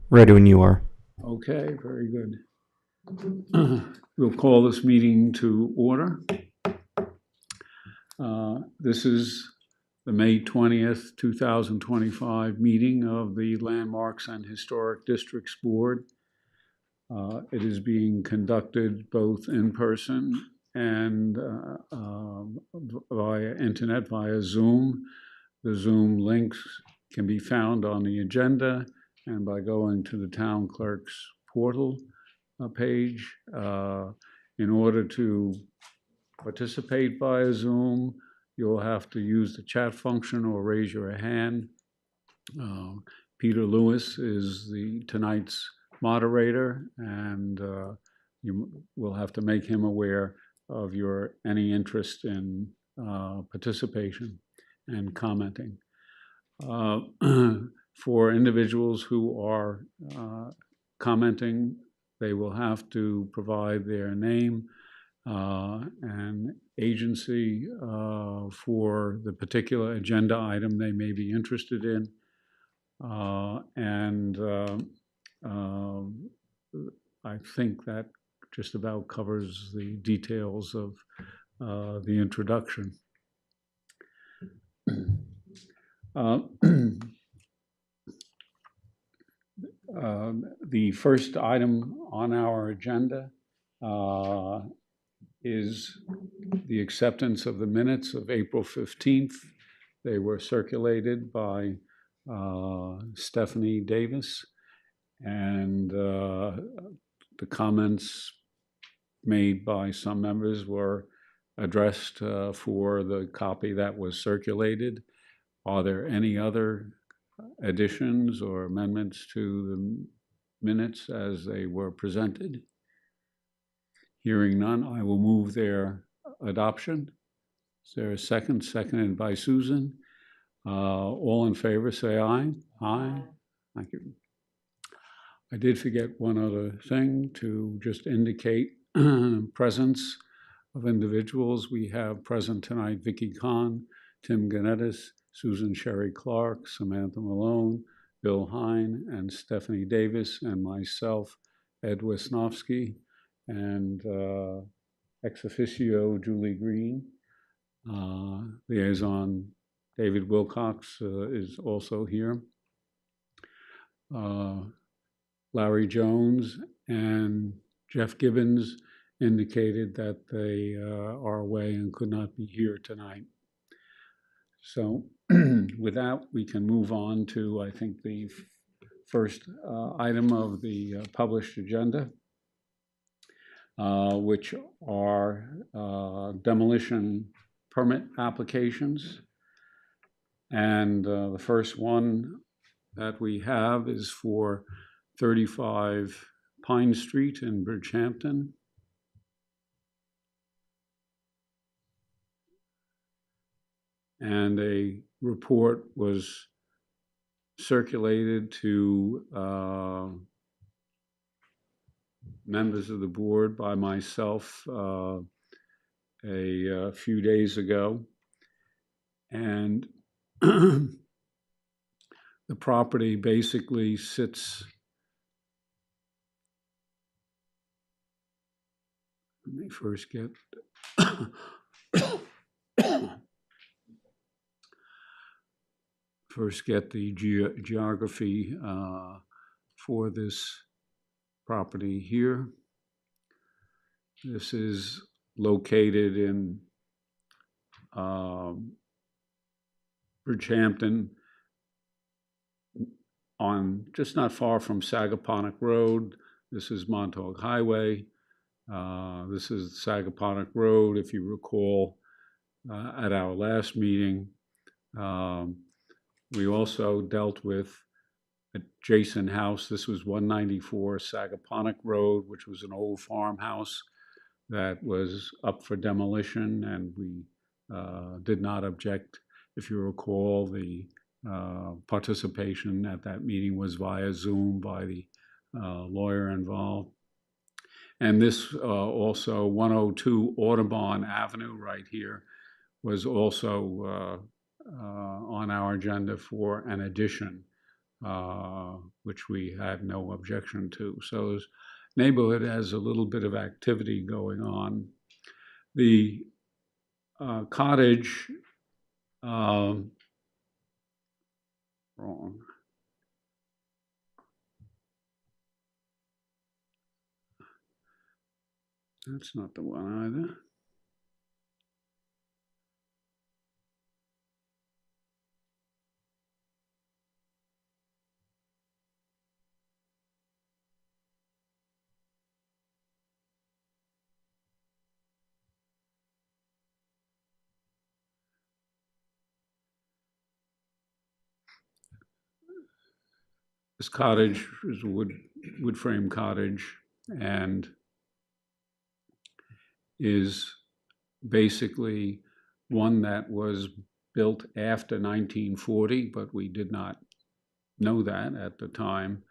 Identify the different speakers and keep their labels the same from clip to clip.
Speaker 1: Ready when you are.
Speaker 2: Okay, very good. We'll call this meeting to order. This is the May 20th, 2025 meeting of the Landmarks and Historic Districts Board. It is being conducted both in person and via internet, via Zoom. The Zoom links can be found on the agenda and by going to the town clerk's portal page. In order to participate via Zoom, you'll have to use the chat function or raise your hand. Peter Lewis is tonight's moderator, and you will have to make him aware of any interest in participation and commenting. For individuals who are commenting, they will have to provide their name and agency for the particular agenda item they may be interested in. I think that just about covers the details of the introduction. The first item on our agenda is the acceptance of the minutes of April 15th. They were circulated by Stephanie Davis, and the comments made by some members were addressed for the copy that was circulated. Are there any other additions or amendments to the minutes as they were presented? Hearing none, I will move their adoption. Is there a second? Seconded by Susan. All in favor, say aye. Aye. Thank you. I did forget one other thing to just indicate presence of individuals. We have present tonight Vicky Kahn, Tim Ganettis, Susan Sherry Clark, Samantha Malone, Bill Hine, and Stephanie Davis, and myself, Ed Wisnowski, and ex officio Julie Green. Liaison David Wilcox is also here. Larry Jones and Jeff Gibbons indicated that they are away and could not be here tonight. So with that, we can move on to, I think, the first item of the published agenda, which are demolition permit applications. And the first one that we have is for 35 Pine Street in Bridgehampton. And a report was circulated to members of the board by myself a few days ago. And the property basically sits, let me first get the geography for this property here. This is located in Bridgehampton, on just not far from Sagaponack Road. This is Montauk Highway. This is Sagaponack Road. If you recall, at our last meeting, we also dealt with adjacent house. This was 194 Sagaponack Road, which was an old farmhouse that was up for demolition, and we did not object. If you recall, the participation at that meeting was via Zoom by the lawyer involved. And this also 102 Audubon Avenue right here was also on our agenda for an addition which we had no objection to. So the neighborhood has a little bit of activity going on. The cottage, wrong. That's not the one either. This cottage is a wood frame cottage and is basically one that was built after 1940, but we did not know that at the time.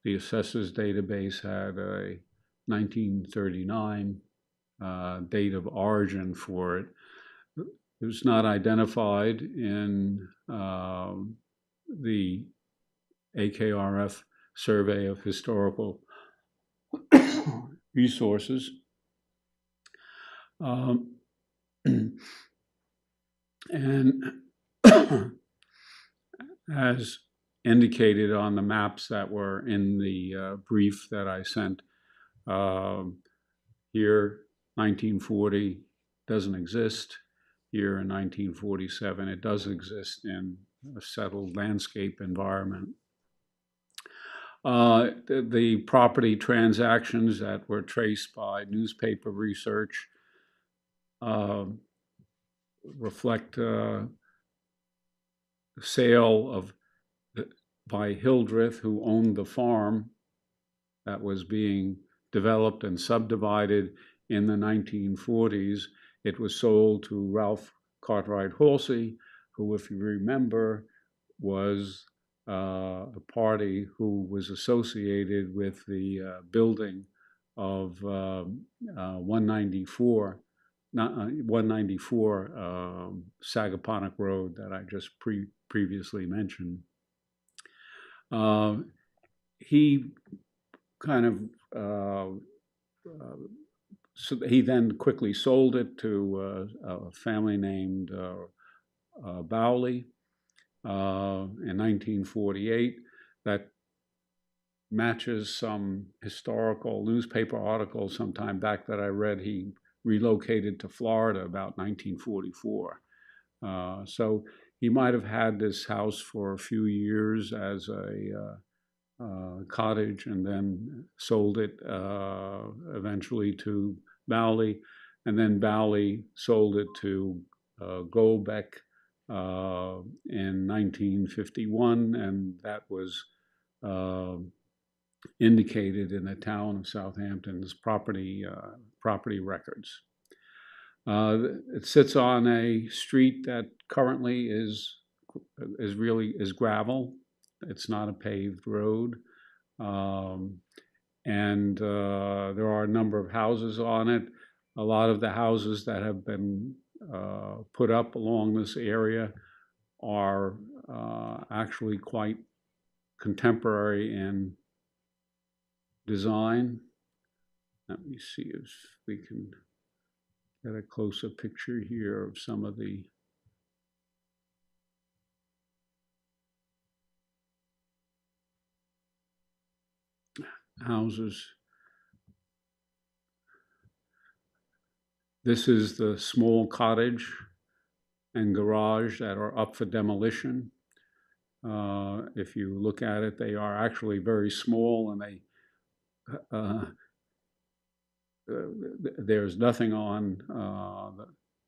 Speaker 2: The assessors database had a 1939 date of origin for it. It was not identified in the AKRF survey of historical resources. And as indicated on the maps that were in the brief that I sent, here 1940 doesn't exist. Here in 1947 it does exist in a settled landscape environment. The property transactions that were traced by newspaper research reflect the sale of by Hildreth, who owned the farm that was being developed and subdivided in the 1940s. It was sold to Ralph Cartwright Halsey, who, if you remember, was a party who was associated with the building of 194 Sagaponack Road that I just previously mentioned. He kind of so he then quickly sold it to a family named Bowley in 1948. That matches some historical newspaper articles sometime back that I read. He relocated to Florida about 1944. So he might have had this house for a few years as a cottage and then sold it eventually to Bowley, and then Bowley sold it to Goldbeck in 1951, and that was indicated in the town of Southampton's property records. It sits on a street that currently is gravel. It's not a paved road, and there are a number of houses on it. A lot of the houses that have been put up along this area are actually quite contemporary in design. Let me see if we can get a closer picture here of some of the houses. This is the small cottage and garage that are up for demolition. If you look at it, they are actually very small, and there's nothing on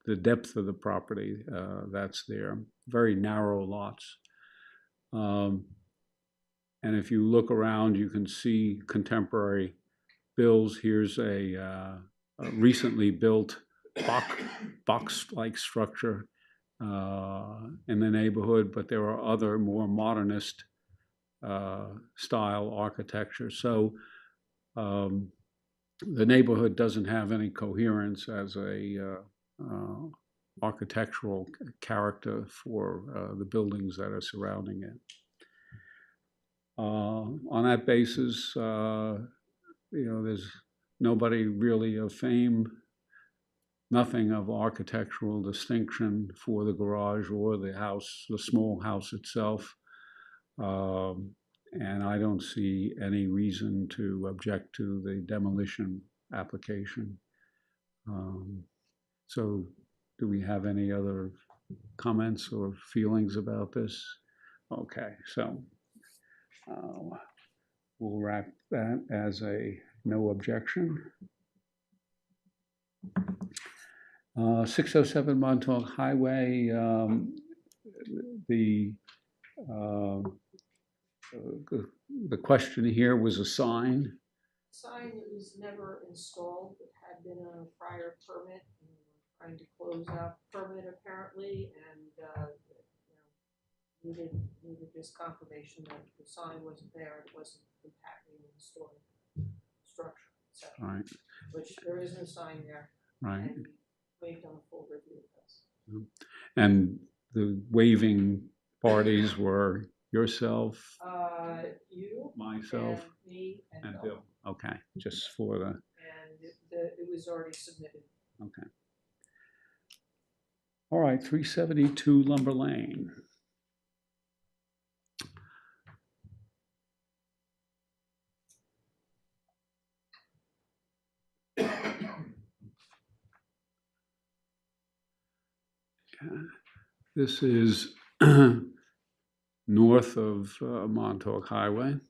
Speaker 2: the depth of the property that's there. Very narrow lots. And if you look around, you can see contemporary builds. Here's a recently built box-like structure in the neighborhood, but there are other more modernist style architecture. So the neighborhood doesn't have any coherence as a architectural character for the buildings that are surrounding it. On that basis, there's nobody really of fame, nothing of architectural distinction for the garage or the house, the small house itself. And I don't see any reason to object to the demolition application. So do we have any other comments or feelings about this? Okay, so we'll wrap that as a no objection. 607 Montauk Highway, the question here was a sign.
Speaker 1: Sign that was never installed, it had been on a prior permit, and we were trying to close out the permit apparently, and needed just confirmation that the sign wasn't there, it wasn't impacting the historic structure itself.
Speaker 2: Right.
Speaker 1: Which there is no sign there.
Speaker 2: Right.
Speaker 1: And we waived on a full review of this.
Speaker 2: And the waiving parties were yourself,
Speaker 1: you,
Speaker 2: myself,
Speaker 1: and me, and Bill.
Speaker 2: Bill. Okay, just for the.
Speaker 1: And it was already submitted.
Speaker 2: Okay. All right, 372 Lumber Lane. This is north of Montauk Highway.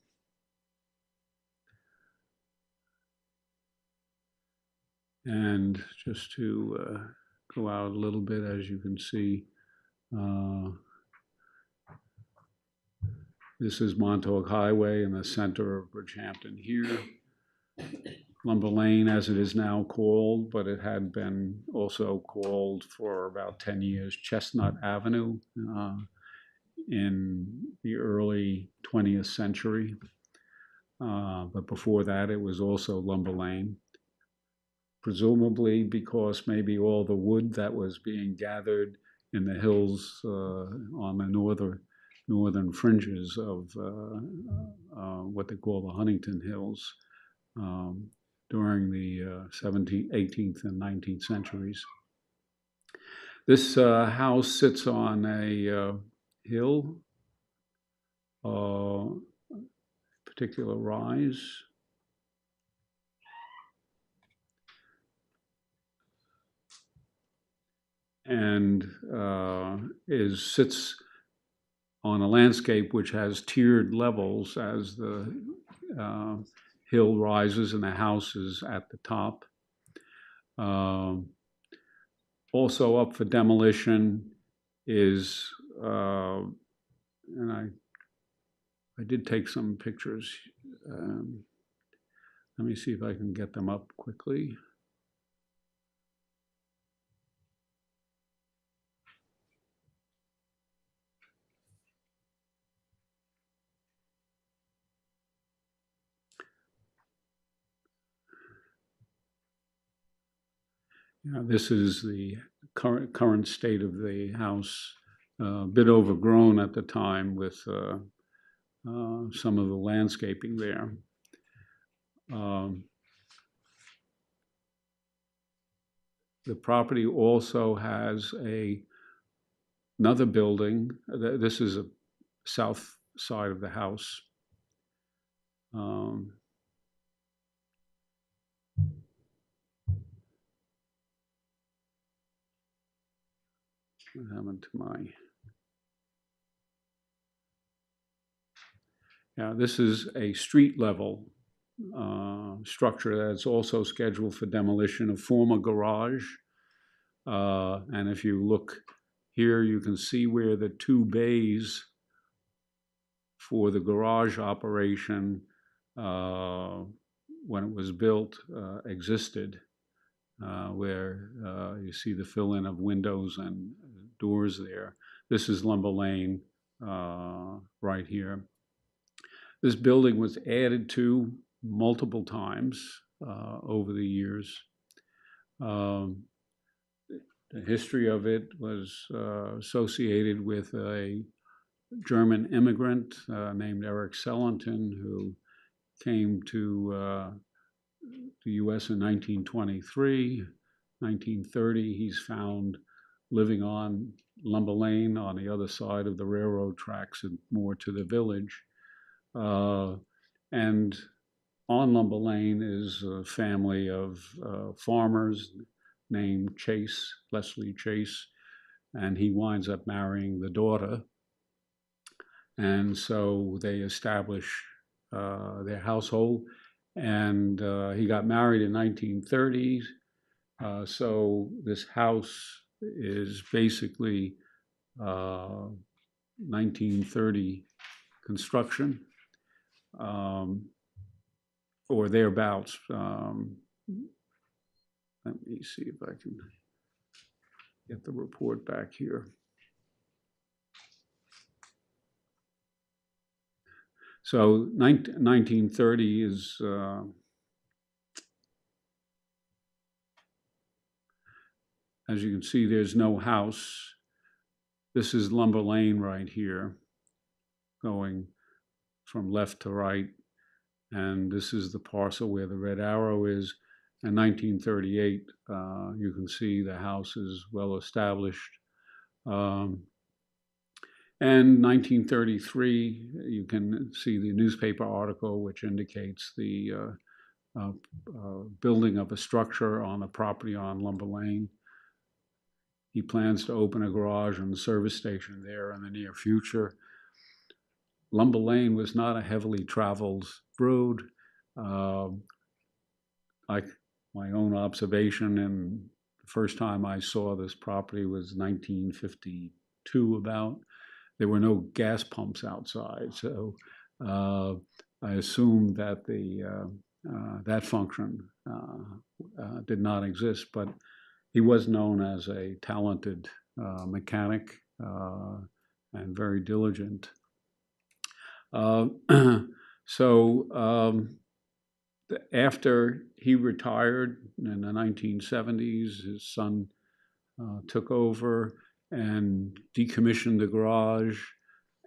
Speaker 2: And just to go out a little bit, as you can see, this is Montauk Highway in the center of Bridgehampton here. Lumber Lane, as it is now called, but it had been also called for about 10 years, Chestnut Avenue in the early 20th century. But before that, it was also Lumber Lane. Presumably because maybe all the wood that was being gathered in the hills on the northern fringes of what they call the Huntington Hills during the 17th, 18th, and 19th centuries. This house sits on a hill, particular rise. And sits on a landscape which has tiered levels as the hill rises and the house is at the top. Also up for demolition is, and I did take some pictures. Let me see if I can get them up quickly. This is the current state of the house, a bit overgrown at the time with some of the landscaping there. The property also has another building. This is a south side of the house. What happened to my? Yeah, this is a street level structure that's also scheduled for demolition, a former garage. And if you look here, you can see where the two bays for the garage operation when it was built existed, where you see the fill-in of windows and doors there. This is Lumber Lane right here. This building was added to multiple times over the years. The history of it was associated with a German immigrant named Eric Sellington, who came to the U.S. in 1923. 1930, he's found living on Lumber Lane on the other side of the railroad tracks and more to the village. And on Lumber Lane is a family of farmers named Leslie Chase, and he winds up marrying the daughter. And so they establish their household, and he got married in 1930s. So this house is basically 1930 construction, or thereabouts. Let me see if I can get the report back here. So 1930 is as you can see, there's no house. This is Lumber Lane right here, going from left to right. And this is the parcel where the red arrow is. In 1938, you can see the house is well established. And 1933, you can see the newspaper article which indicates the building of a structure on the property on Lumber Lane. He plans to open a garage and service station there in the near future. Lumber Lane was not a heavily traveled road. Like my own observation, and the first time I saw this property was 1952 about. There were no gas pumps outside, so I assumed that that function did not exist, but he was known as a talented mechanic and very diligent. After he retired in the 1970s, his son took over and decommissioned the garage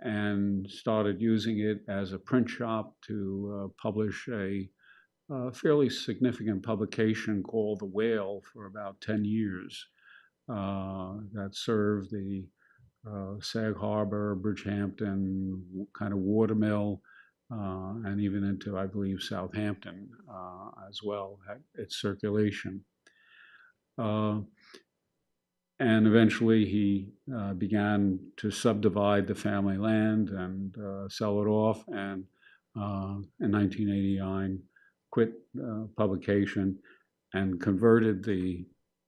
Speaker 2: and started using it as a print shop to publish a fairly significant publication called The Whale for about 10 years that served the Sag Harbor, Bridgehampton kind of watermill, and even into, I believe, Southampton as well, had its circulation. And eventually he began to subdivide the family land and sell it off, and in 1989 quit publication and converted the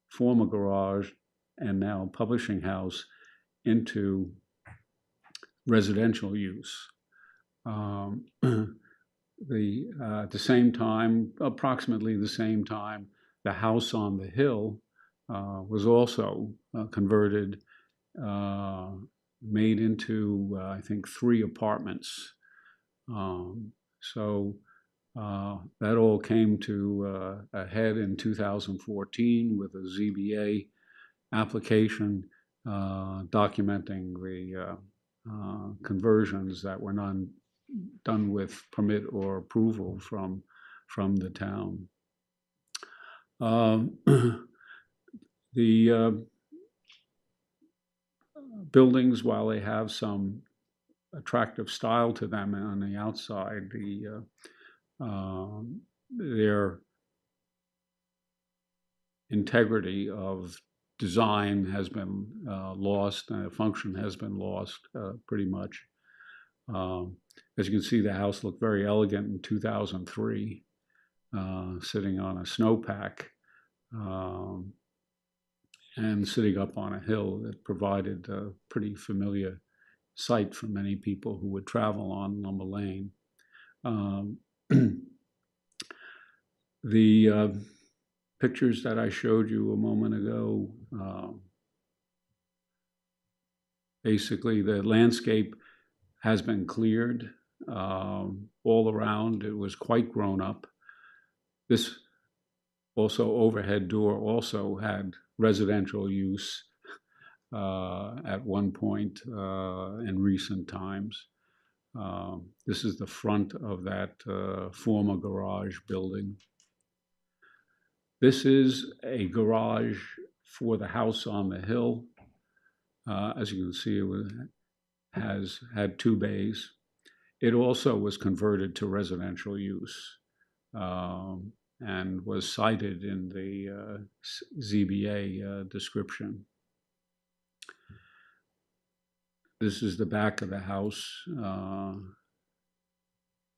Speaker 2: former garage and now publishing house into residential use. At the same time, approximately the same time, the house on the hill was also converted, made into, I think, 3 apartments. So that all came to a head in 2014 with a ZBA application documenting the conversions that were not done with permit or approval from the town. The buildings, while they have some attractive style to them on the outside, their integrity of design has been lost, and function has been lost pretty much. As you can see, the house looked very elegant in 2003, sitting on a snowpack and sitting up on a hill that provided a pretty familiar sight for many people who would travel on Lumber Lane. The pictures that I showed you a moment ago, basically the landscape has been cleared all around. It was quite grown up. This also overhead door also had residential use. at one point in recent times. This is the front of that former garage building. This is a garage for the house on the hill. As you can see, has had 2 bays. It also was converted to residential use and was cited in the ZBA description. This is the back of the house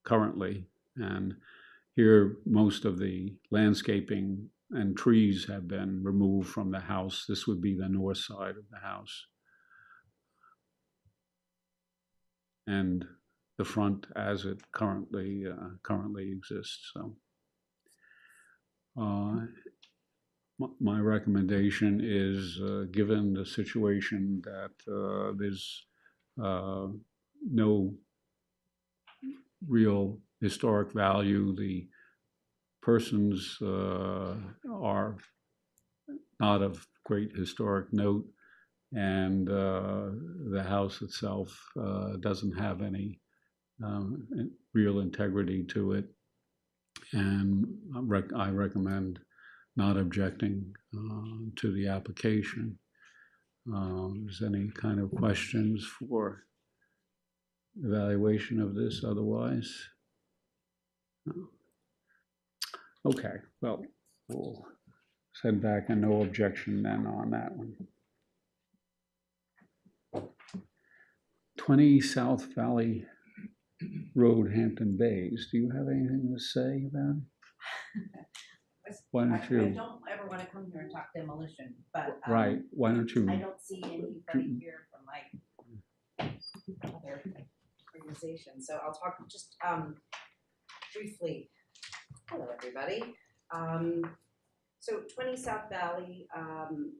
Speaker 2: currently, and here most of the landscaping and trees have been removed from the house. This would be the north side of the house. And the front as it currently exists. So my recommendation is, given the situation that there's no real historic value, the persons are not of great historic note, and the house itself doesn't have any real integrity to it, and I recommend not objecting to the application. Is any kind of questions for evaluation of this otherwise? No. Okay, well, we'll send back a no objection then on that one. 20 South Valley Road, Hampton Bays. Do you have anything to say about it? Why don't you?
Speaker 3: I don't ever want to come here and talk demolition, but
Speaker 2: right. Why don't you?
Speaker 3: I don't see anybody here from my other organization, so I'll talk just briefly. Hello, everybody. So 20 South Valley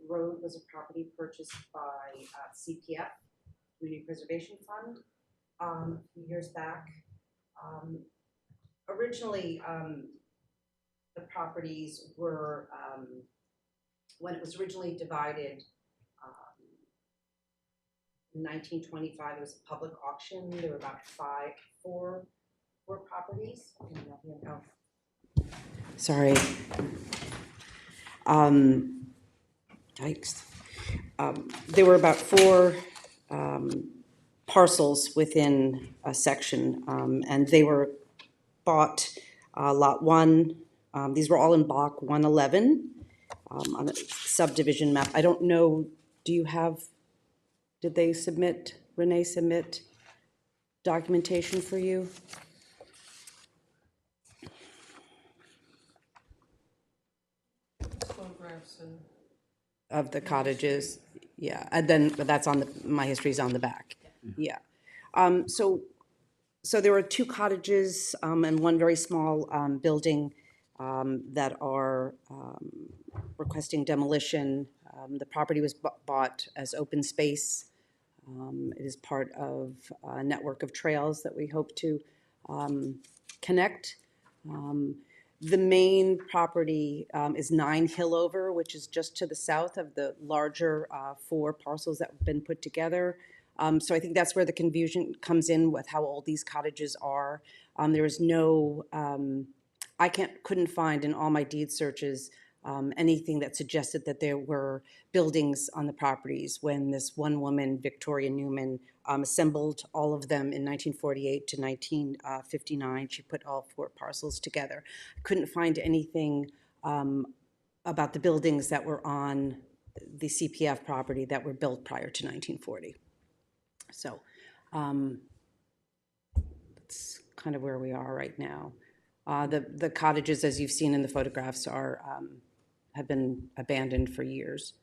Speaker 3: Road was a property purchased by CPF, Community Preservation Fund, a few years back. Originally, the properties were, when it was originally divided in 1925, it was a public auction. There were about four properties. Sorry. Yikes. There were about 4 parcels within a section, and they were bought lot 1. These were all in block 111 on a subdivision map. I don't know, did they submit, Renee submit documentation for you?
Speaker 1: Photographs
Speaker 3: Of the cottages, yeah, and then that's on my history's on the back, yeah. So there were 2 cottages and 1 very small building that are requesting demolition. The property was bought as open space. It is part of a network of trails that we hope to connect. The main property is 9 Hillover, which is just to the south of the larger 4 parcels that have been put together. So I think that's where the confusion comes in with how old these cottages are. There is no, I couldn't find in all my deed searches anything that suggested that there were buildings on the properties when this one woman, Victoria Newman, assembled all of them in 1948 to 1959. She put all 4 parcels together. I couldn't find anything about the buildings that were on the CPF property that were built prior to 1940. So that's kind of where we are right now. The cottages, as you've seen in the photographs, are have been abandoned for years.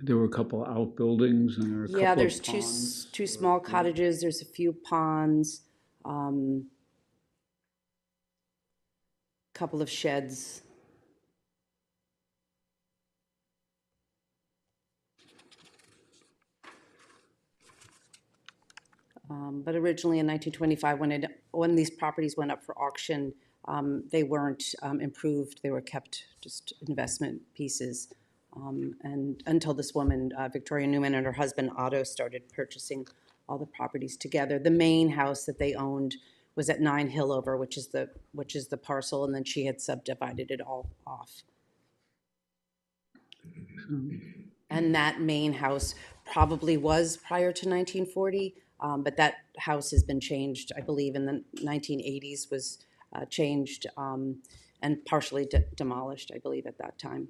Speaker 2: There were a couple outbuildings, and there are a couple
Speaker 3: there's
Speaker 2: of ponds.
Speaker 3: two small cottages. There's a few ponds, couple of sheds. But originally in 1925, when these properties went up for auction, they weren't improved. They were kept just investment pieces. And until this woman, Victoria Newman, and her husband Otto started purchasing all the properties together. The main house that they owned was at 9 Hillover, which is the parcel, and then she had subdivided it all off. And that main house probably was prior to 1940, but that house has been changed, I believe, in the 1980s was changed and partially demolished, I believe, at that time.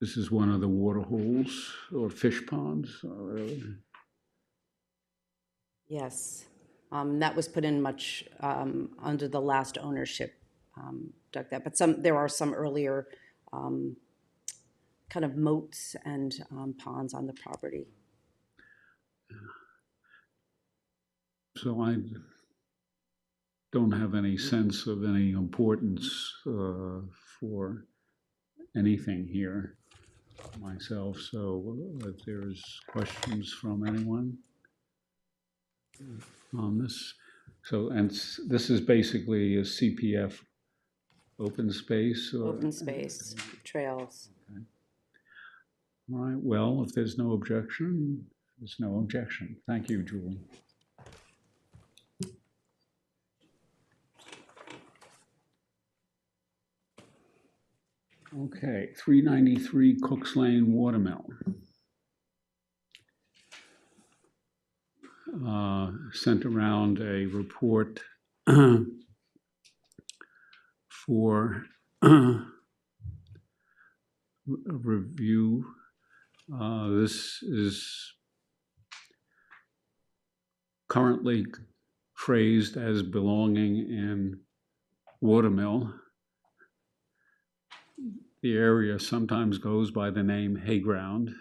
Speaker 2: This is one of the water holes or fish ponds, really.
Speaker 3: Yes, that was put in much under the last ownership, dug that. But there are some earlier kind of moats and ponds on the property.
Speaker 2: So I don't have any sense of any importance for anything here myself. So if there's questions from anyone on this. So, and this is basically a CPF open space? Or?
Speaker 3: Open space, trails.
Speaker 2: Okay. All right, well, if there's no objection, there's no objection. Thank you, Julie. Okay, 393 Cooks Lane Watermill. Sent around a report for review. This is currently phrased as belonging in Watermill. The area sometimes goes by the name Hayground,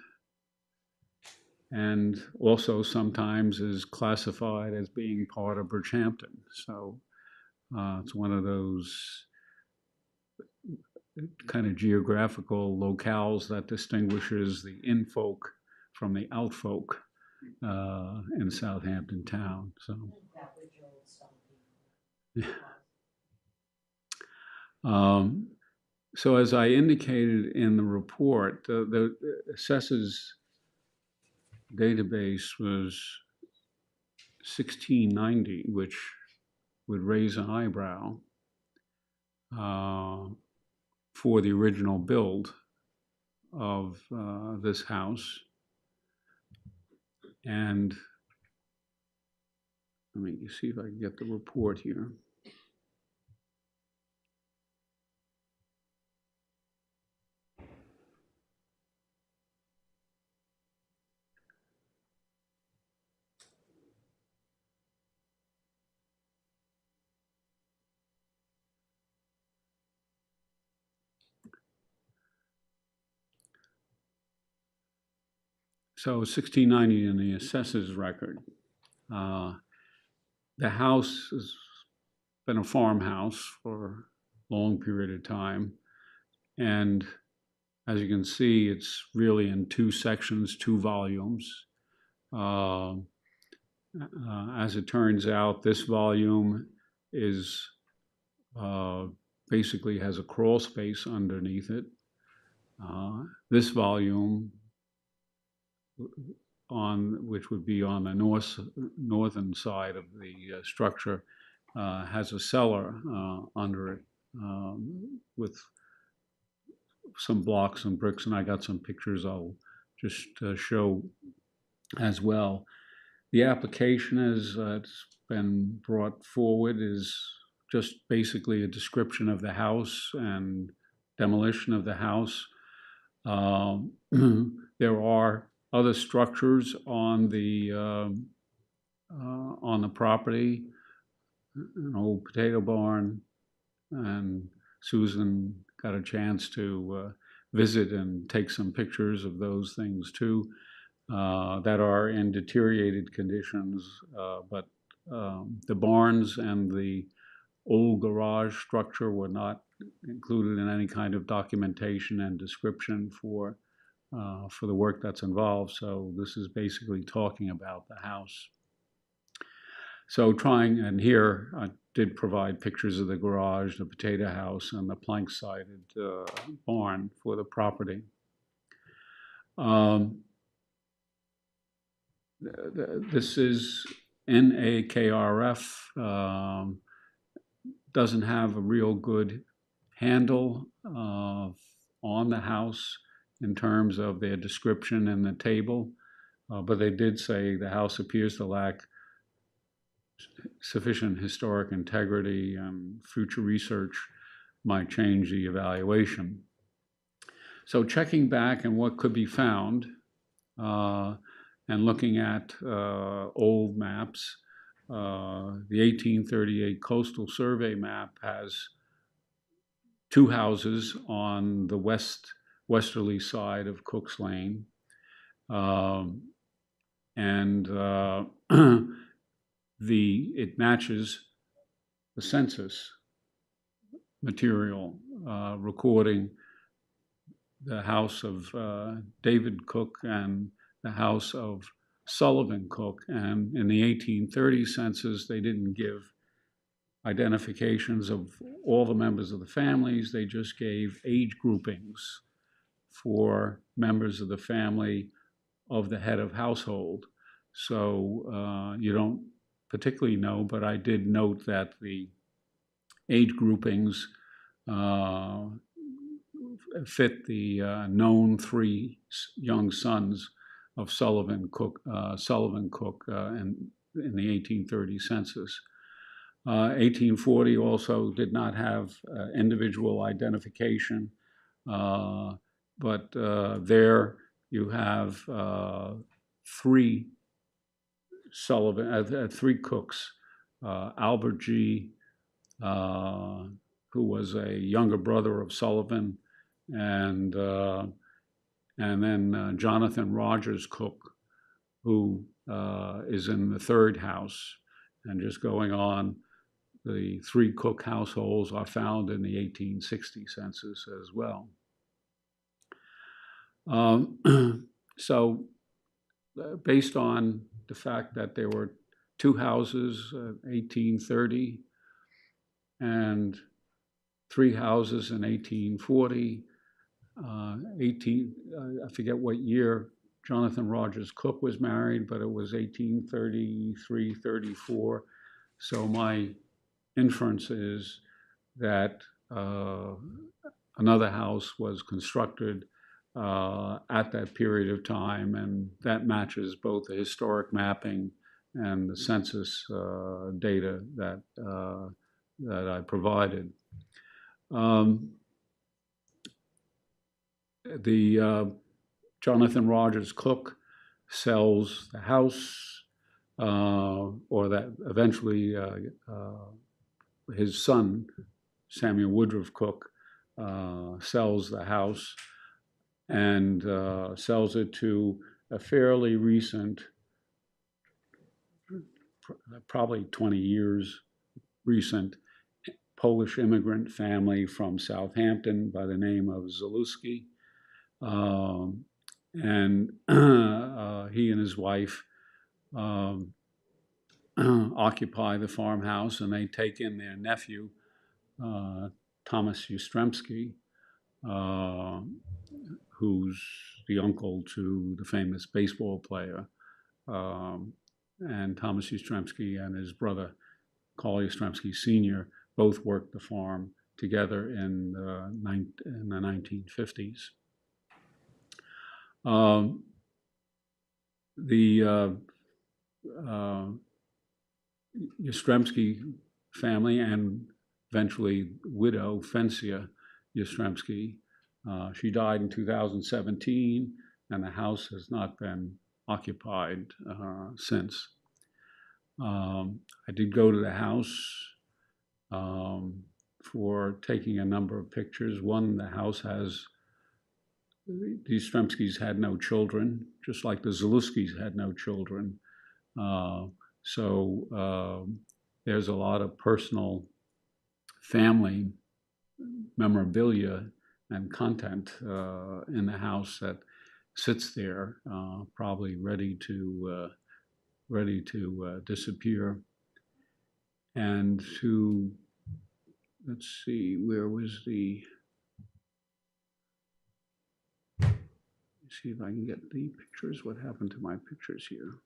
Speaker 2: and also sometimes is classified as being part of Bridgehampton. So it's one of those kind of geographical locales that distinguishes the in-folk from the out-folk in Southampton town. So, so as I indicated in the report, the assessors database was 1690, which would raise an eyebrow for the original build of this house. And let me see if I can get the report here. So 1690 in the assessor's record. The house has been a farmhouse for a long period of time. And as you can see, it's really in two sections, two volumes. As it turns out, this volume is basically has a crawl space underneath it. This volume, which would be on the northern side of the structure, has a cellar under it with some blocks and bricks, and I got some pictures I'll just show as well. The application as it's been brought forward is just basically a description of the house and demolition of the house. There are other structures on the property, an old potato barn, and Susan got a chance to visit and take some pictures of those things too, that are in deteriorated conditions, but the barns and the old garage structure were not included in any kind of documentation and description for the work that's involved. So this is basically talking about the house. So and here I did provide pictures of the garage, the potato house, and the plank-sided barn for the property. This is NAKRF, doesn't have a real good handle on the house in terms of their description in the table, but they did say the house appears to lack sufficient historic integrity, and future research might change the evaluation. So checking back and what could be found, and looking at old maps, the 1838 Coastal Survey map has 2 houses on the westerly side of Cook's Lane, and it matches the census material recording the house of David Cook and the house of Sullivan Cook. And in the 1830 census, they didn't give identifications of all the members of the families. They just gave age groupings for members of the family of the head of household. So you don't particularly know, but I did note that the age groupings fit the known 3 young sons of Sullivan Cook in the 1830 census. 1840 also did not have individual identification, but there you have 3 Cooks, Albert G., who was a younger brother of Sullivan, and then Jonathan Rogers Cook, who is in the 3rd house. And just going on, the 3 Cook households are found in the 1860 census as well. So based on the fact that there were 2 houses, 1830, and 3 houses in 1840, I forget what year Jonathan Rogers Cook was married, but it was 1833, 34. So my inference is that another house was constructed at that period of time, and that matches both the historic mapping and the census data that I provided. Jonathan Rogers Cook sells the house, or that eventually his son, Samuel Woodruff Cook, sells the house and sells it to a fairly recent, probably 20 years recent, Polish immigrant family from Southampton by the name of Zaluski. And he and his wife occupy the farmhouse, and they take in their nephew, Thomas Ustremski, who's the uncle to the famous baseball player. And Thomas Ustremski and his brother, Carl Ustremski Sr., both worked the farm together in the 1950s. The Ustremski family and eventually widow, Fencia Ustremski, she died in 2017, and the house has not been occupied since. I did go to the house for taking a number of pictures. One, the house has, the Ustremskis had no children, just like the Zaluskis had no children. So there's a lot of personal family memorabilia and content in the house that sits there, probably ready to disappear. And to, let's see, where was the, see if I can get the pictures. What happened to my pictures here?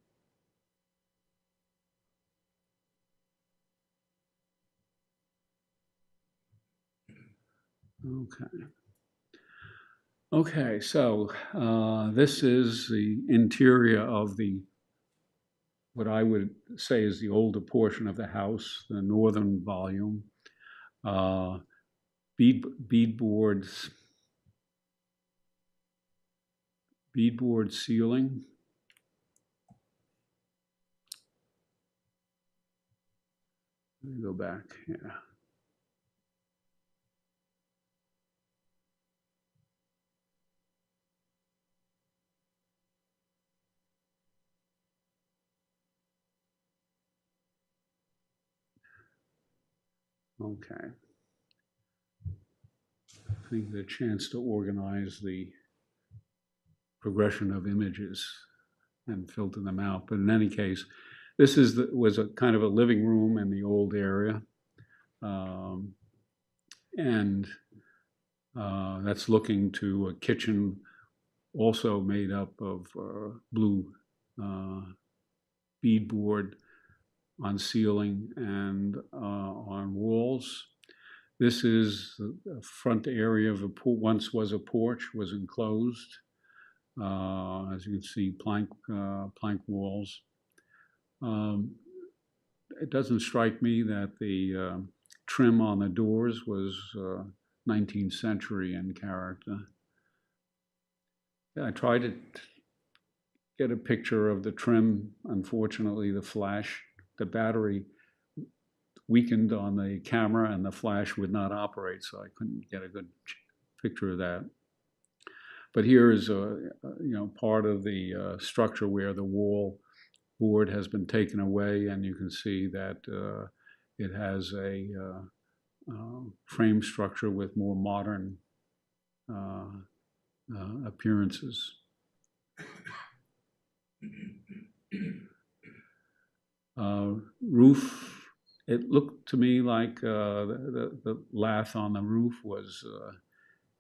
Speaker 2: Okay. Okay, so this is the interior of the, what I would say is the older portion of the house, the northern volume. Beadboard ceiling. Let me go back, yeah. Okay. I think the chance to organize the progression of images and filter them out. But in any case, this is was a kind of a living room in the old area. And that's looking to a kitchen also made up of blue beadboard on ceiling and on walls. This is the front area of a pool. Once was a porch, was enclosed. As you can see, plank walls. It doesn't strike me that the trim on the doors was 19th century in character. I tried to get a picture of the trim. Unfortunately, the battery weakened on the camera and the flash would not operate, so I couldn't get a good picture of that. But here is part of the structure where the wall board has been taken away, and you can see that it has a frame structure with more modern appearances. Roof, it looked to me like the lath on the roof was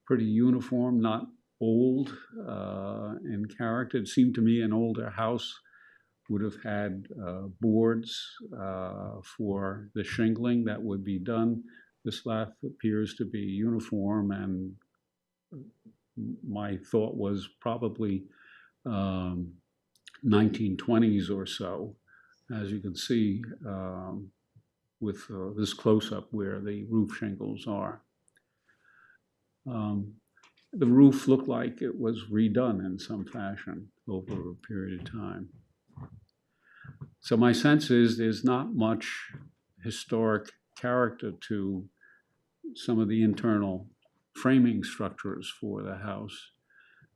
Speaker 2: pretty uniform, not old in character. It seemed to me an older house would have had boards for the shingling that would be done. This lath appears to be uniform, and my thought was probably 1920s or so, as you can see with this close-up where the roof shingles are. The roof looked like it was redone in some fashion over a period of time. So my sense is there's not much historic character to some of the internal framing structures for the house.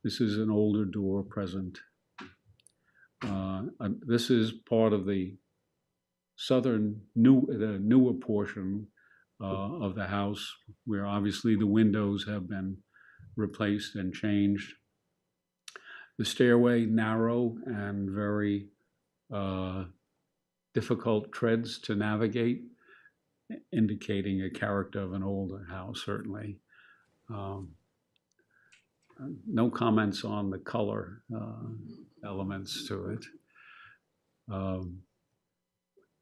Speaker 2: This is an older door present. This is part of the southern the newer portion of the house, where obviously the windows have been replaced and changed. The stairway narrow and very difficult treads to navigate, indicating a character of an older house, certainly. No comments on the color elements to it.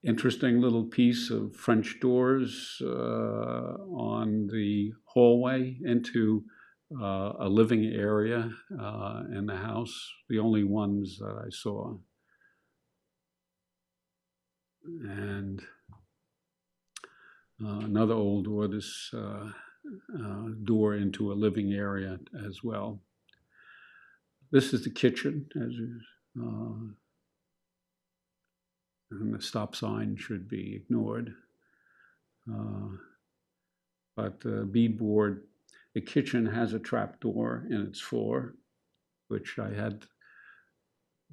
Speaker 2: Interesting little piece of French doors on the hallway into a living area in the house, the only ones that I saw. And another old door, this door into a living area as well. This is the kitchen, and the stop sign should be ignored. But beadboard, the kitchen has a trap door in its floor, which I had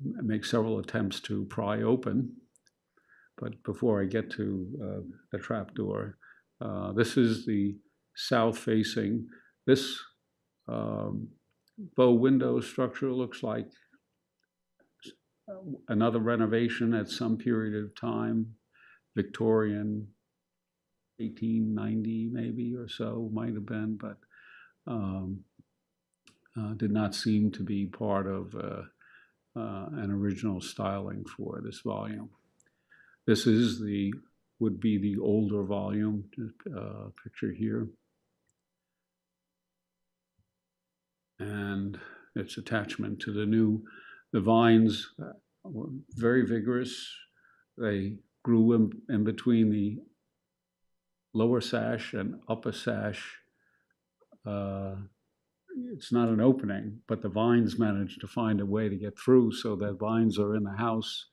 Speaker 2: make several attempts to pry open. But before I get to the trap door, this is the south facing. This bow window structure looks like another renovation at some period of time, Victorian 1890 maybe or so, might have been, but did not seem to be part of an original styling for this volume. This is would be the older volume, picture here. And its attachment to the new. The vines were very vigorous. They grew in between the lower sash and upper sash. It's not an opening, but the vines managed to find a way to get through, so that vines are in the house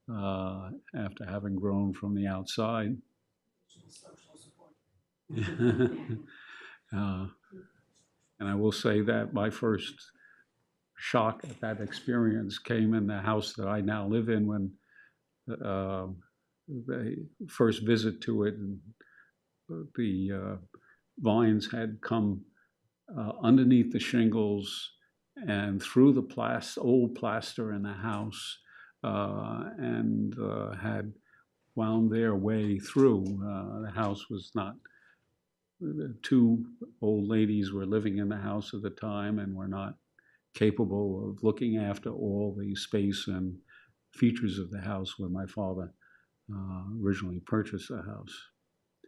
Speaker 2: after having grown from the outside.
Speaker 1: Social support.
Speaker 2: And I will say that my first shock at that experience came in the house that I now live in, when the first visit to it, the vines had come underneath the shingles and through the old plaster in the house, and had wound their way through. The house was not, the two old ladies were living in the house at the time and were not capable of looking after all the space and features of the house when my father originally purchased the house.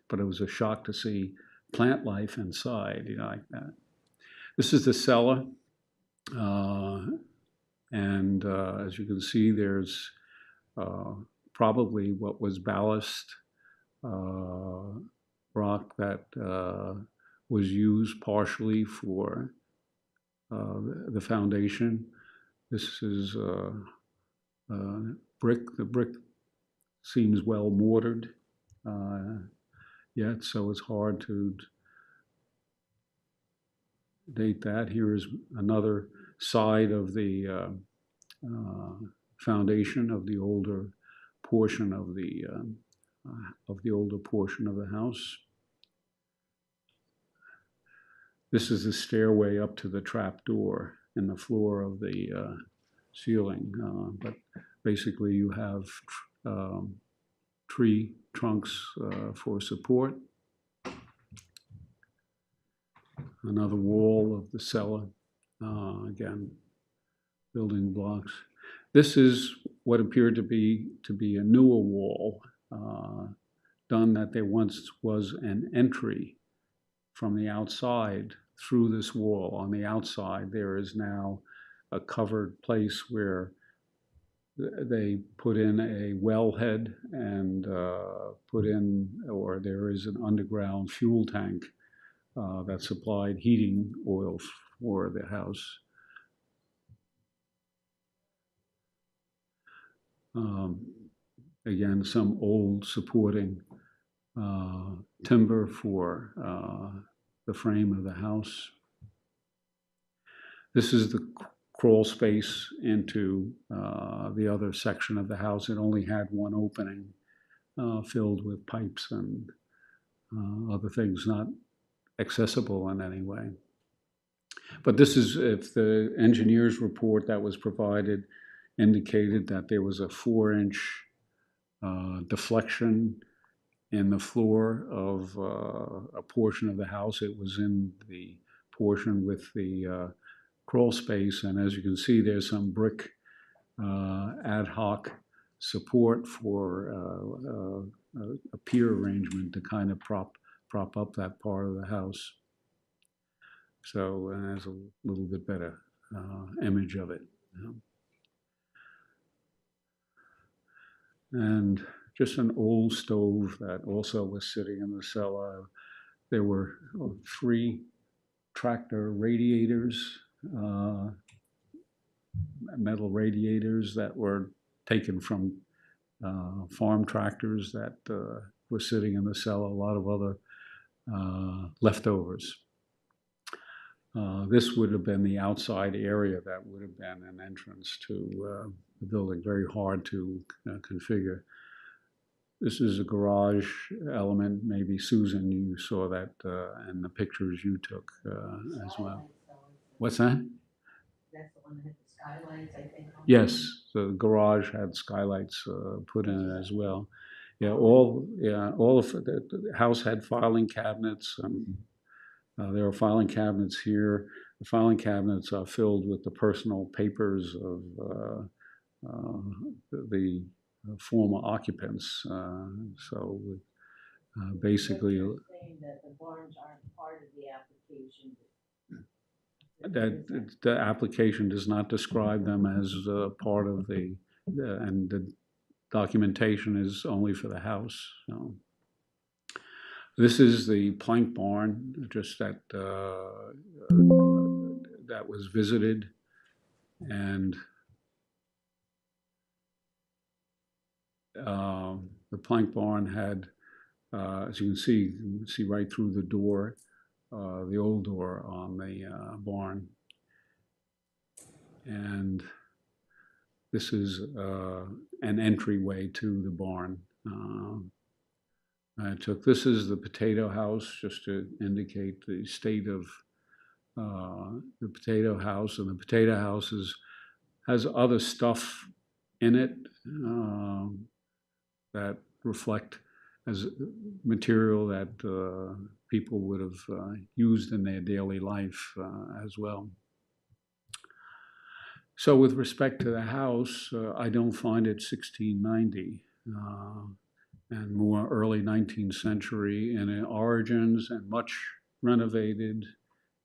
Speaker 2: But it was a shock to see plant life inside, like that. This is the cellar, and as you can see, there's probably what was ballast rock that was used partially for the foundation. This is brick. The brick seems well mortared yet, so it's hard to date that. Here is another side of the foundation of the older portion of the house. This is the stairway up to the trap door in the floor of the ceiling, but basically you have tree trunks for support. Another wall of the cellar, again, building blocks. This is what appeared to be a newer wall, done that there once was an entry from the outside through this wall. On the outside, there is now a covered place where they put in a wellhead and there is an underground fuel tank that supplied heating oil for the house. Again, some old supporting timber for the frame of the house. This is the crawl space into the other section of the house. It only had one opening filled with pipes and other things not accessible in any way. But this is, if the engineer's report that was provided indicated that there was a 4-inch deflection in the floor of a portion of the house. It was in the portion with the crawl space, and as you can see, there's some brick ad hoc support for a pier arrangement to kind of prop up that part of the house. So there's a little bit better image of it. And just an old stove that also was sitting in the cellar. There were 3 tractor radiators, metal radiators that were taken from farm tractors that were sitting in the cellar, a lot of other leftovers. This would have been the outside area that would have been an entrance to the building, very hard to configure. This is a garage element. Maybe Susan, you saw that in the pictures you took as well. What's that?
Speaker 4: That's the one that had the skylights, I think.
Speaker 2: Yes, the garage had skylights put in it as well. all of the house had filing cabinets. There are filing cabinets here. The filing cabinets are filled with the personal papers of the former occupants. So basically,
Speaker 4: But you're saying that the barns aren't part of the application.
Speaker 2: that the application does not describe them as part of and the documentation is only for the house. So. This is the plank barn, just that that was visited, and the plank barn had, as you can see right through the door, the old door on the barn, and this is an entryway to the barn. This is the potato house, just to indicate the state of the potato house, and the potato house has other stuff in it that reflect as material that people would have used in their daily life as well. So with respect to the house, I don't find it 1690 and more early 19th century in origins, and much renovated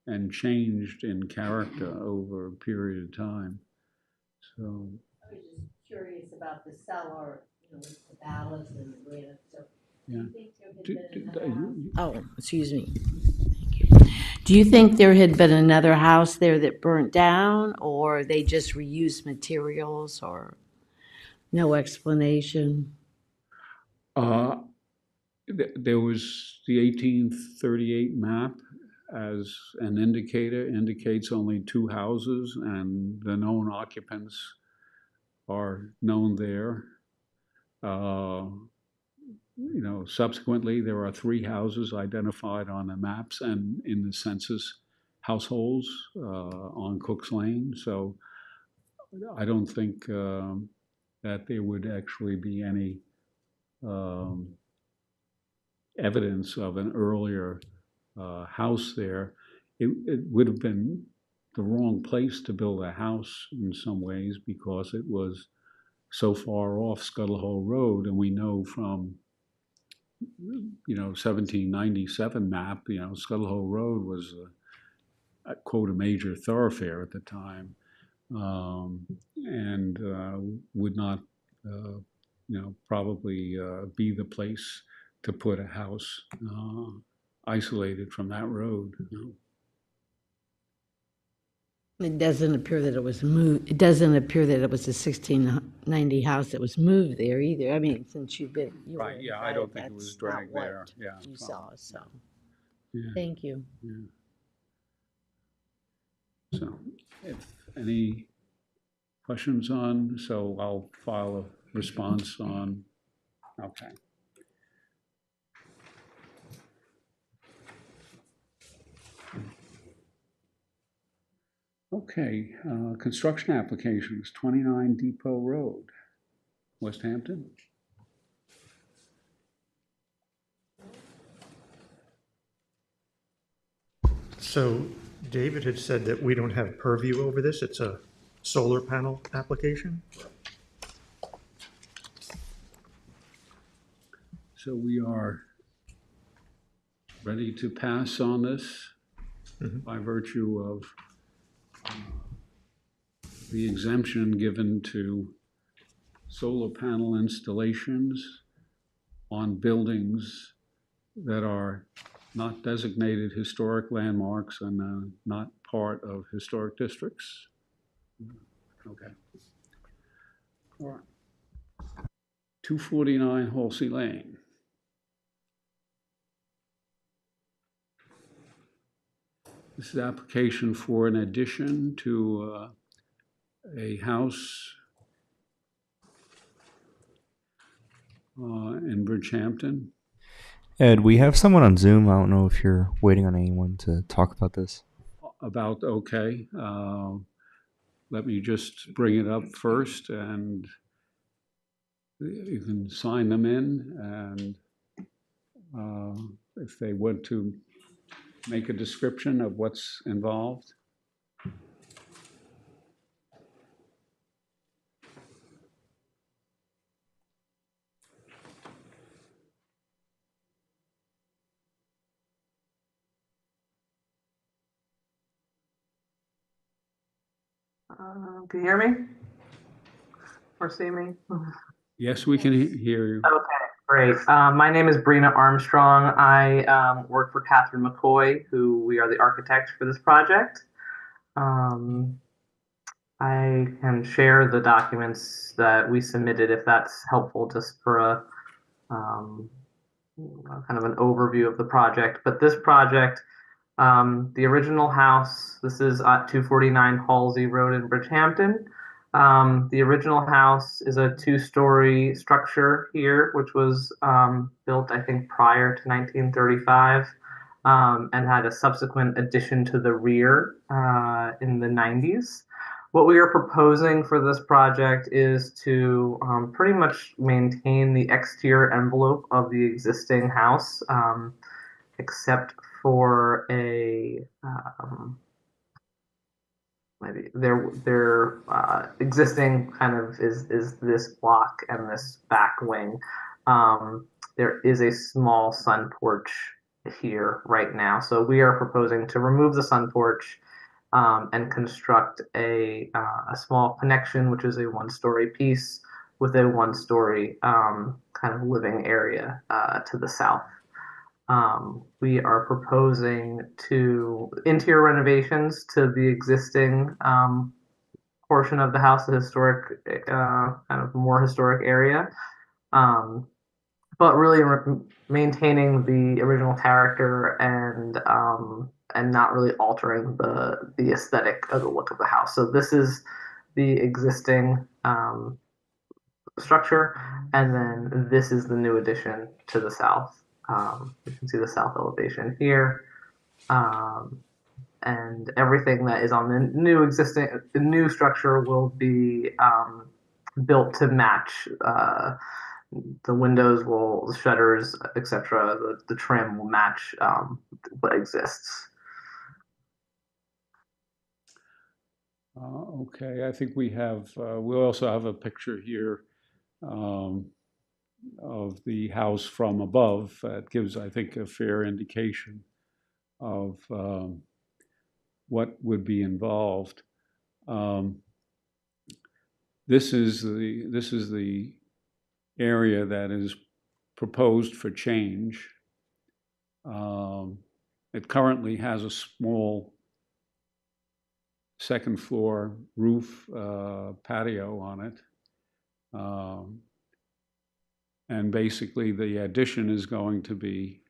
Speaker 2: and changed in character over a period of time. So
Speaker 4: I was just curious about the cellar, with the ballasts and the granite. So
Speaker 2: yeah.
Speaker 4: do you think there had been another house?
Speaker 5: Oh, excuse me. Thank you. Do you think there had been another house there that burnt down, or they just reused materials, or no explanation?
Speaker 2: There was the 1838 map as an indicator, indicates only 2 houses, and the known occupants are known there. Subsequently, there are 3 houses identified on the maps and in the census households on Cook's Lane. So I don't think that there would actually be any evidence of an earlier house there. It would have been the wrong place to build a house in some ways, because it was so far off Scuttle Hole Road, and we know from 1797 map, Scuttle Hole Road was quote a major thoroughfare at the time, and would not probably be the place to put a house isolated from that road.
Speaker 5: It doesn't appear that it was moved. It doesn't appear that it was a 1690 house that was moved there either. I mean, since you were
Speaker 2: Right, yeah, I
Speaker 5: inside,
Speaker 2: don't think it was
Speaker 5: that's not
Speaker 2: dragged
Speaker 5: what
Speaker 2: there. Yeah,
Speaker 5: you
Speaker 2: so,
Speaker 5: saw, so,
Speaker 2: yeah,
Speaker 5: thank you.
Speaker 2: yeah. So, if any questions on, so I'll file a response on, okay. Okay, construction applications, 29 Depot Road, West Hampton.
Speaker 6: So David had said that we don't have purview over this. It's a solar panel application.
Speaker 2: So we are ready to pass on this by virtue of the exemption given to solar panel installations on buildings that are not designated historic landmarks and not part of historic districts. Okay. All right. 249 Halsey Lane. This is application for an addition to a house in Bridgehampton.
Speaker 7: Ed, we have someone on Zoom. I don't know if you're waiting on anyone to talk about this.
Speaker 2: Okay. Let me just bring it up first, and you can sign them in, and if they want to make a description of what's involved.
Speaker 8: Can you hear me? Or see me?
Speaker 2: Yes, we can hear you.
Speaker 8: Okay, great. My name is Brina Armstrong. I work for Catherine McCoy, who we are the architects for this project. Um, I can share the documents that we submitted if that's helpful, just for a kind of an overview of the project. But this project, the original house, this is at 249 Halsey Road in Bridgehampton. The original house is a two-story structure here, which was built, I think, prior to 1935, and had a subsequent addition to the rear in the 90s. What we are proposing for this project is to pretty much maintain the exterior envelope of the existing house, except for a maybe their existing kind of is this block and this back wing. There is a small sun porch here right now, so we are proposing to remove the sun porch and construct a small connection, which is a one-story piece with a one-story kind of living area to the south. We are proposing to interior renovations to the existing portion of the house, the historic, kind of more historic area, but really maintaining the original character and not really altering the aesthetic of the look of the house. So this is the existing structure, and then this is the new addition to the south. You can see the south elevation here, and everything that is on the new structure will be built to match. The windows will, the shutters, etc. The trim will match what exists.
Speaker 2: Okay, I think we have, we also have a picture here of the house from above. That gives, I think, a fair indication of what would be involved. This is the area that is proposed for change. It currently has a small second floor roof patio on it. And basically the addition is going to be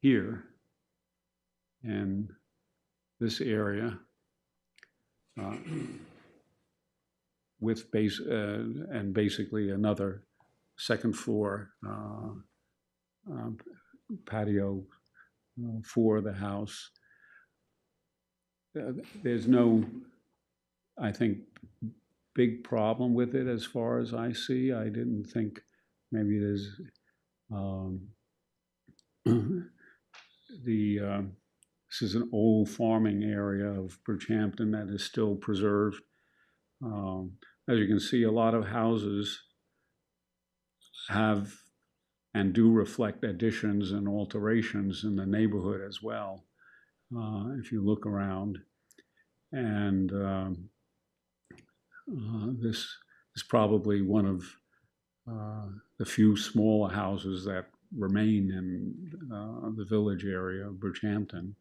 Speaker 2: here in this area with and basically another second floor patio for the house. There's no, I think, big problem with it as far as I see. I didn't think maybe there's this is an old farming area of Bridgehampton that is still preserved. As you can see, a lot of houses have and do reflect additions and alterations in the neighborhood as well. If you look around, and this is probably one of the few smaller houses that remain in the village area of Bridgehampton.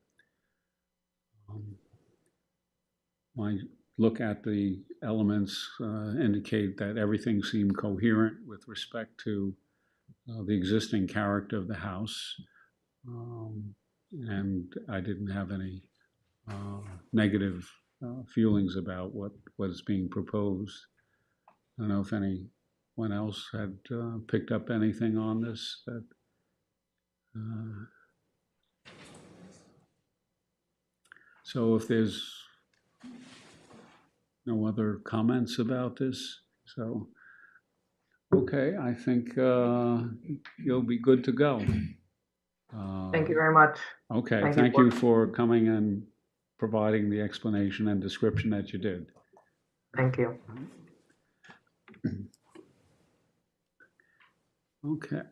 Speaker 2: My look at the elements indicate that everything seemed coherent with respect to the existing character of the house. And I didn't have any negative feelings about what was being proposed. I don't know if anyone else had picked up anything on this. That so if there's no other comments about this, so Okay, I think you'll be good to go.
Speaker 8: Thank you very much.
Speaker 2: Okay,
Speaker 8: Thank
Speaker 2: thank
Speaker 8: you.
Speaker 2: you for coming and providing the explanation and description that you did.
Speaker 8: Thank you.
Speaker 2: Okay.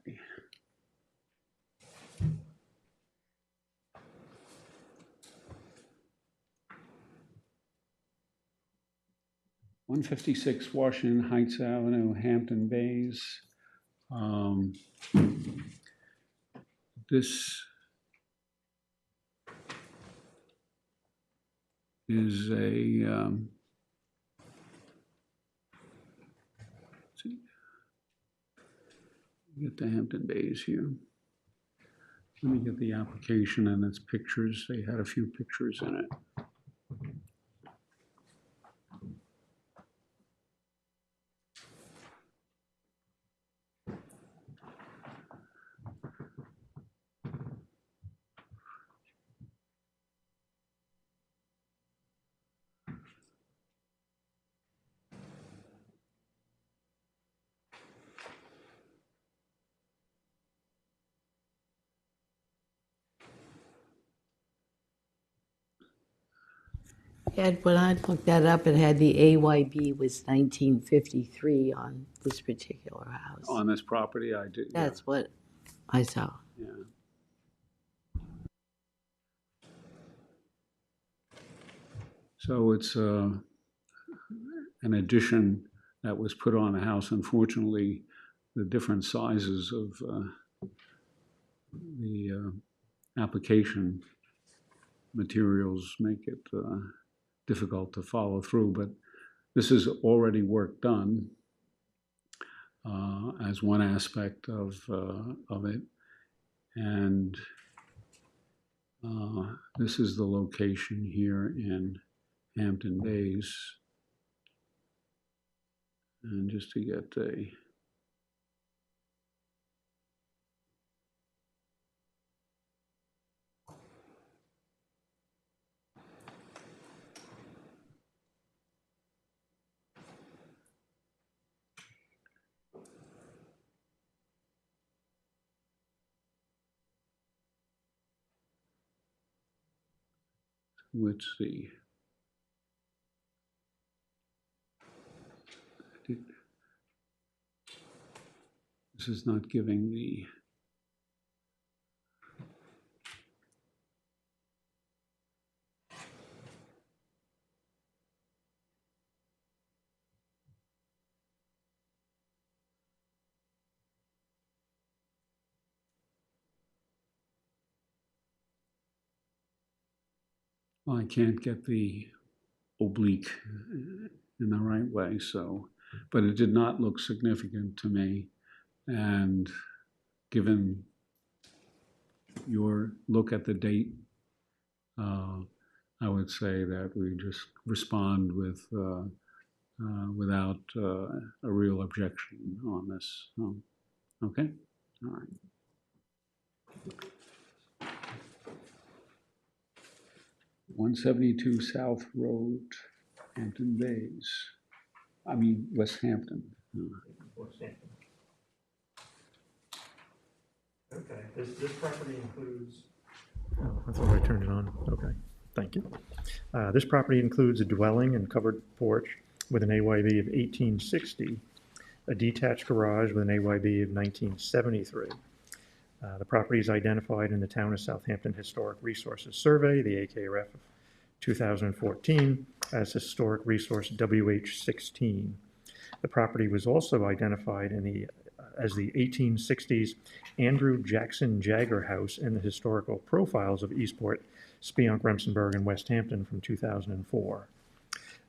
Speaker 2: One 156 Washington Heights Avenue, Hampton Bays. This is a let's see, get the Hampton Bays here. Let me get the application and its pictures. They had a few pictures in it.
Speaker 5: Ed, when I looked that up, it had the AYB was 1953 on this particular house.
Speaker 2: On this property, I did. Yeah.
Speaker 5: That's what I saw.
Speaker 2: Yeah. So it's an addition that was put on a house. Unfortunately, the different sizes of the application materials make it difficult to follow through, but this is already work done as one aspect of it. And this is the location here in Hampton Bays. And just to get a let's see. This is not giving the well, I can't get the oblique in the right way, so, but it did not look significant to me. And given your look at the date, I would say that we just respond with without a real objection on this. Okay, all right. (172) South Road, Hampton Bays. I mean, West Hampton.
Speaker 6: Okay, this property includes. Oh, I thought I turned it on. Okay, thank you. This property includes a dwelling and covered porch with an AYB of 1860, a detached garage with an AYB of 1973. The property is identified in the Town of Southampton Historic Resources Survey, the AKRF of 2014, as Historic Resource WH16. The property was also identified in as the 1860s Andrew Jackson Jagger House in the Historical Profiles of Eastport, Spionk, Remsenburg, and West Hampton from 2004.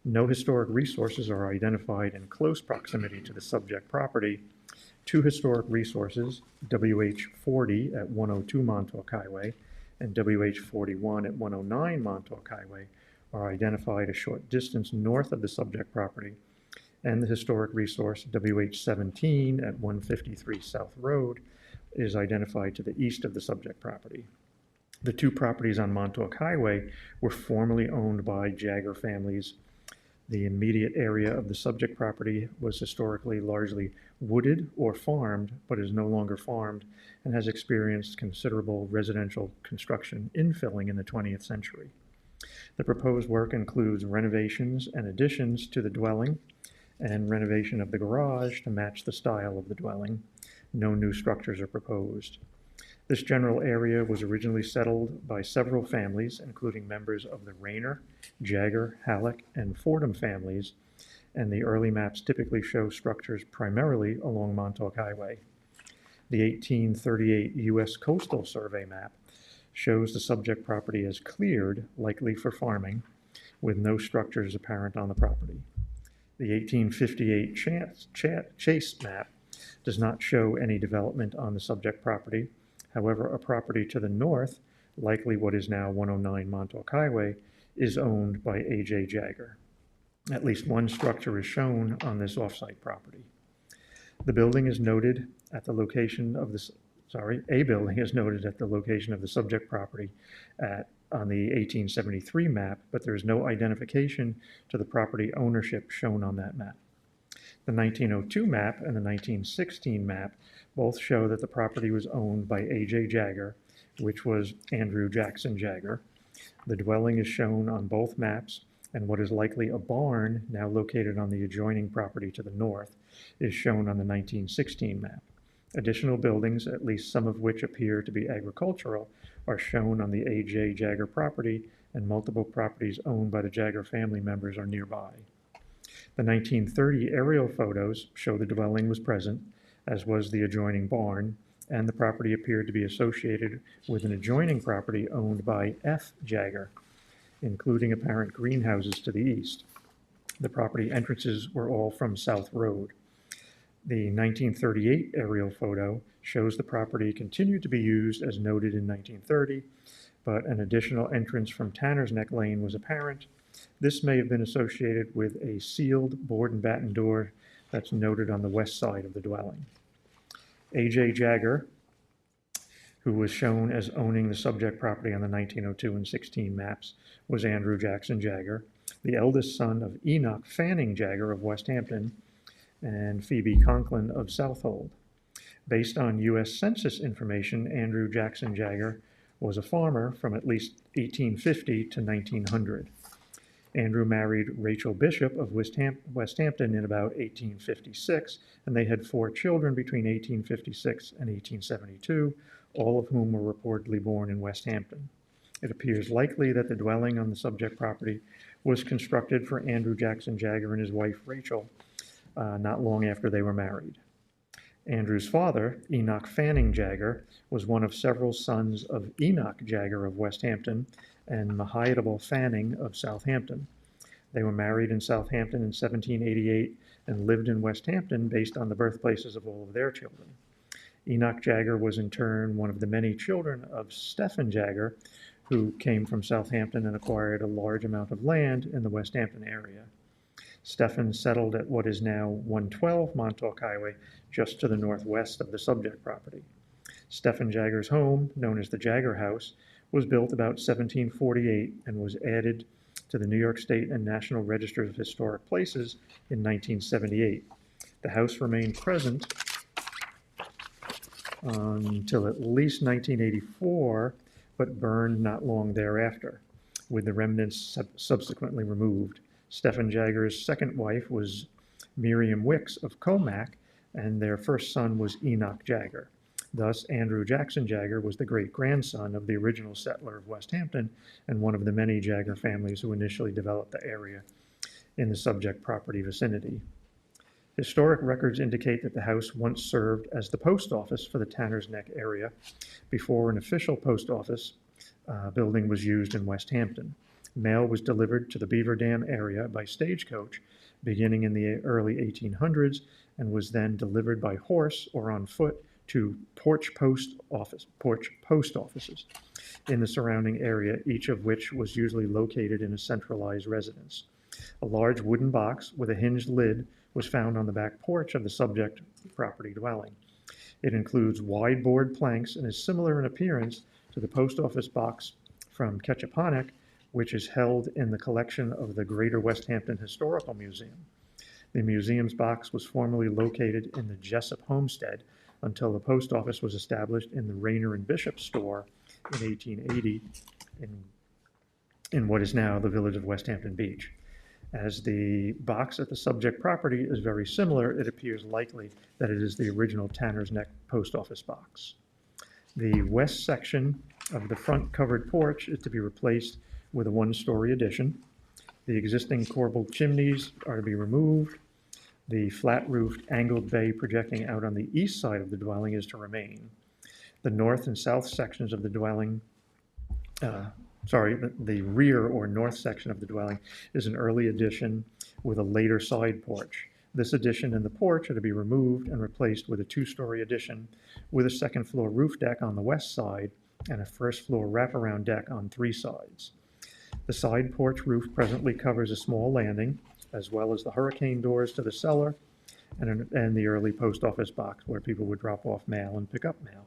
Speaker 6: No historic resources are identified in close proximity to the subject property. Two historic resources, WH40 at 102 Montauk Highway and WH41 at 109 Montauk Highway, are identified a short distance north of the subject property, and the historic resource WH17 at 153 South Road is identified to the east of the subject property. The two properties on Montauk Highway were formerly owned by Jagger families. The immediate area of the subject property was historically largely wooded or farmed, but is no longer farmed and has experienced considerable residential construction infilling in the 20th century. The proposed work includes renovations and additions to the dwelling and renovation of the garage to match the style of the dwelling. No new structures are proposed. This general area was originally settled by several families, including members of the Rayner, Jagger, Halleck, and Fordham families, and the early maps typically show structures primarily along Montauk Highway. The 1838 U.S. Coastal Survey map shows the subject property as cleared, likely for farming, with no structures apparent on the property. The 1858 Chase map does not show any development on the subject property. However, a property to the north, likely what is now 109 Montauk Highway, is owned by A.J. Jagger. At least one structure is shown on this offsite property. The building is noted at the location of the, a building is noted at the location of the subject property on the 1873 map, but there is no identification to the property ownership shown on that map. The 1902 map and the 1916 map both show that the property was owned by A.J. Jagger, which was Andrew Jackson Jagger. The dwelling is shown on both maps, and what is likely a barn, now located on the adjoining property to the north, is shown on the 1916 map. Additional buildings, at least some of which appear to be agricultural, are shown on the A.J. Jagger property, and multiple properties owned by the Jagger family members are nearby. The 1930 aerial photos show the dwelling was present, as was the adjoining barn, and the property appeared to be associated with an adjoining property owned by F. Jagger, including apparent greenhouses to the east. The property entrances were all from South Road. The 1938 aerial photo shows the property continued to be used as noted in 1930, but an additional entrance from Tanner's Neck Lane was apparent. This may have been associated with a sealed board and batten door that's noted on the west side of the dwelling. A.J. Jagger, who was shown as owning the subject property on the 1902 and 16 maps, was Andrew Jackson Jagger, the eldest son of Enoch Fanning Jagger of West Hampton and Phoebe Conklin of Southold. Based on U.S. Census information, Andrew Jackson Jagger was a farmer from at least 1850 to 1900. Andrew married Rachel Bishop of West Hampton in about 1856, and they had 4 children between 1856 and 1872, all of whom were reportedly born in West Hampton. It appears likely that the dwelling on the subject property was constructed for Andrew Jackson Jagger and his wife Rachel not long after they were married. Andrew's father, Enoch Fanning Jagger, was one of several sons of Enoch Jagger of West Hampton and Mahiadable Fanning of Southampton. They were married in Southampton in 1788 and lived in West Hampton based on the birthplaces of all of their children. Enoch Jagger was in turn one of the many children of Stephen Jagger, who came from Southampton and acquired a large amount of land in the West Hampton area. Stephen settled at what is now 112 Montauk Highway, just to the northwest of the subject property. Stephen Jagger's home, known as the Jagger House, was built about 1748 and was added to the New York State and National Register of Historic Places in 1978. The house remained present until at least 1984, but burned not long thereafter, with the remnants subsequently removed. Stephen Jagger's second wife was Miriam Wicks of Comac, and their first son was Enoch Jagger. Thus, Andrew Jackson Jagger was the great-grandson of the original settler of West Hampton and one of the many Jagger families who initially developed the area in the subject property vicinity. Historic records indicate that the house once served as the post office for the Tanner's Neck area before an official post office building was used in West Hampton. Mail was delivered to the Beaver Dam area by stagecoach beginning in the early 1800s and was then delivered by horse or on foot to porch post offices in the surrounding area, each of which was usually located in a centralized residence. A large wooden box with a hinged lid was found on the back porch of the subject property dwelling. It includes wide board planks and is similar in appearance to the post office box from Ketchipanek, which is held in the collection of the Greater West Hampton Historical Museum. The museum's box was formerly located in the Jessup homestead until the post office was established in the Rayner and Bishop store in 1880 in what is now the village of West Hampton Beach. As the box at the subject property is very similar, it appears likely that it is the original Tanner's Neck post office box. The west section of the front covered porch is to be replaced with a one-story addition. The existing corbelled chimneys are to be removed. The flat-roofed angled bay projecting out on the east side of the dwelling is to remain. The north and south sections of the dwelling, the rear or north section of the dwelling is an early addition with a later side porch. This addition and the porch are to be removed and replaced with a two-story addition with a second floor roof deck on the west side and a first floor wraparound deck on three sides. The side porch roof presently covers a small landing, as well as the hurricane doors to the cellar and the early post office box where people would drop off mail and pick up mail.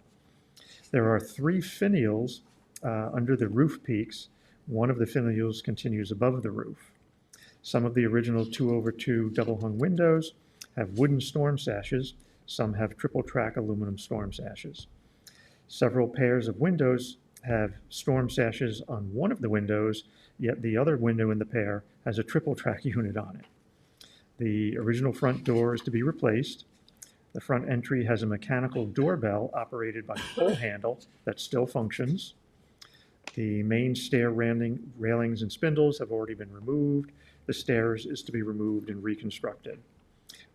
Speaker 6: There are three finials under the roof peaks. One of the finials continues above the roof. Some of the original 2/2 double-hung windows have wooden storm sashes. Some have triple-track aluminum storm sashes. Several pairs of windows have storm sashes on one of the windows, yet the other window in the pair has a triple-track unit on it. The original front door is to be replaced. The front entry has a mechanical doorbell operated by a pull handle that still functions. The main stair railings and spindles have already been removed. The stairs is to be removed and reconstructed.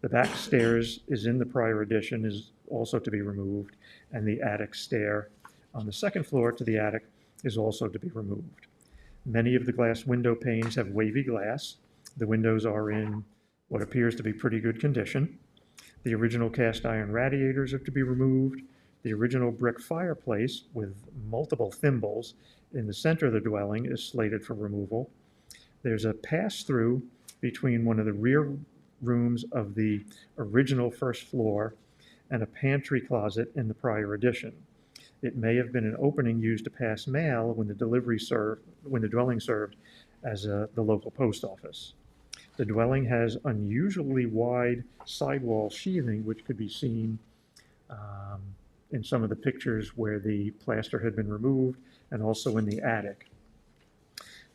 Speaker 6: The back stairs is in the prior addition is also to be removed, and the attic stair on the second floor to the attic is also to be removed. Many of the glass window panes have wavy glass. The windows are in what appears to be pretty good condition. The original cast iron radiators are to be removed. The original brick fireplace with multiple thimbles in the center of the dwelling is slated for removal. There's a pass-through between one of the rear rooms of the original first floor and a pantry closet in the prior addition. It may have been an opening used to pass mail when the dwelling served as the local post office. The dwelling has unusually wide sidewall sheathing, which could be seen in some of the pictures where the plaster had been removed, and also in the attic.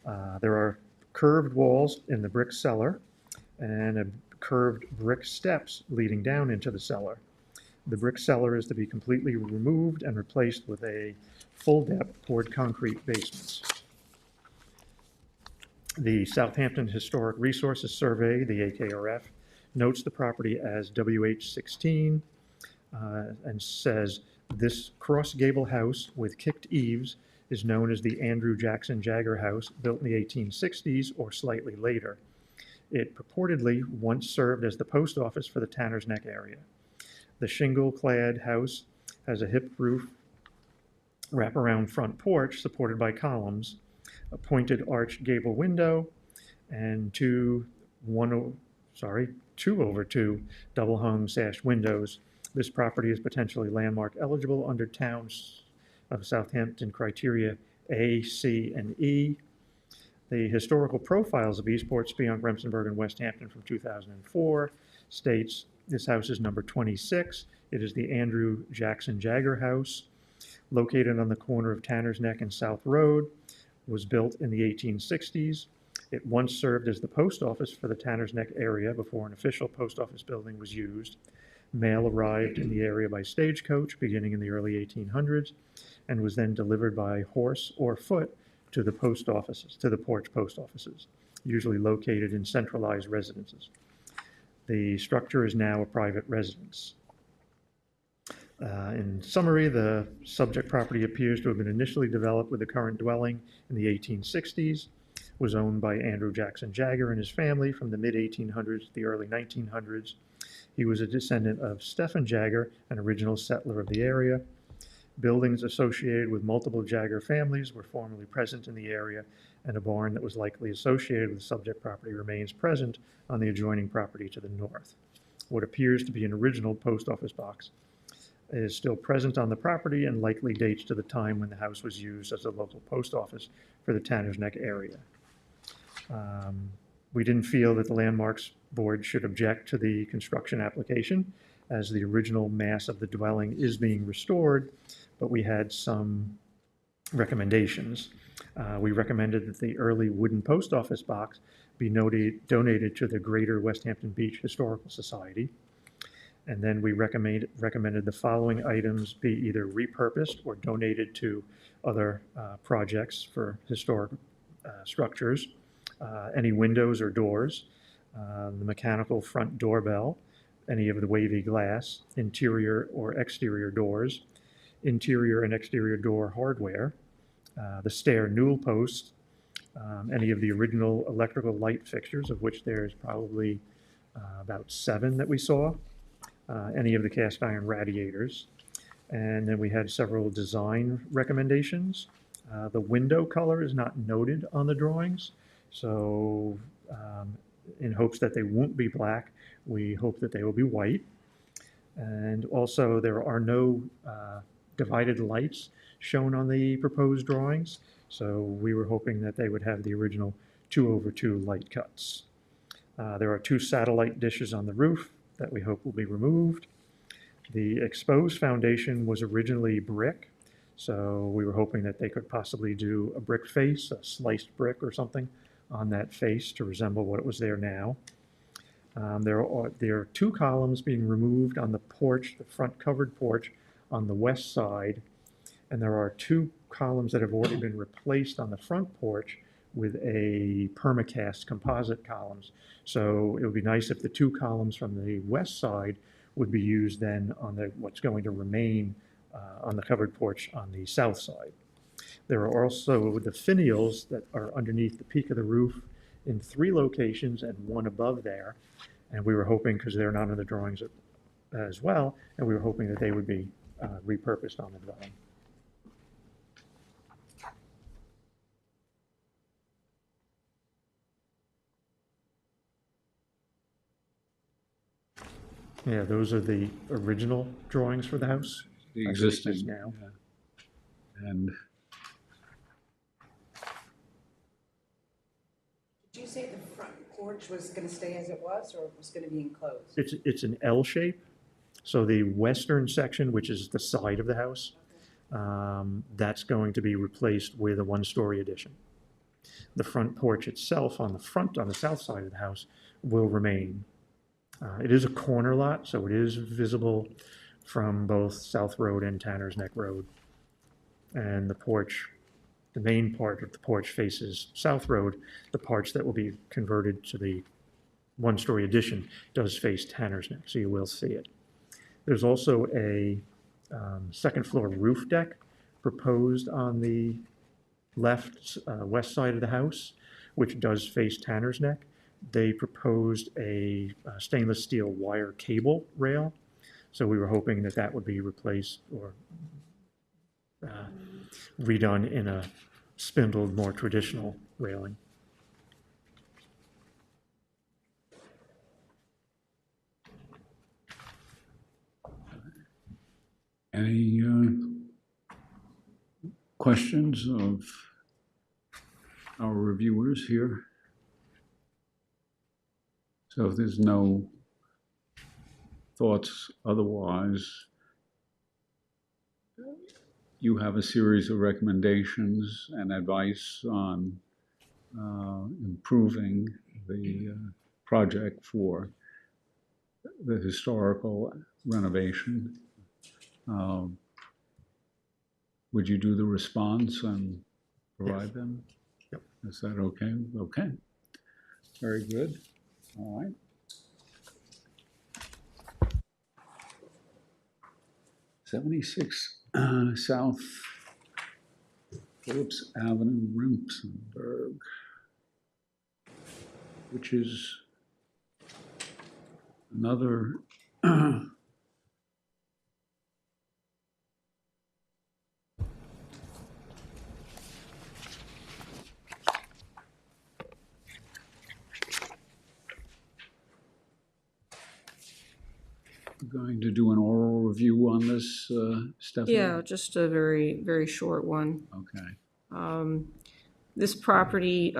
Speaker 6: There are curved walls in the brick cellar and curved brick steps leading down into the cellar. The brick cellar is to be completely removed and replaced with a full-depth poured concrete basement. The Southampton Historic Resources Survey, the AKRF, notes the property as WH16 and says this cross gable house with kicked eaves is known as the Andrew Jackson Jagger House, built in the 1860s or slightly later. It purportedly once served as the post office for the Tanner's Neck area. The shingle-clad house has a hip roof, wraparound front porch supported by columns, a pointed arched gable window, and two 2/2 double-hung sash windows. This property is potentially landmark eligible under towns of Southampton criteria A, C, and E. The historical profiles of Eastport, Speonk, Remsenburg, and West Hampton from 2004 states this house is number 26. It is the Andrew Jackson Jagger House, located on the corner of Tanner's Neck and South Road, was built in the 1860s. It once served as the post office for the Tanner's Neck area before an official post office building was used. Mail arrived in the area by stagecoach beginning in the early 1800s and was then delivered by horse or foot to the post offices, to the porch post offices, usually located in centralized residences. The structure is now a private residence. In summary, the subject property appears to have been initially developed with the current dwelling in the 1860s, was owned by Andrew Jackson Jagger and his family from the mid-1800s to the early 1900s. He was a descendant of Stephen Jagger, an original settler of the area. Buildings associated with multiple Jagger families were formerly present in the area, and a barn that was likely associated with the subject property remains present on the adjoining property to the north. What appears to be an original post office box is still present on the property and likely dates to the time when the house was used as a local post office for the Tanner's Neck area. We didn't feel that the Landmarks Board should object to the construction application, as the original mass of the dwelling is being restored, but we had some recommendations. We recommended that the early wooden post office box be donated to the Greater West Hampton Beach Historical Society. And then we recommended the following items be either repurposed or donated to other projects for historic structures. Any windows or doors, the mechanical front doorbell, any of the wavy glass, interior or exterior doors, interior and exterior door hardware, the stair newel post, any of the original electrical light fixtures, of which there's probably about 7 that we saw, any of the cast iron radiators. And then we had several design recommendations. The window color is not noted on the drawings, so in hopes that they won't be black, we hope that they will be white. And also, there are no divided lights shown on the proposed drawings, so we were hoping that they would have the original 2/2 light cuts. There are 2 satellite dishes on the roof that we hope will be removed. The exposed foundation was originally brick, so we were hoping that they could possibly do a brick face, a sliced brick or something on that face to resemble what it was there now. There are 2 columns being removed on the porch, the front covered porch on the west side, and there are 2 columns that have already been replaced on the front porch with a permacast composite columns. So it would be nice if the 2 columns from the west side would be used then on what's going to remain on the covered porch on the south side. There are also the finials that are underneath the peak of the roof in 3 locations and 1 above there. And we were hoping, because they're not in the drawings as well, and we were hoping that they would be repurposed on the dwelling. Yeah, those are the original drawings for the house.
Speaker 2: The
Speaker 6: I believe
Speaker 2: existing
Speaker 6: just now.
Speaker 2: yeah. And
Speaker 3: Did you say the front porch was going to stay as it was, or it was going to be enclosed?
Speaker 6: It's an L shape. So the western section, which is the side of the house, that's going to be replaced with a 1-story addition. The front porch itself on the south side of the house will remain. It is a corner lot, so it is visible from both South Road and Tanner's Neck Road. And the porch, the main part of the porch faces South Road. The parts that will be converted to the 1-story addition does face Tanner's Neck, so you will see it. There's also a second floor roof deck proposed on the west side of the house, which does face Tanner's Neck. They proposed a stainless steel wire cable rail, so we were hoping that that would be replaced or redone in a spindled, more traditional railing.
Speaker 2: any questions of our reviewers here? So if there's no thoughts otherwise, you have a series of recommendations and advice on improving the project for the historical renovation. Would you do the response and provide them?
Speaker 6: Yep.
Speaker 2: Is that okay? Okay. Very good. All right. 76 South Phillips Avenue, Remsenburg, which is another going to do an oral review on this, Stephanie?
Speaker 1: Yeah, just a very, very short one.
Speaker 2: Okay.
Speaker 1: This property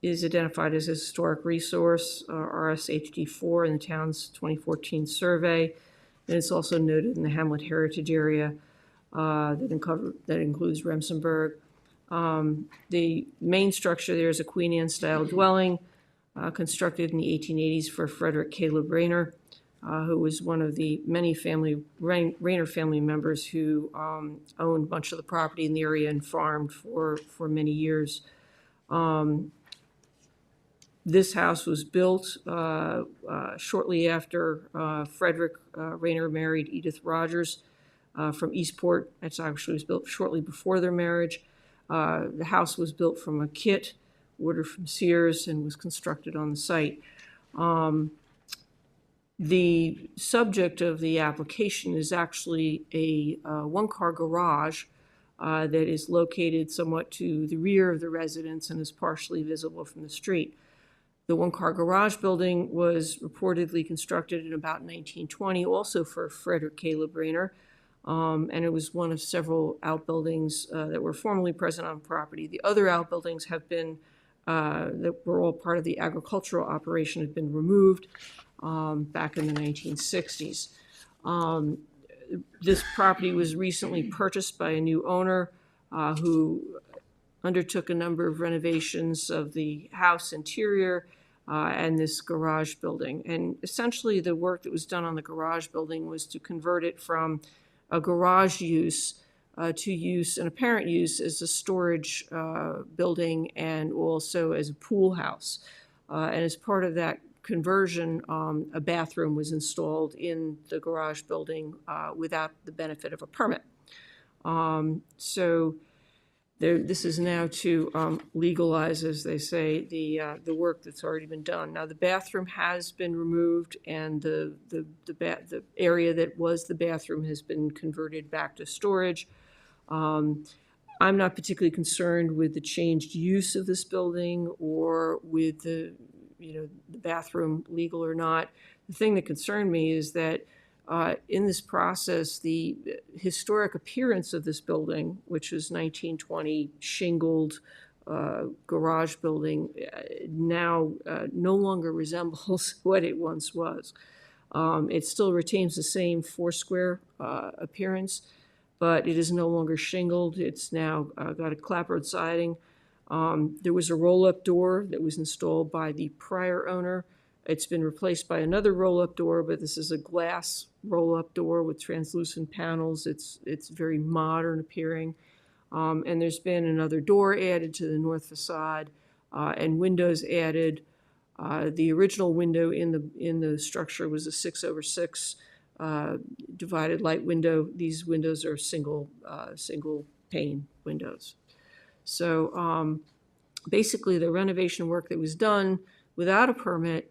Speaker 1: is identified as a historic resource, RSHD4 in the town's 2014 survey. And it's also noted in the Hamlet Heritage Area that includes Remsenburg. The main structure there is a Queen Anne-style dwelling constructed in the 1880s for Frederick Caleb Rayner, who was one of the many Rayner family members who owned a bunch of the property in the area and farmed for many years. This house was built shortly after Frederick Rayner married Edith Rogers from Eastport. It actually was built shortly before their marriage. The house was built from a kit ordered from Sears and was constructed on the site. The subject of the application is actually a one-car garage that is located somewhat to the rear of the residence and is partially visible from the street. The one-car garage building was reportedly constructed in about 1920, also for Frederick Caleb Rayner, and it was one of several outbuildings that were formerly present on property. The other outbuildings have been, that were all part of the agricultural operation, had been removed back in the 1960s. This property was recently purchased by a new owner who undertook a number of renovations of the house interior and this garage building. And essentially the work that was done on the garage building was to convert it from a garage use to use, an apparent use, as a storage building and also as a pool house. And as part of that conversion, a bathroom was installed in the garage building without the benefit of a permit. So this is now to legalize, as they say, the work that's already been done. Now the bathroom has been removed, and the area that was the bathroom has been converted back to storage. I'm not particularly concerned with the changed use of this building or with the bathroom, legal or not. The thing that concerned me is that in this process, the historic appearance of this building, which was 1920 shingled garage building, now no longer resembles what it once was. It still retains the same four-square appearance, but it is no longer shingled. It's now got a clapboard siding. There was a roll-up door that was installed by the prior owner. It's been replaced by another roll-up door, but this is a glass roll-up door with translucent panels. It's very modern appearing. And there's been another door added to the north facade and windows added. The original window in the structure was a 6/6 divided light window. These windows are single pane windows. So basically the renovation work that was done without a permit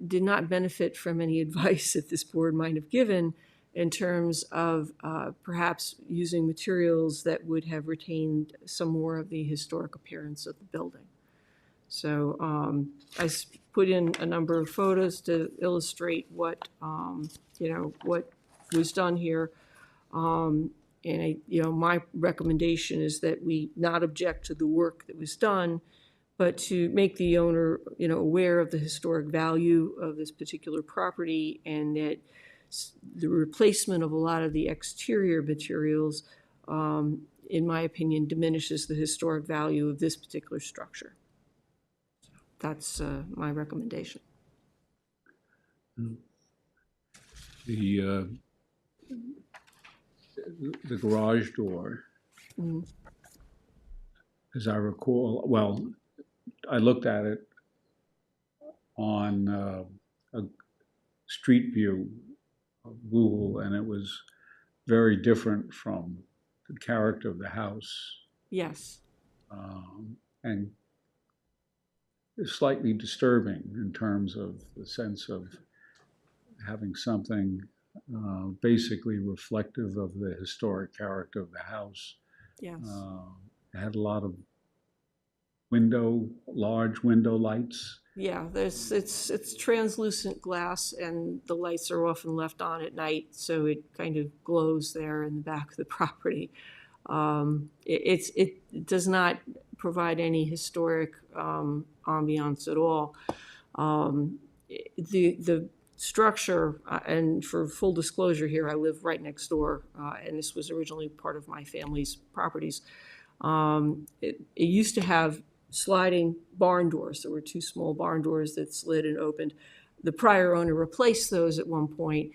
Speaker 1: did not benefit from any advice that this board might have given in terms of perhaps using materials that would have retained some more of the historic appearance of the building. So I put in a number of photos to illustrate what what was done here. And my recommendation is that we not object to the work that was done, but to make the owner, aware of the historic value of this particular property, and that the replacement of a lot of the exterior materials, in my opinion, diminishes the historic value of this particular structure. That's my recommendation.
Speaker 2: The garage door, as I recall, well, I looked at it on a street view of Google, and it was very different from the character of the house.
Speaker 1: Yes.
Speaker 2: And slightly disturbing in terms of the sense of having something basically reflective of the historic character of the house.
Speaker 1: Yes.
Speaker 2: It had a lot of large window lights.
Speaker 1: Yeah, it's translucent glass, and the lights are often left on at night, so it kind of glows there in the back of the property. It does not provide any historic ambiance at all. The structure, and for full disclosure here, I live right next door, and this was originally part of my family's properties. It used to have sliding barn doors. There were two small barn doors that slid and opened. The prior owner replaced those at one point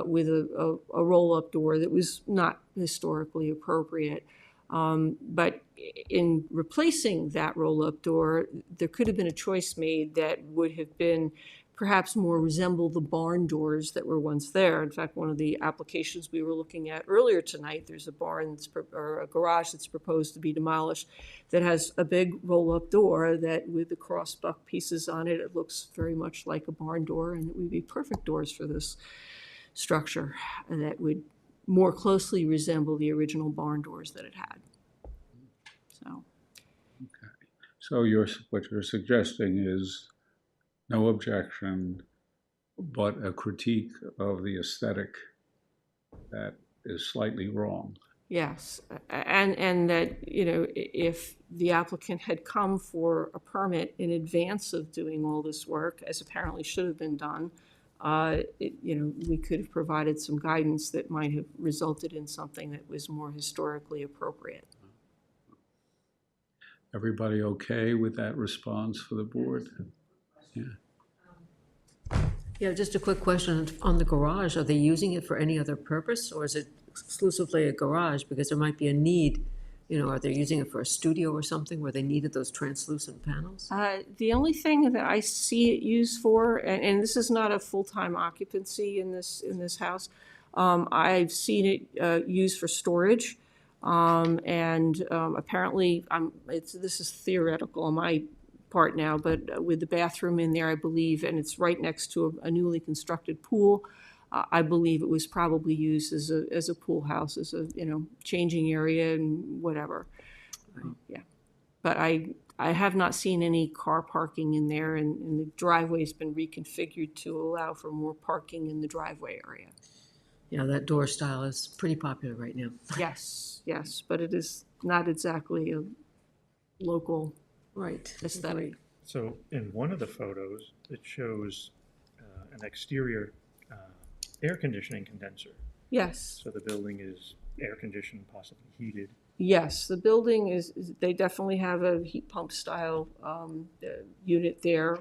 Speaker 1: with a roll-up door that was not historically appropriate. But in replacing that roll-up door, there could have been a choice made that would have been perhaps more resemble the barn doors that were once there. In fact, one of the applications we were looking at earlier tonight, there's a barn or a garage that's proposed to be demolished that has a big roll-up door that with the crossbuck pieces on it, it looks very much like a barn door, and it would be perfect doors for this structure, and that would more closely resemble the original barn doors that it had. So.
Speaker 2: So what you're suggesting is no objection, but a critique of the aesthetic that is slightly wrong.
Speaker 1: Yes, and that, if the applicant had come for a permit in advance of doing all this work, as apparently should have been done, we could have provided some guidance that might have resulted in something that was more historically appropriate.
Speaker 2: Everybody okay with that response for the board? Yeah.
Speaker 9: Yeah, just a quick question on the garage. Are they using it for any other purpose, or is it exclusively a garage? Because there might be a need, are they using it for a studio or something where they needed those translucent panels?
Speaker 1: The only thing that I see it used for, and this is not a full-time occupancy in this house, I've seen it used for storage, and apparently this is theoretical on my part now, but with the bathroom in there, I believe, and it's right next to a newly constructed pool. I believe it was probably used as a pool house, as a changing area and whatever. Yeah, but I have not seen any car parking in there, and the driveway's been reconfigured to allow for more parking in the driveway area.
Speaker 9: Yeah, that door style is pretty popular right now.
Speaker 1: Yes, but it is not exactly a local
Speaker 9: Right.
Speaker 1: aesthetic.
Speaker 6: So in one of the photos, it shows an exterior air conditioning condenser.
Speaker 1: Yes.
Speaker 6: So the building is air conditioned, possibly heated.
Speaker 1: Yes, the building they definitely have a heat pump style unit there.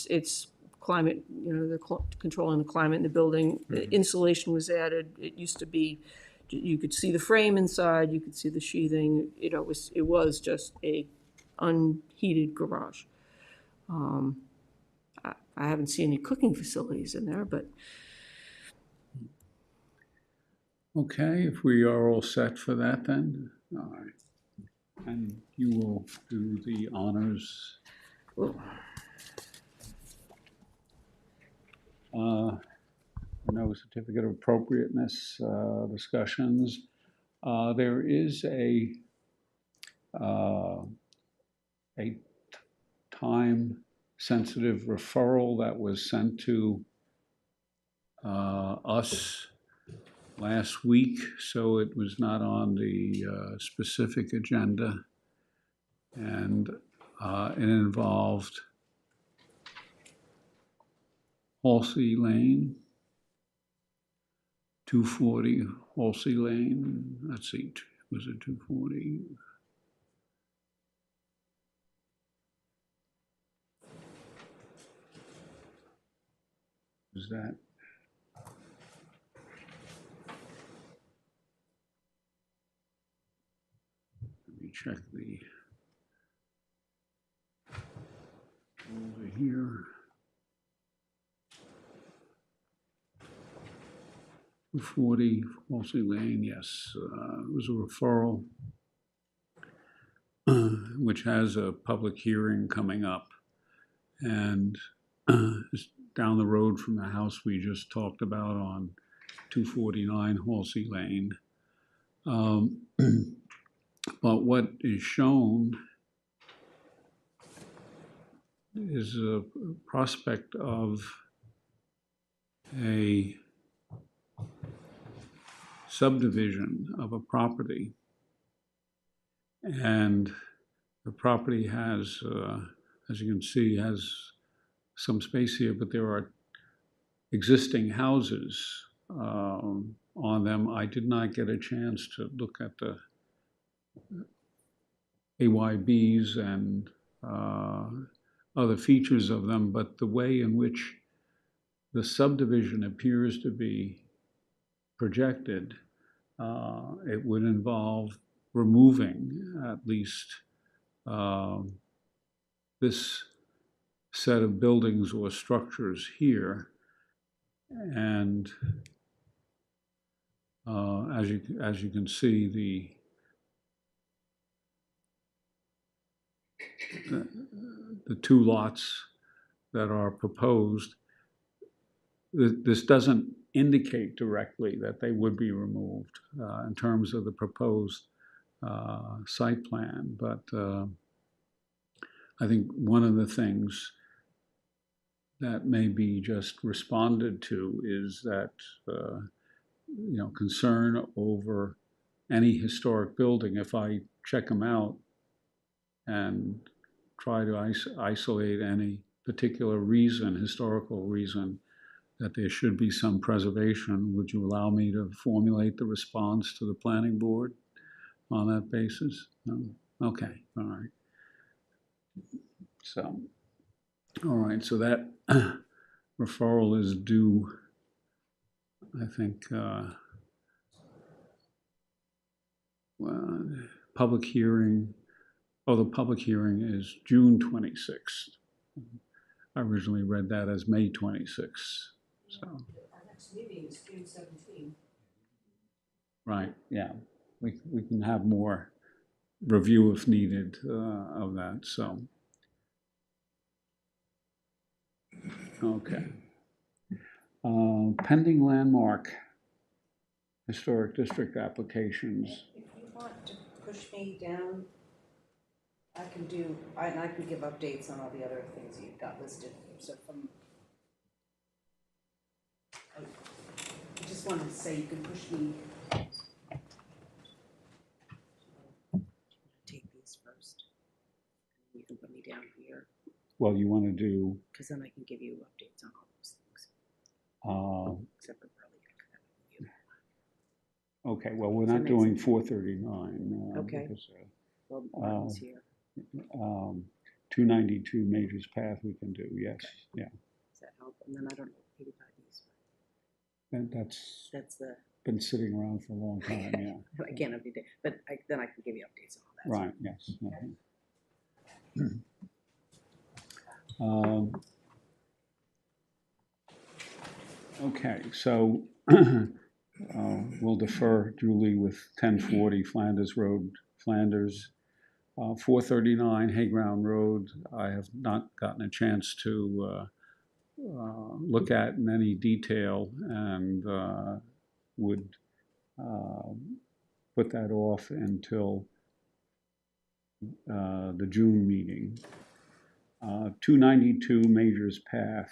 Speaker 1: It's climate, they're controlling the climate in the building.
Speaker 6: Mm-hmm.
Speaker 1: The insulation was added. It used to be, you could see the frame inside, you could see the sheathing. It was just a unheated garage. I haven't seen any cooking facilities in there, but.
Speaker 2: Okay, if we are all set for that then, all right. And you will do the honors. No certificate of appropriateness discussions. There is a time-sensitive referral that was sent to us last week, so it was not on the specific agenda, and it involved Halsey Lane, 240 Halsey Lane. Let's see, was it 240? Was that? Let me check the over here. 240 Halsey Lane, yes. It was a referral, which has a public hearing coming up. And it's down the road from the house we just talked about on 249 Halsey Lane. But what is shown is a prospect of a subdivision of a property, and The property has, as you can see, has some space here, but there are existing houses on them. I did not get a chance to look at the AYBs and other features of them, but the way in which the subdivision appears to be projected, it would involve removing at least this set of buildings or structures here. And as you can see, the two lots that are proposed, this doesn't indicate directly that they would be removed in terms of the proposed site plan. But I think one of the things that may be just responded to is that concern over any historic building. If I check them out and try to isolate any particular reason, historical reason, that there should be some preservation, would you allow me to formulate the response to the planning board on that basis? No? Okay, all right. So, all right, so that referral is due, I think, public hearing. Oh, the public hearing is June 26th. I originally read that as May 26th. So.
Speaker 4: Our next meeting is June 17th.
Speaker 2: Right, yeah. We can have more review if needed of that, so. Okay. Pending landmark historic district applications.
Speaker 3: If you want to push me down, I can give updates on all the other things you've got listed. So I just wanted to say you can push me. Take these first. You can put me down here.
Speaker 2: Well, you want to do.
Speaker 3: Because then I can give you updates on all those things. Except for probably.
Speaker 2: Okay, well, we're not doing 439.
Speaker 3: Okay.
Speaker 2: Because,
Speaker 3: Well, Martin's here.
Speaker 2: 292 Majors Path we can do, yes, okay. Yeah.
Speaker 3: Does that help? And then I don't know, 85 East.
Speaker 2: That's
Speaker 3: the.
Speaker 2: Been sitting around for a long time, yeah.
Speaker 3: I can't every day, but then I can give you updates on all that.
Speaker 2: Right, yes. Okay, so we'll defer, Julie, with 1040 Flanders Road, Flanders. 439 Hayground Road, I have not gotten a chance to look at in any detail, and would put that off until the June meeting. 292 Majors Path,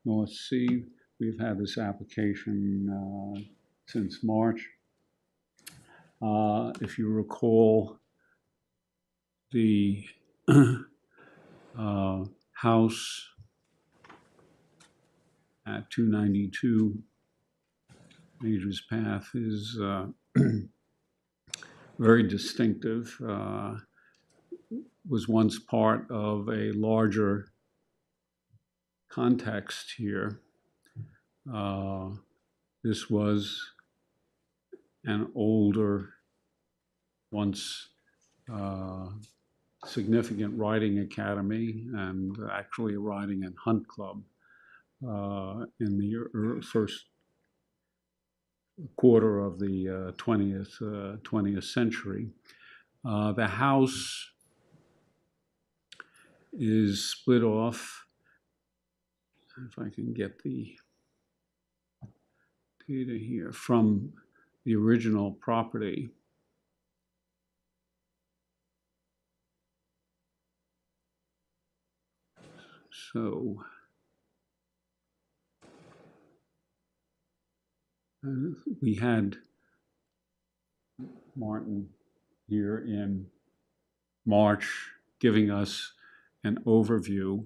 Speaker 2: North Sea. We've had this application since March. If you recall, the house at 292 Majors Path is very distinctive. Was once part of a larger context here. This was an older, once significant riding academy, and actually a riding and hunt club in the first quarter of the 20th century. The house is split off, if I can get the data here, from the original property. So we had Martin here in March, giving us an overview,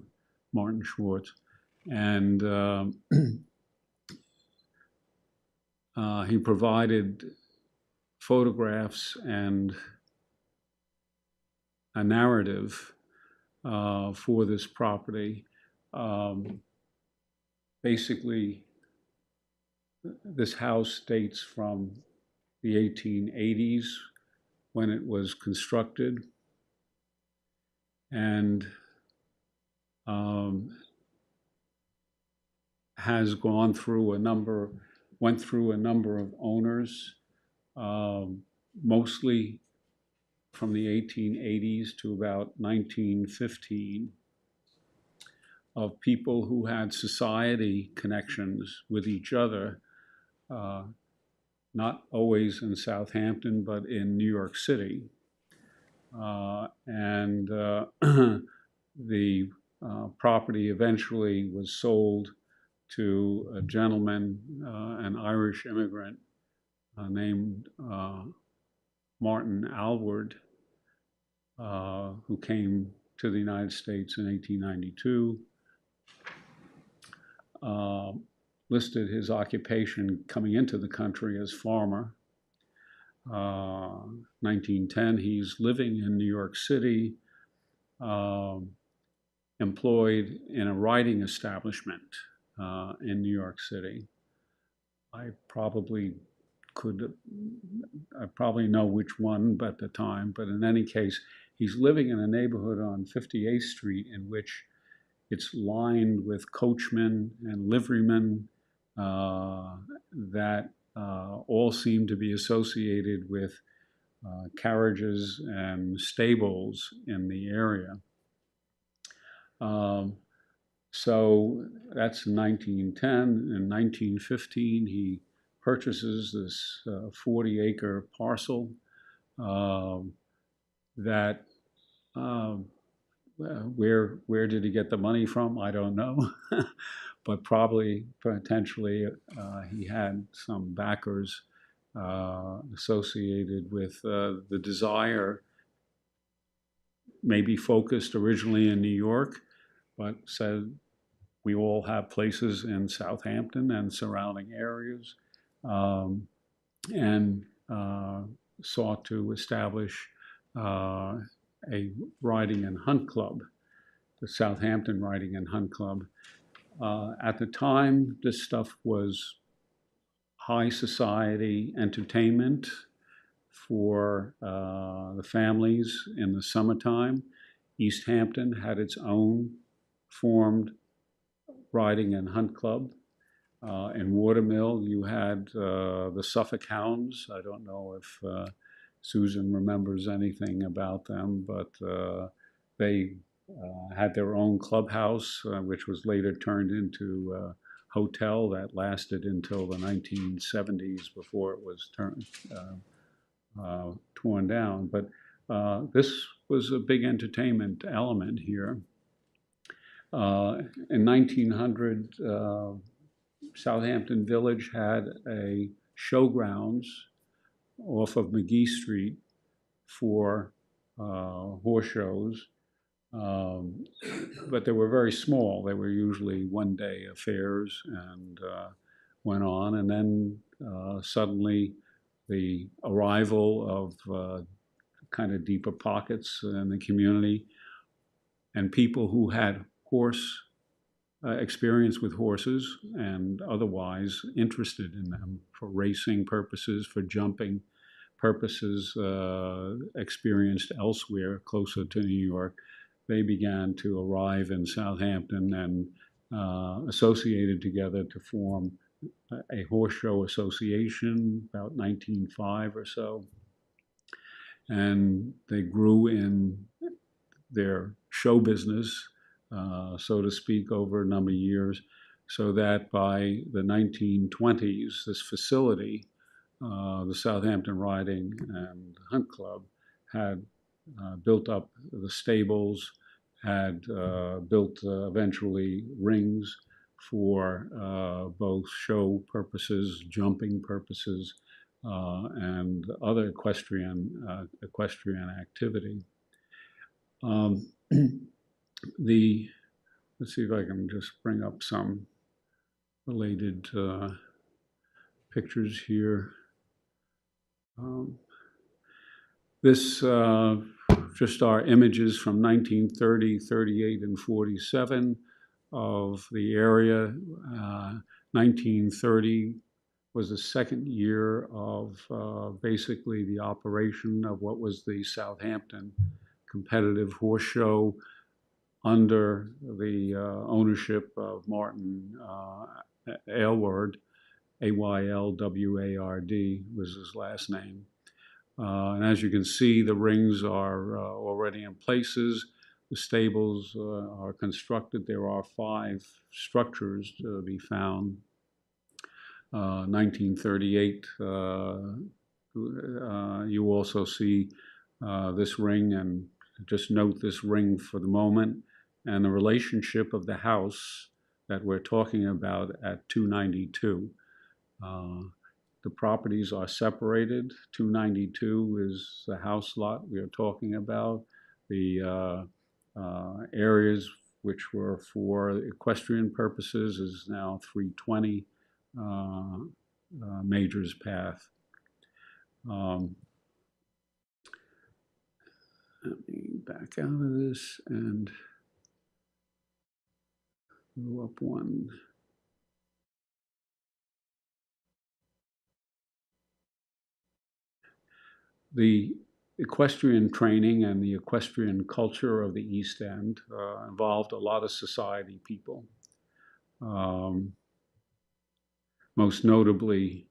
Speaker 2: Martin Schwartz, and he provided photographs and a narrative for this property. Basically, this house dates from the 1880s when it was constructed, and has went through a number of owners, mostly from the 1880s to about 1915, of people who had society connections with each other, not always in Southampton, but in New York City. And the property eventually was sold to a gentleman, an Irish immigrant named Martin Alward, who came to the United States in 1892. Listed his occupation coming into the country as farmer. 1910, he's living in New York City, employed in a writing establishment in New York City. I probably know which one at the time, but in any case, he's living in a neighborhood on 58th Street in which it's lined with coachmen and liverymen that all seem to be associated with carriages and stables in the area. So that's 1910. In 1915, he purchases this 40-acre parcel that where did he get the money from? I don't know, but potentially he had some backers associated with the desire, maybe focused originally in New York, but said we all have places in Southampton and surrounding areas, and sought to establish a riding and hunt club, the Southampton Riding and Hunt Club. At the time, this stuff was high society entertainment for the families in the summertime. East Hampton had its own formed riding and hunt club. In Watermill, you had the Suffolk Hounds. I don't know if Susan remembers anything about them, but they had their own clubhouse, which was later turned into a hotel that lasted until the 1970s before it was torn down. But this was a big entertainment element here. In 1900, Southampton Village had a showgrounds off of McGee Street for horse shows, but they were very small. They were usually one-day affairs and went on. And then suddenly the arrival of kind of deeper pockets in the community and people who had horse experience with horses and otherwise interested in them for racing purposes, for jumping purposes, experienced elsewhere closer to New York. They began to arrive in Southampton and associated together to form a horse show association about 1905 or so. And they grew in their show business, so to speak, over a number of years, so that by the 1920s, this facility, the Southampton Riding and Hunt Club, had built up the stables, had built eventually rings for both show purposes, jumping purposes, and other equestrian activity. Um, let's see if I can just bring up some related pictures here. This just are images from 1930, 38, and 47 of the area. 1930 was the second year of basically the operation of what was the Southampton competitive horse show under the ownership of Martin Aylward, Aylward was his last name. And as you can see, the rings are already in places. The stables are constructed. There are 5 structures to be found. 1938, you also see this ring, and just note this ring for the moment, and the relationship of the house that we're talking about at 292. The properties are separated. 292 is the house lot we are talking about. The areas which were for equestrian purposes is now 320 Major's Path. Let me back out of this and go up one. The equestrian training and the equestrian culture of the East End involved a lot of society people. Most notably,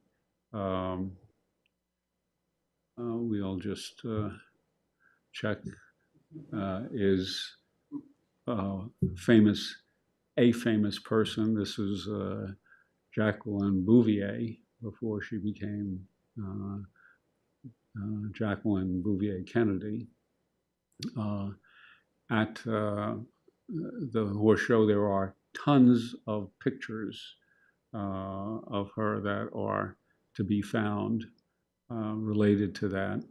Speaker 2: we'll just check, is a famous person. This is Jacqueline Bouvier before she became Jacqueline Bouvier Kennedy. At the horse show, there are tons of pictures of her that are to be found related to that,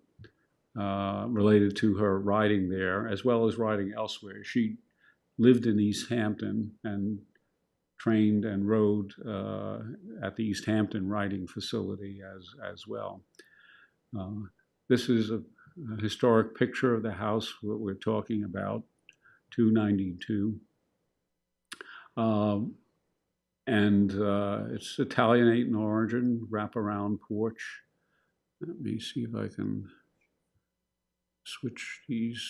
Speaker 2: related to her riding there, as well as riding elsewhere. She lived in East Hampton and trained and rode at the East Hampton riding facility as well. This is a historic picture of the house that we're talking about, 292. And it's Italianate in origin, wraparound porch. Let me see if I can switch these.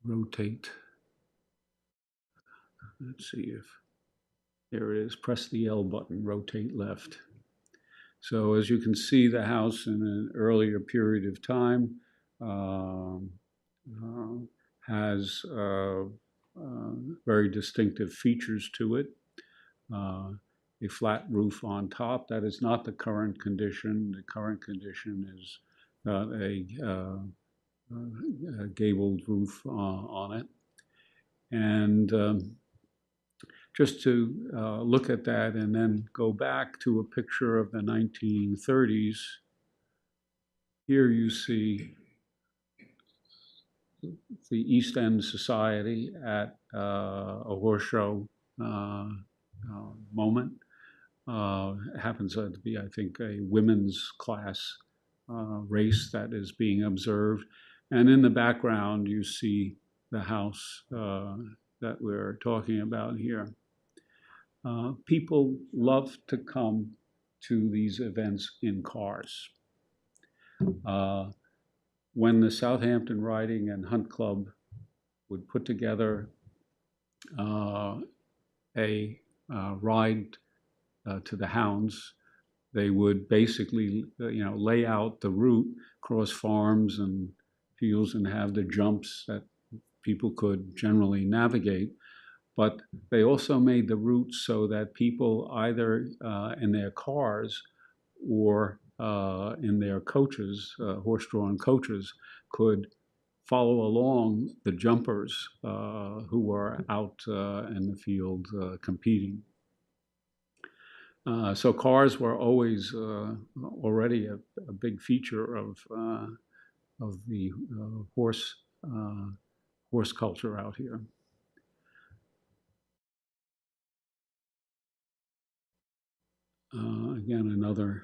Speaker 2: Rotate. Let's see if, there it is, press the L button, rotate left. So as you can see, the house in an earlier period of time has very distinctive features to it. A flat roof on top. That is not the current condition. The current condition is a gabled roof on it. And just to look at that and then go back to a picture of the 1930s, here you see the East End Society at a horse show moment. It happens to be, I think, a women's class race that is being observed. And in the background, you see the house that we're talking about here. People love to come to these events in cars. When the Southampton Riding and Hunt Club would put together a ride to the hounds, they would basically, lay out the route across farms and fields and have the jumps that people could generally navigate. But they also made the route so that people either in their cars or in their coaches, horse-drawn coaches, could follow along the jumpers who were out in the field competing. So cars were always already a big feature of the horse culture out here. Again, another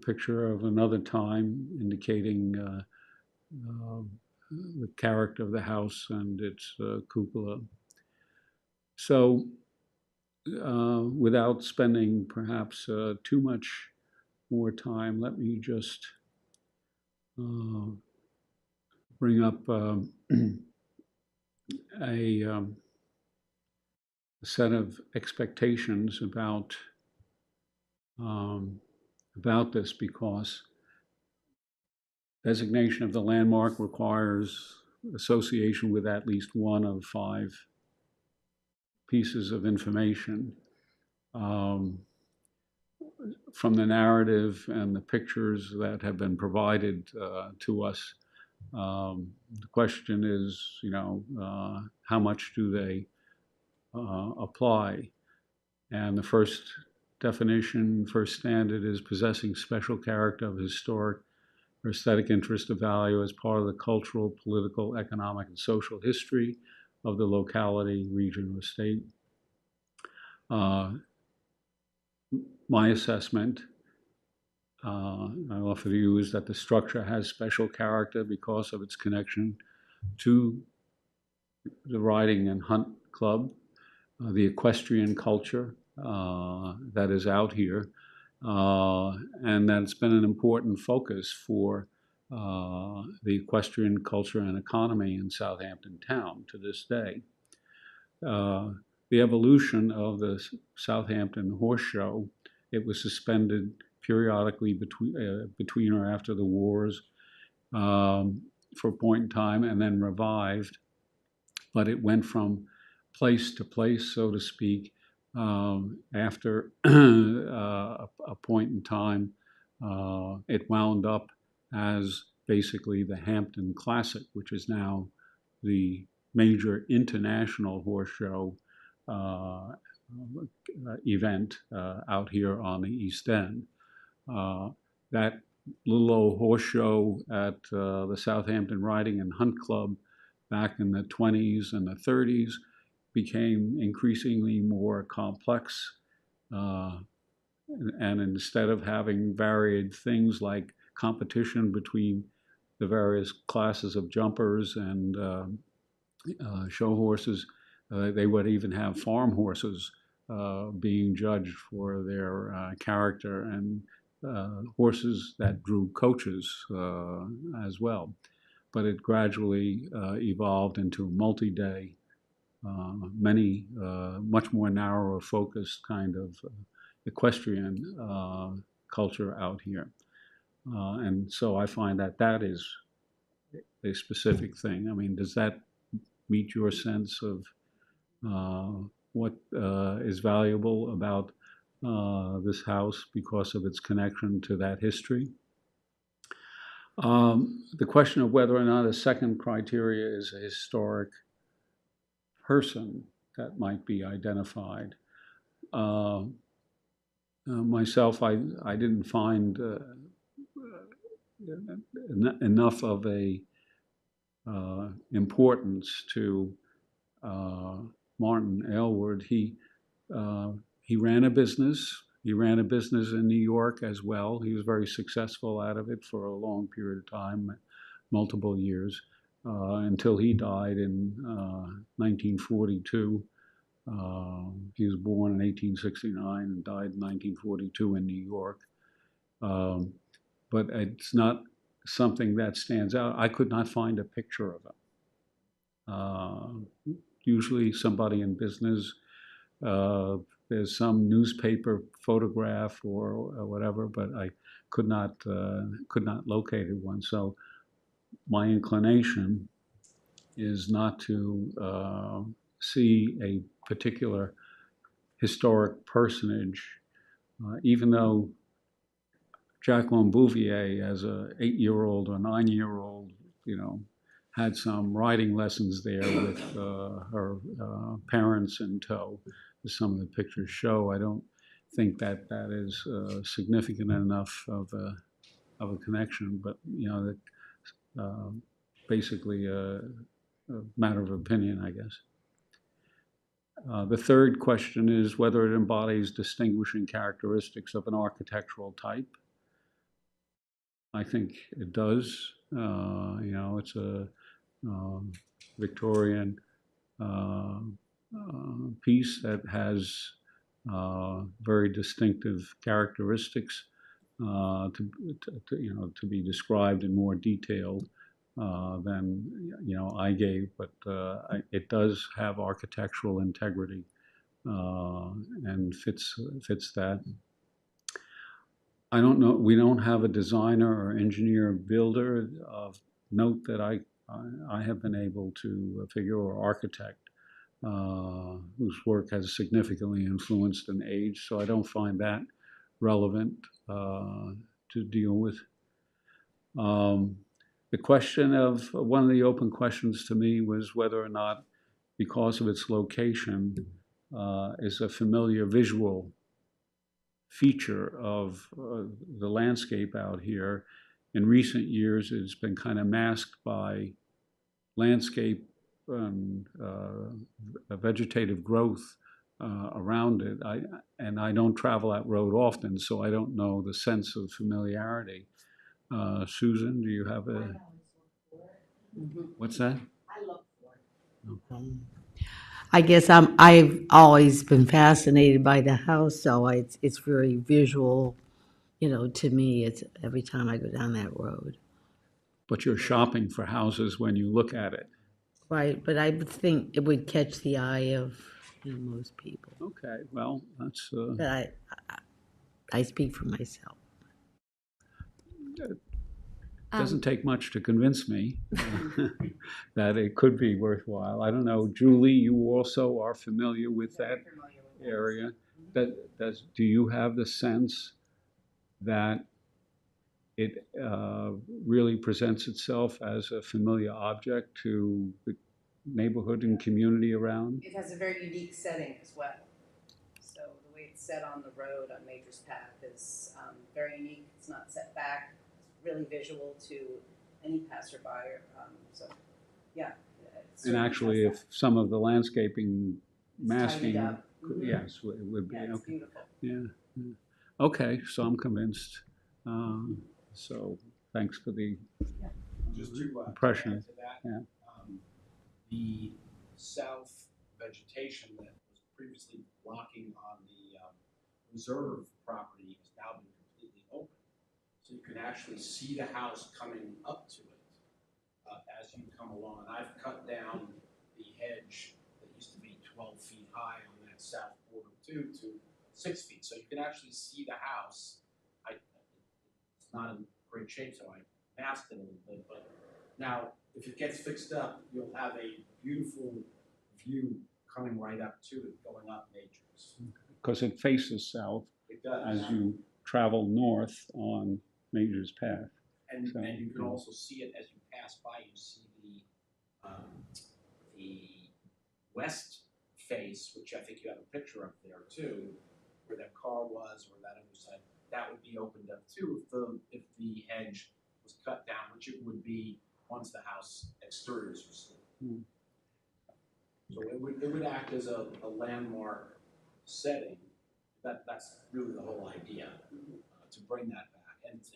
Speaker 2: picture of another time indicating the character of the house and its cupola. So, without spending perhaps too much more time, let me just bring up a set of expectations about this, because designation of the landmark requires association with at least one of 5 pieces of information. From the narrative and the pictures that have been provided to us, the question is, how much do they apply? And the first definition, first standard, is possessing special character of historic or aesthetic interest of value as part of the cultural, political, economic, and social history of the locality, region, or state. My assessment, I offer to you, is that the structure has special character because of its connection to the riding and hunt club, the equestrian culture that is out here, and that it's been an important focus for the equestrian culture and economy in Southampton town to this day. The evolution of the Southampton Horse Show, it was suspended periodically between or after the wars for a point in time, and then revived. But it went from place to place, so to speak. After a point in time, it wound up as basically the Hampton Classic, which is now the major international horse show event out here on the East End. That little old horse show at the Southampton Riding and Hunt Club back in the 20s and the 30s became increasingly more complex. And instead of having varied things like competition between the various classes of jumpers and show horses, they would even have farm horses being judged for their character, and horses that drew coaches as well. But it gradually evolved into a multi-day, much more narrow focused kind of equestrian culture out here. And so I find that that is a specific thing. I mean, does that meet your sense of what is valuable about this house because of its connection to that history? The question of whether or not a second criteria is a historic person that might be identified. Myself, I didn't find enough of a importance to Martin Aylward. He ran a business. He ran a business in New York as well. He was very successful out of it for a long period of time, multiple years, until he died in 1942. He was born in 1869 and died in 1942 in New York. But it's not something that stands out. I could not find a picture of him. Usually somebody in business, there's some newspaper photograph or whatever, but I could not locate one. So my inclination is not to see a particular historic personage, even though Jacqueline Bouvier, as a 8-year-old or 9-year-old, had some riding lessons there with her parents in tow, as some of the pictures show. I don't think that that is significant enough of a connection, but, you know, that basically a matter of opinion, I guess. The third question is whether it embodies distinguishing characteristics of an architectural type. I think it does. You know, it's a Victorian piece that has very distinctive characteristics to be described in more detail than I gave, but it does have architectural integrity and fits that. I don't know. We don't have a designer or engineer builder of note that I have been able to figure, or architect whose work has significantly influenced an age. So I don't find that relevant to deal with. The question of one of the open questions to me was whether or not, because of its location, is a familiar visual feature of the landscape out here. In recent years, it's been kind of masked by landscape and vegetative growth around it. I don't travel that road often, so I don't know the sense of familiarity. Susan, do you have a? What's that?
Speaker 4: I look for it.
Speaker 5: I guess I've always been fascinated by the house, so it's very visual, to me. It's every time I go down that road.
Speaker 2: But you're shopping for houses when you look at it.
Speaker 5: Right, but I would think it would catch the eye of most people.
Speaker 2: Okay, well, that's.
Speaker 5: But I speak for myself.
Speaker 2: Doesn't take much to convince me that it could be worthwhile. I don't know, Julie, you also are familiar with that area. Do you have the sense that it really presents itself as a familiar object to the neighborhood and community around?
Speaker 3: It has a very unique setting as well. So the way it's set on the road on Major's Path is very unique. It's not set back. It's really visual to any passerby. So, yeah.
Speaker 2: And actually, if some of the landscaping
Speaker 3: It's
Speaker 2: masking,
Speaker 3: tidied up. Mhm.
Speaker 2: yes, it would be.
Speaker 3: Yeah, it's
Speaker 2: Okay.
Speaker 3: beautiful.
Speaker 2: Yeah. Okay, so I'm convinced. So thanks for the
Speaker 10: Just to
Speaker 2: impression.
Speaker 10: add to that,
Speaker 2: Yeah.
Speaker 10: the south vegetation that was previously blocking on the reserve property has now been completely open. So you can actually see the house coming up to it as you come along. And I've cut down the hedge that used to be 12 feet high on that south border too to 6 feet. So you can actually see the house. It's not in great shape, so I masked it a little bit. But now, if it gets fixed up, you'll have a beautiful view coming right up to it, going up Major's.
Speaker 2: Because it faces south
Speaker 10: It does.
Speaker 2: as you travel north on Major's Path.
Speaker 10: And
Speaker 2: So,
Speaker 10: you can
Speaker 2: yeah.
Speaker 10: also see it as you pass by. You see the west face, which I think you have a picture of there too, where that car was, or that other side. That would be opened up too if the hedge was cut down, which it would be once the house exterior is restored. So it would act as a landmark setting. That's really the whole idea, to bring that back.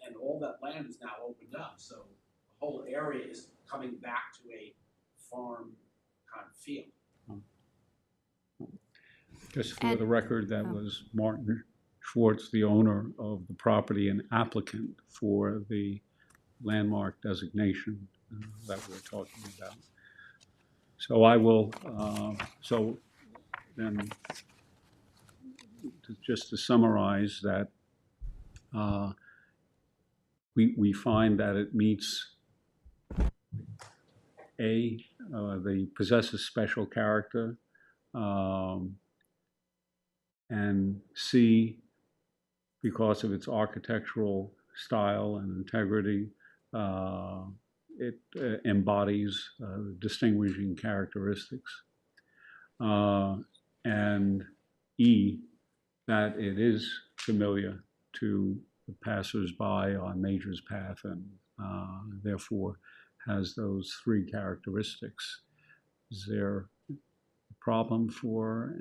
Speaker 10: And all that land is now opened up, so the whole area is coming back to a farm kind of feel.
Speaker 2: Just for the record, that was Martin Schwartz, the owner of the property and applicant for the landmark designation that we're talking about. So I will, so then, just to summarize that, we find that it meets the possesses special character, and C, because of its architectural style and integrity, it embodies distinguishing characteristics. And E, that it is familiar to the passersby on Major's Path and therefore has those three characteristics. Is there a problem for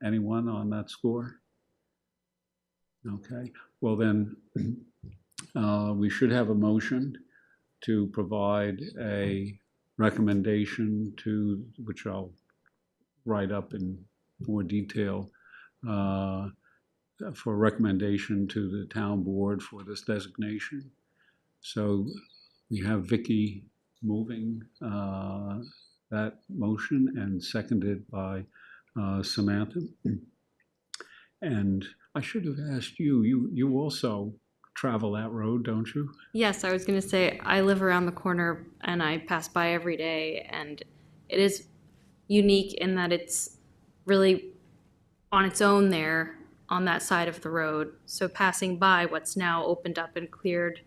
Speaker 2: anyone on that score? Okay, well then, we should have a motion to provide a recommendation to, which I'll write up in more detail, for recommendation to the town board for this designation. So we have Vicky moving that motion and seconded by Samantha. And I should have asked you, you also travel that road, don't you?
Speaker 11: Yes, I was going to say, I live around the corner and I pass by every day, and it is unique in that it's really on its own there on that side of the road. So passing by what's now opened up and cleared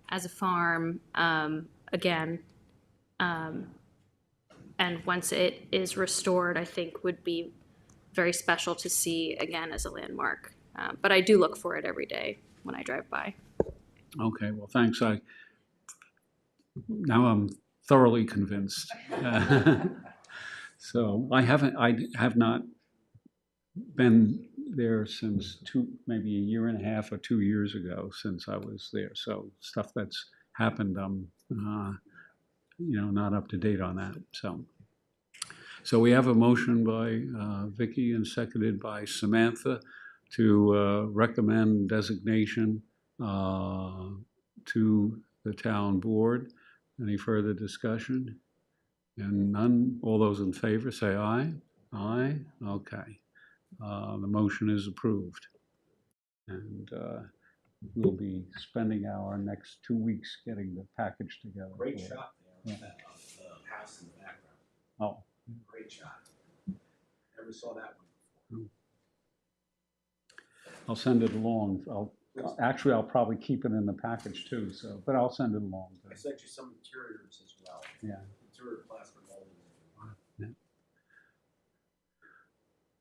Speaker 11: as a farm again, and once it is restored, I think would be very special to see again as a landmark. But I do look for it every day when I drive by.
Speaker 2: Okay, well, thanks. Now I'm thoroughly convinced. So I have not been there since maybe a year and a half or 2 years ago since I was there. So stuff that's happened, I'm not up to date on that. So we have a motion by Vicky and seconded by Samantha to recommend designation to the town board. Any further discussion? And none. All those in favor say aye. Aye. Okay. The motion is approved. And we'll be spending our next 2 weeks getting the package together.
Speaker 10: Great shot there of the house in the background.
Speaker 2: Oh.
Speaker 10: Great shot. Never saw that one before.
Speaker 2: I'll send it along. I'll probably keep it in the package too. But I'll send it along.
Speaker 10: I sent you some interiors as well.
Speaker 2: Yeah.
Speaker 10: Interior plastic molding.
Speaker 2: Yeah.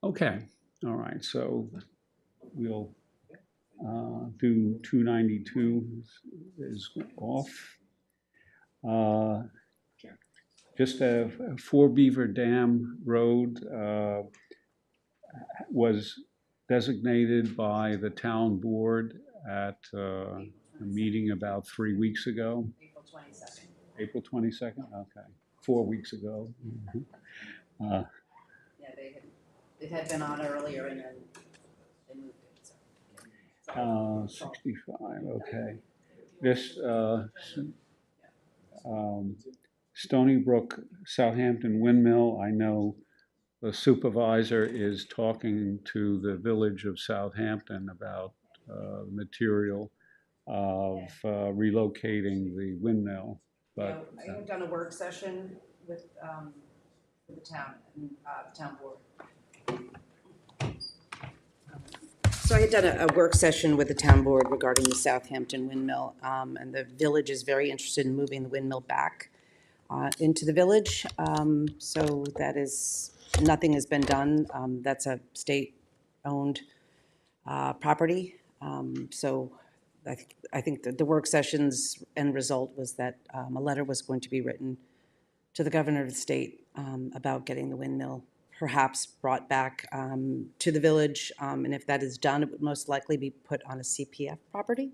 Speaker 2: Okay. All right. So we'll do 292 is off. Just 4 Beaver Dam Road was designated by the town board at a meeting about 3 weeks ago.
Speaker 3: April 22nd.
Speaker 2: April 22nd? Okay. 4 weeks ago. Mm-hmm.
Speaker 3: Yeah, it had been on earlier and then they moved it.
Speaker 2: 65, okay. This Stony Brook Southampton windmill, I know the supervisor is talking to the village of Southampton about material of relocating the windmill. But
Speaker 3: I had done a work session with the town and the town board. So I had done a work session with the town board regarding the Southampton windmill, and the village is very interested in moving the windmill back into the village. So that is, nothing has been done. That's a state-owned property. So I think that the work session's end result was that a letter was going to be written to the governor of the state about getting the windmill perhaps brought back to the village. And if that is done, it would most likely be put on a CPF property.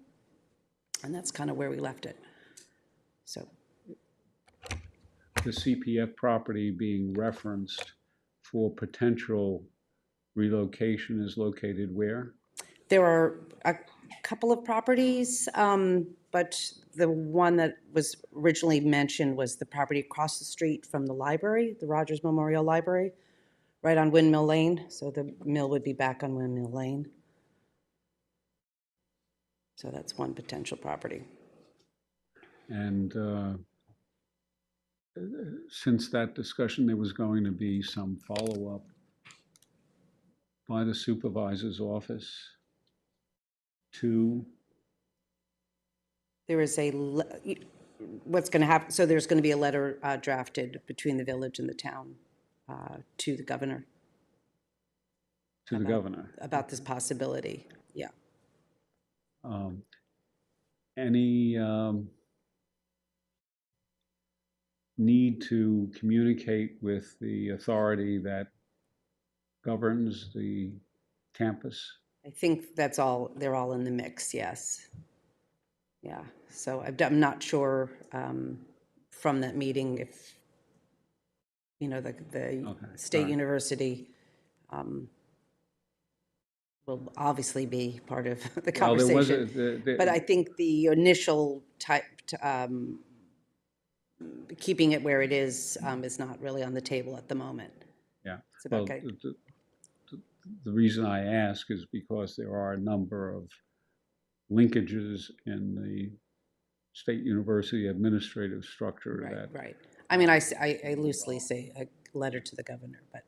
Speaker 3: And that's kind of where we left it. So
Speaker 2: the CPF property being referenced for potential relocation is located where?
Speaker 3: there are a couple of properties, but the one that was originally mentioned was the property across the street from the library, the Rogers Memorial Library, right on Windmill Lane. So the mill would be back on Windmill Lane. So that's one potential property.
Speaker 2: And since that discussion, there was going to be some follow-up by the supervisor's office to...
Speaker 3: There is what's going to happen, so there's going to be a letter drafted between the village and the town to the governor.
Speaker 2: To the governor.
Speaker 3: about this possibility. Yeah.
Speaker 2: Any need to communicate with the authority that governs the campus?
Speaker 3: I think that's all, they're all in the mix, yes. Yeah, so I'm not sure from that meeting if, you know, the state
Speaker 2: right.
Speaker 3: university will obviously be part of the
Speaker 2: Well, there was
Speaker 3: conversation. But I think the initial type, keeping it where it is not really on the table at the moment.
Speaker 2: yeah.
Speaker 3: It's about
Speaker 2: Well, the reason I ask is because there are a number of linkages in the state university administrative structure
Speaker 3: right,
Speaker 2: that.
Speaker 3: right. I mean, I loosely say a letter to the governor, but.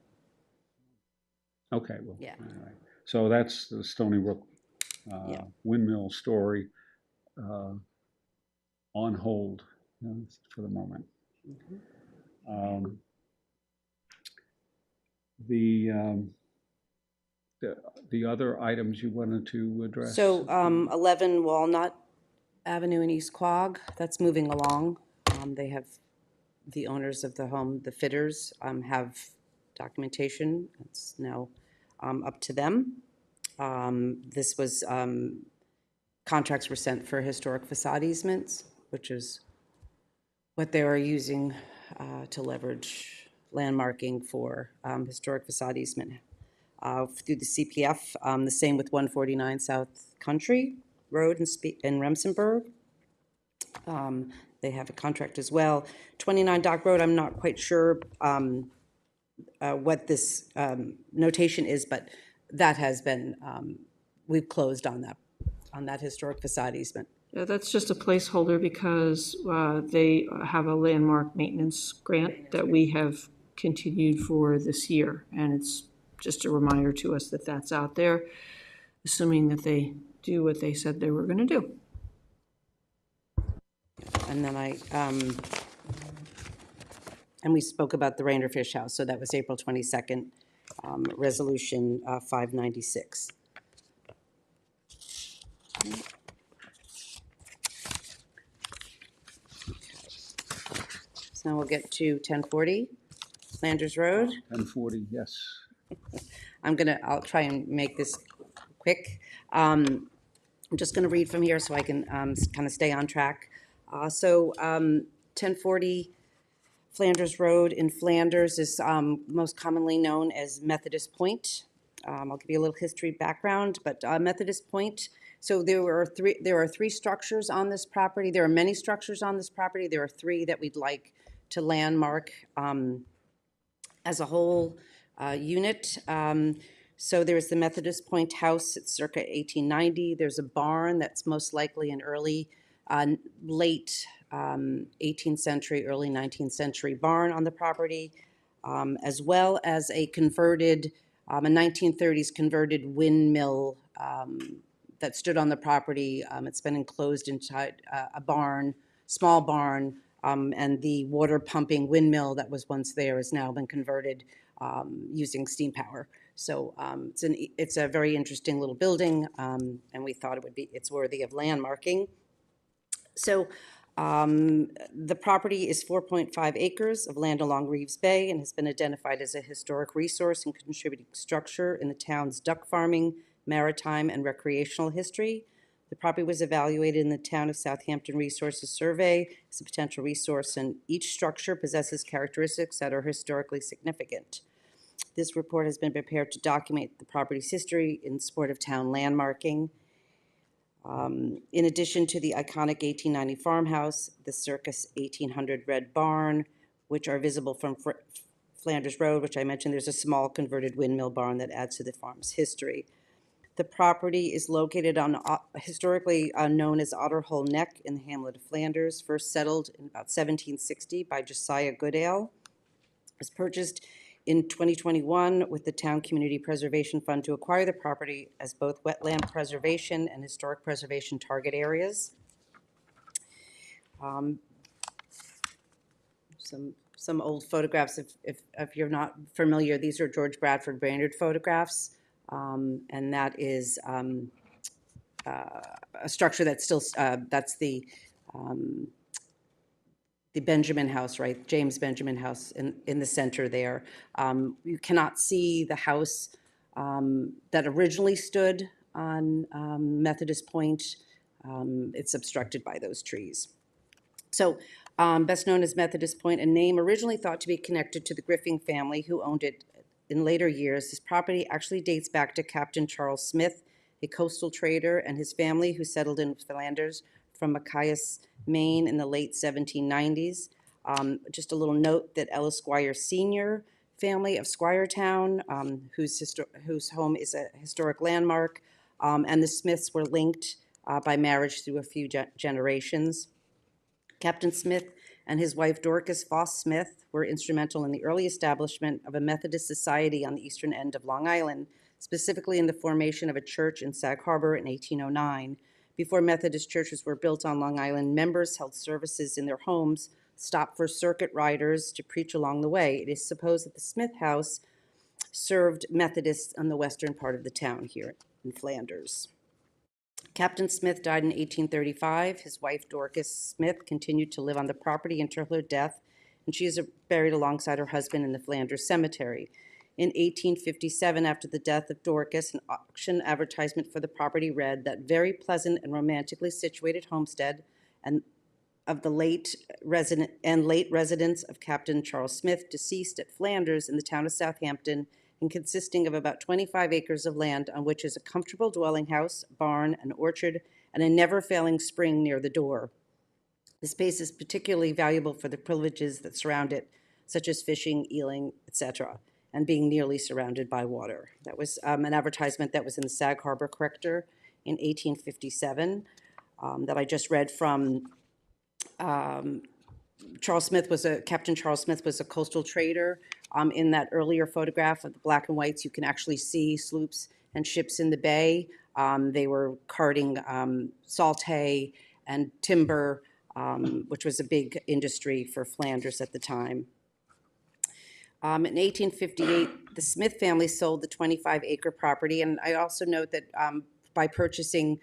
Speaker 2: Okay, well,
Speaker 3: Yeah.
Speaker 2: all right. So that's the Stony Brook
Speaker 3: Yeah.
Speaker 2: windmill story on hold, you know, for the moment. The other items you wanted to address?
Speaker 3: So 11 Walnut Avenue in East Quogue, that's moving along. They have, the owners of the home, the fitters, have documentation. It's now up to them. This was, contracts were sent for historic facade easements, which is what they are using to leverage landmarking for historic facade easement through the CPF. The same with 149 South Country Road in Remsenburg. They have a contract as well. 29 Dock Road, I'm not quite sure what this notation is, but that has been, we've closed on that historic facade easement.
Speaker 1: Yeah, that's just a placeholder because they have a landmark maintenance grant that we have continued for this year. And it's just a reminder to us that that's out there, assuming that they do what they said they were going to do.
Speaker 3: And then and we spoke about the Rainer Fish House, so that was April 22nd, resolution 596. So now we'll get to 1040 Flanders Road.
Speaker 2: 1040, yes.
Speaker 3: I'll try and make this quick. I'm just going to read from here so I can kind of stay on track. 1040 Flanders Road in Flanders is most commonly known as Methodist Point. I'll give you a little history background, but Methodist Point, so there are three structures on this property. There are many structures on this property. There are three that we'd like to landmark as a whole unit. So there's the Methodist Point House. It's circa 1890. There's a barn that's most likely an early, late 18th century, early 19th century barn on the property, as well as a converted, a 1930s converted windmill that stood on the property. It's been enclosed inside a barn, small barn, and the water pumping windmill that was once there has now been converted using steam power. So it's a very interesting little building, and we thought it's worthy of landmarking. So the property is 4.5 acres of land along Reeves Bay and has been identified as a historic resource and contributing structure in the town's duck farming, maritime, and recreational history. The property was evaluated in the Town of Southampton Resources Survey as a potential resource, and each structure possesses characteristics that are historically significant. This report has been prepared to document the property's history in support of town landmarking. In addition to the iconic 1890 farmhouse, the circa 1800 red barn, which are visible from Flanders Road, which I mentioned, there's a small converted windmill barn that adds to the farm's history. The property is located on historically known as Otter Hole Neck in the hamlet of Flanders, first settled in about 1760 by Josiah Goodale. It was purchased in 2021 with the Town Community Preservation Fund to acquire the property as both wetland preservation and historic preservation target areas. Some old photographs, if you're not familiar, these are George Bradford Brainerd photographs and that is a structure that's still, that's the Benjamin House, right? James Benjamin House in the center there. You cannot see the house that originally stood on Methodist Point. It's obstructed by those trees. So, best known as Methodist Point, a name originally thought to be connected to the Griffin family who owned it in later years. This property actually dates back to Captain Charles Smith, a coastal trader, and his family who settled in Flanders from Machias, Maine in the late 1790s. Just a little note that Ellis Squire Sr. family of Squiretown, whose home is a historic landmark, and the Smiths were linked by marriage through a few generations. Captain Smith and his wife Dorcas Foss Smith were instrumental in the early establishment of a Methodist society on the eastern end of Long Island, specifically in the formation of a church in Sag Harbor in 1809. Before Methodist churches were built on Long Island, members held services in their homes, stopped for circuit riders to preach along the way. It is supposed that the Smith House served Methodists on the western part of the town here in Flanders. Captain Smith died in 1835. His wife, Dorcas Smith, continued to live on the property until her death, and she is buried alongside her husband in the Flanders Cemetery. In 1857, after the death of Dorcas, an auction advertisement for the property read that very pleasant and romantically situated homestead and of the late residence of Captain Charles Smith, deceased at Flanders in the town of Southampton, and consisting of about 25 acres of land on which is a comfortable dwelling house, barn, an orchard, and a never-failing spring near the door. The space is particularly valuable for the privileges that surround it, such as fishing, eeling, etc., and being nearly surrounded by water. That was an advertisement that was in the Sag Harbor Corrector in 1857 that I just read from. Captain Charles Smith was a coastal trader. In that earlier photograph of the black and whites, you can actually see sloops and ships in the bay. They were carting salt hay and timber, which was a big industry for Flanders at the time. In 1858, the Smith family sold the 25-acre property, and I also note that by purchasing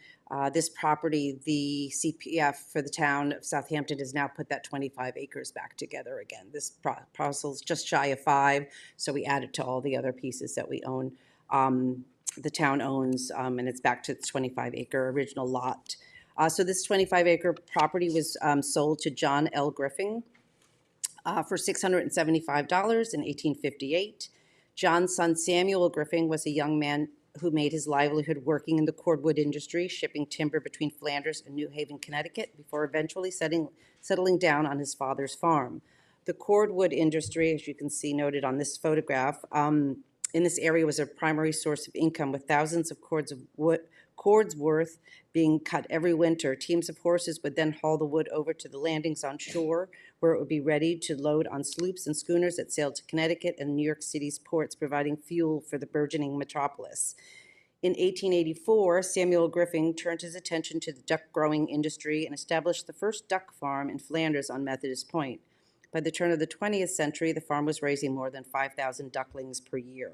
Speaker 3: this property, the CPF for the town of Southampton has now put that 25 acres back together again. This parcel is just shy of 5, so we added to all the other pieces that we own. The town owns, and it's back to its 25-acre original lot. So this 25-acre property was sold to John L. Griffin for $675 in 1858. John's son Samuel Griffin was a young man who made his livelihood working in the cordwood industry, shipping timber between Flanders and New Haven, Connecticut, before eventually settling down on his father's farm. The cordwood industry, as you can see noted on this photograph, in this area was a primary source of income, with thousands of cords worth being cut every winter. Teams of horses would then haul the wood over to the landings on shore, where it would be ready to load on sloops and schooners that sailed to Connecticut and New York City's ports, providing fuel for the burgeoning metropolis. In 1884, Samuel Griffin turned his attention to the duck-growing industry and established the first duck farm in Flanders on Methodist Point. By the turn of the 20th century, the farm was raising more than 5,000 ducklings per year.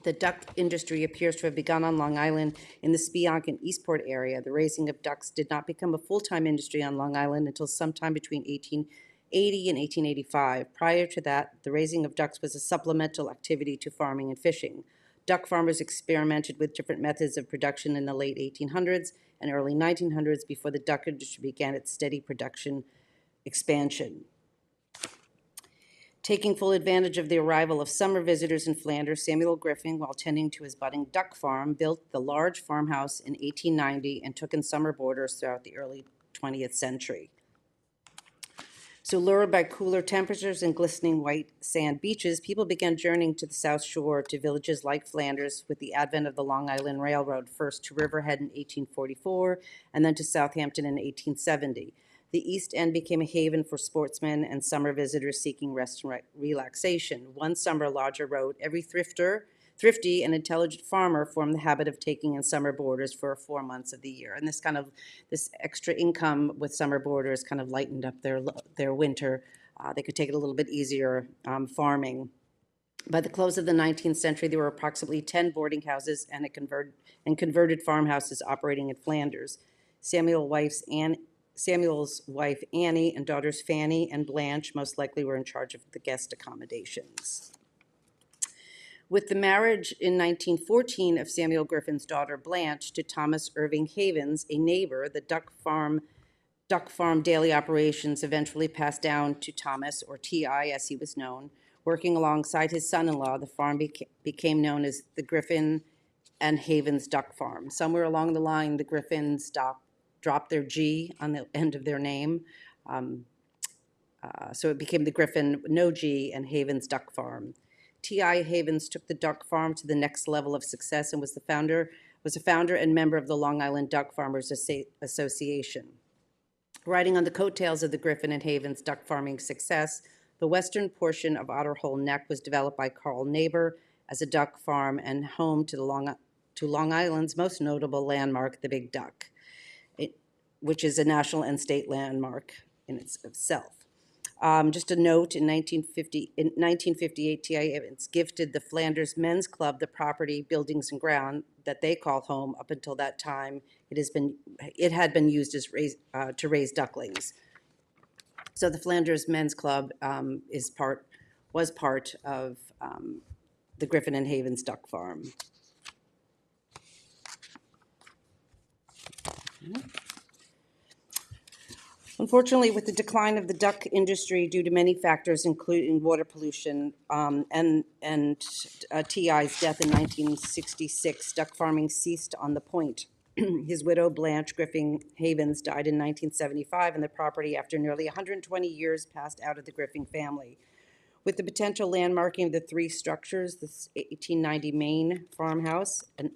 Speaker 3: The duck industry appears to have begun on Long Island in the Spionk and Eastport area. The raising of ducks did not become a full-time industry on Long Island until sometime between 1880 and 1885. Prior to that, the raising of ducks was a supplemental activity to farming and fishing. Duck farmers experimented with different methods of production in the late 1800s and early 1900s before the duck industry began its steady production expansion. Taking full advantage of the arrival of summer visitors in Flanders, Samuel Griffin, while tending to his budding duck farm, built the large farmhouse in 1890 and took in summer boarders throughout the early 20th century. So lured by cooler temperatures and glistening white sand beaches, people began journeying to the South Shore, to villages like Flanders, with the advent of the Long Island Railroad, first to Riverhead in 1844 and then to Southampton in 1870. The East End became a haven for sportsmen and summer visitors seeking rest and relaxation. One summer, Lodger wrote, every thrifty and intelligent farmer formed the habit of taking in summer boarders for 4 months of the year. And this extra income with summer boarders kind of lightened up their winter. They could take it a little bit easier farming. By the close of the 19th century, there were approximately 10 boarding houses and converted farmhouses operating in Flanders. Samuel's wife Annie and daughters Fanny and Blanche most likely were in charge of the guest accommodations. With the marriage in 1914 of Samuel Griffin's daughter Blanche to Thomas Irving Havens, a neighbor, the duck farm daily operations eventually passed down to Thomas, or T.I. as he was known. Working alongside his son-in-law, the farm became known as the Griffin and Havens Duck Farm. Somewhere along the line, the Griffins dropped their G on the end of their name. So it became the Griffin, no G, and Havens Duck Farm. T.I. Havens took the duck farm to the next level of success and was a founder and member of the Long Island Duck Farmers Association. Riding on the coattails of the Griffin and Havens duck farming success, the western portion of Otter Hole Neck was developed by Carl Neighbor as a duck farm and home to Long Island's most notable landmark, the Big Duck, which is a national and state landmark in itself. Just a note, in 1958, T.I. Havens gifted the Flanders Men's Club the property, buildings, and ground that they call home. Up until that time, it had been used as to raise ducklings. So the Flanders Men's Club was part of the Griffin and Havens Duck Farm. Unfortunately, with the decline of the duck industry due to many factors, including water pollution and T.I.'s death in 1966, duck farming ceased on the point. His widow, Blanche Griffin Havens, died in 1975, and the property, after nearly 120 years, passed out of the Griffin family. With the potential landmarking of the three structures, the 1890 main farmhouse, an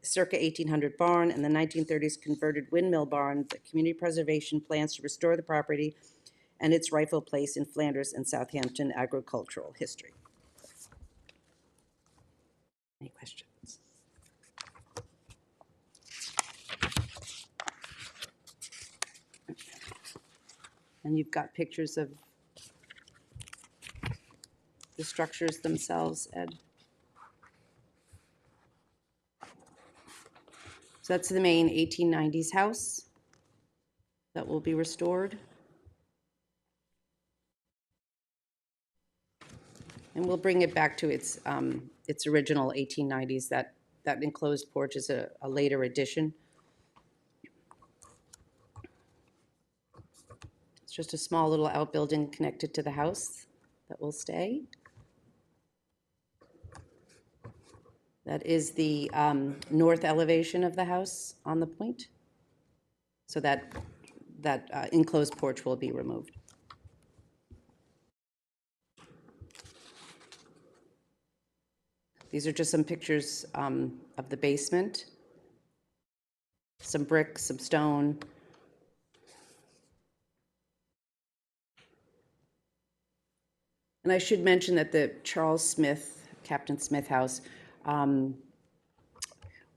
Speaker 3: circa 1800 barn, and the 1930s converted windmill barn, the community preservation plans to restore the property and its rightful place in Flanders and Southampton agricultural history. Any questions? And you've got pictures of the structures themselves, Ed. So that's the main 1890s house that will be restored. And we'll bring it back to its original 1890s. That enclosed porch is a later addition. It's just a small little outbuilding connected to the house that will stay. That is the north elevation of the house on the point. So that enclosed porch will be removed. These are just some pictures of the basement. Some brick, some stone. And I should mention that the Charles Smith, Captain Smith house,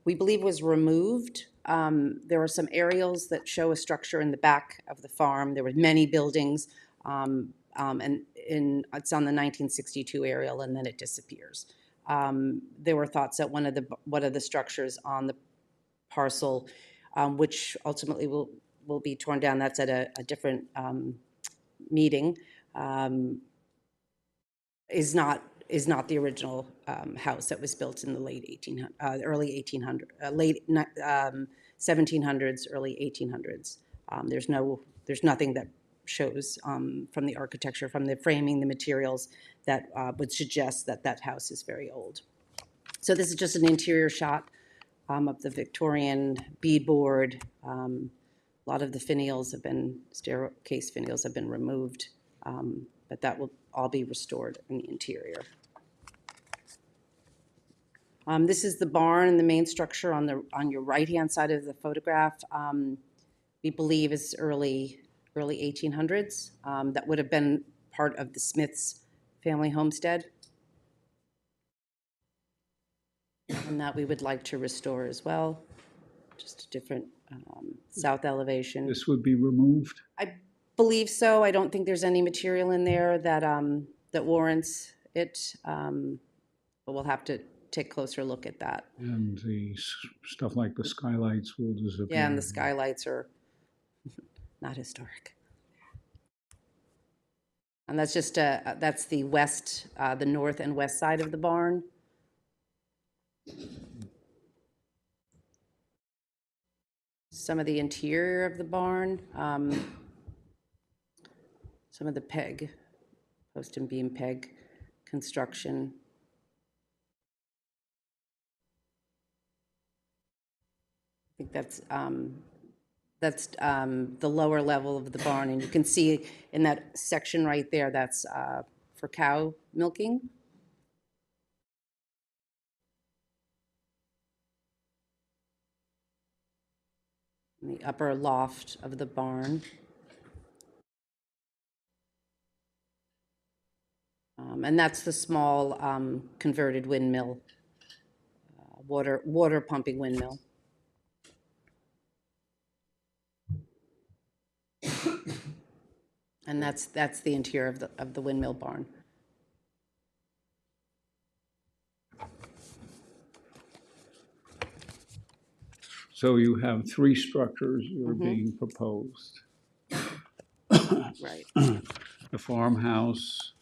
Speaker 3: we believe was removed. There are some aerials that show a structure in the back of the farm. There were many buildings, and it's on the 1962 aerial, and then it disappears. There were thoughts that one of the structures on the parcel, which ultimately will be torn down. That's at a different meeting. Is not the original house that was built in the early 1700s, early 1800s. There's nothing that shows from the architecture, from the framing, the materials that would suggest that house is very old. So this is just an interior shot of the Victorian beadboard. A lot of the finials staircase finials have been removed, but that will all be restored in the interior. This is the barn, the main structure on your right-hand side of the photograph. We believe is early 1800s. That would have been part of the Smiths family homestead, and that we would like to restore as well. Just a different south elevation.
Speaker 2: This would be removed?
Speaker 3: I believe so. I don't think there's any material in there that that warrants it, but we'll have to take a closer look at that.
Speaker 2: And the stuff like the skylights will disappear.
Speaker 3: Yeah, and the skylights are not historic. And that's just, that's the west, the north and west side of the barn. Some of the interior of the barn, some of the peg, post and beam peg construction. I think that's the lower level of the barn, and you can see in that section right there, that's for cow milking. In the upper loft of the barn. And that's the small converted windmill, water pumping windmill. And that's the interior of the windmill barn.
Speaker 2: So you have three structures that are being proposed.
Speaker 3: Right.
Speaker 2: The farmhouse,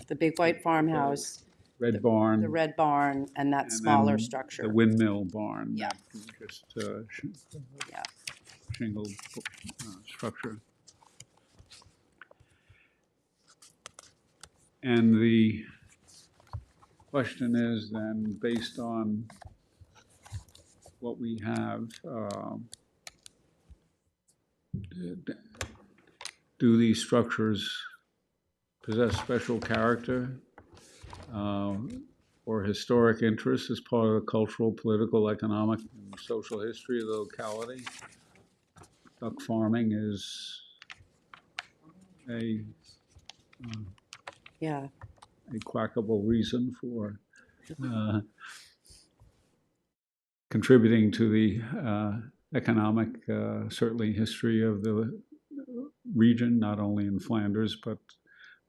Speaker 3: The big white farmhouse,
Speaker 2: red barn.
Speaker 3: the red barn, and that
Speaker 2: and
Speaker 3: smaller
Speaker 2: then
Speaker 3: structure.
Speaker 2: The windmill barn.
Speaker 3: Yeah.
Speaker 2: that you just
Speaker 3: Yeah.
Speaker 2: shingle structure. And the question is then, based on what we have, do these structures possess special character or historic interest as part of the cultural, political, economic, and social history of the locality? Duck farming is a quackable reason for contributing to the economic, certainly history of the region, not only in Flanders, but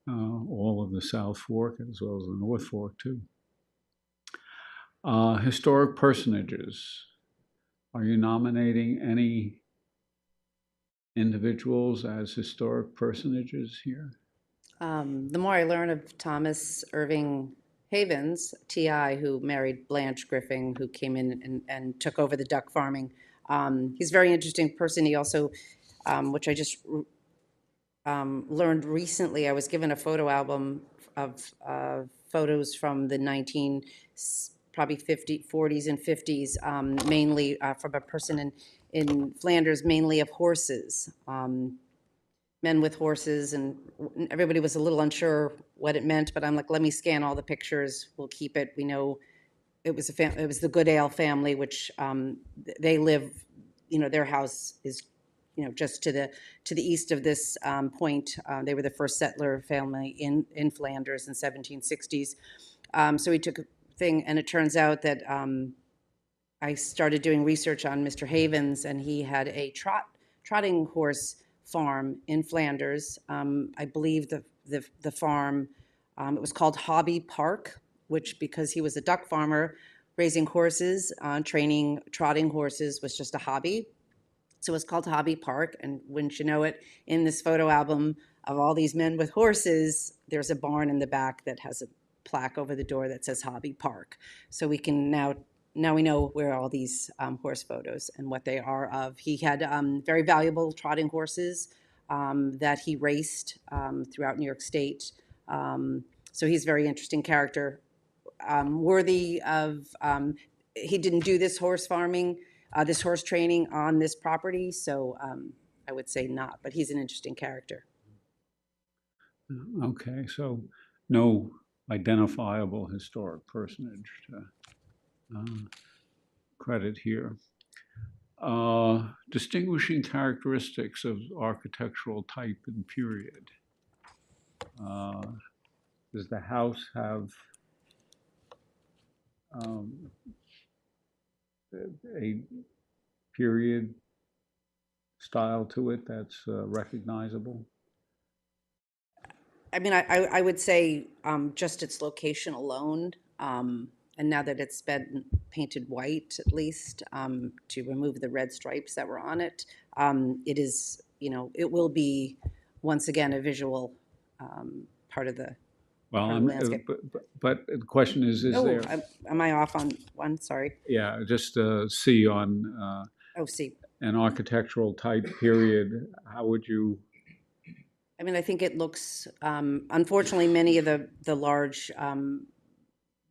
Speaker 2: all of the South Fork as well as the North Fork too. Historic personages. Are you nominating any individuals as historic personages here?
Speaker 3: The more I learn of Thomas Irving Havens, T.I., who married Blanche Griffin, who came in and took over the duck farming, he's a very interesting person. He also, which I just learned recently, I was given a photo album of photos from the probably 40s and 50s, mainly from a person in Flanders, mainly of horses. Men with horses, and everybody was a little unsure what it meant, but I'm like, let me scan all the pictures, we'll keep it. We know it was it was the Goodale family, which they live, their house is, just to the east of this point. They were the first settler family in Flanders in 1760s. So we took a thing, and it turns out that I started doing research on Mr. Havens, and he had a trotting horse farm in Flanders. I believe the farm, it was called Hobby Park, which, because he was a duck farmer, raising horses, training trotting horses was just a hobby. So it's called Hobby Park. And wouldn't you know it, in this photo album of all these men with horses, there's a barn in the back that has a plaque over the door that says Hobby Park. So we can now we know where all these horse photos and what they are of. He had very valuable trotting horses that he raced throughout New York State. So he's a very interesting character, worthy of, he didn't do this horse farming, this horse training on this property, so I would say not, but he's an interesting character.
Speaker 2: Okay, so no identifiable historic personage to credit here. Distinguishing characteristics of architectural type and period. Does the house have a period style to it that's recognizable?
Speaker 3: I mean, I would say just its location alone, and now that it's been painted white, at least, to remove the red stripes that were on it, it is, it will be, once again, a visual part of the
Speaker 2: Well,
Speaker 3: part of the landscape.
Speaker 2: but the question is
Speaker 3: Oh,
Speaker 2: there,
Speaker 3: am I off on one? Sorry.
Speaker 2: yeah, just C on
Speaker 3: Oh, see.
Speaker 2: an architectural type period, how would you,
Speaker 3: I mean, I think it looks, unfortunately, many of the large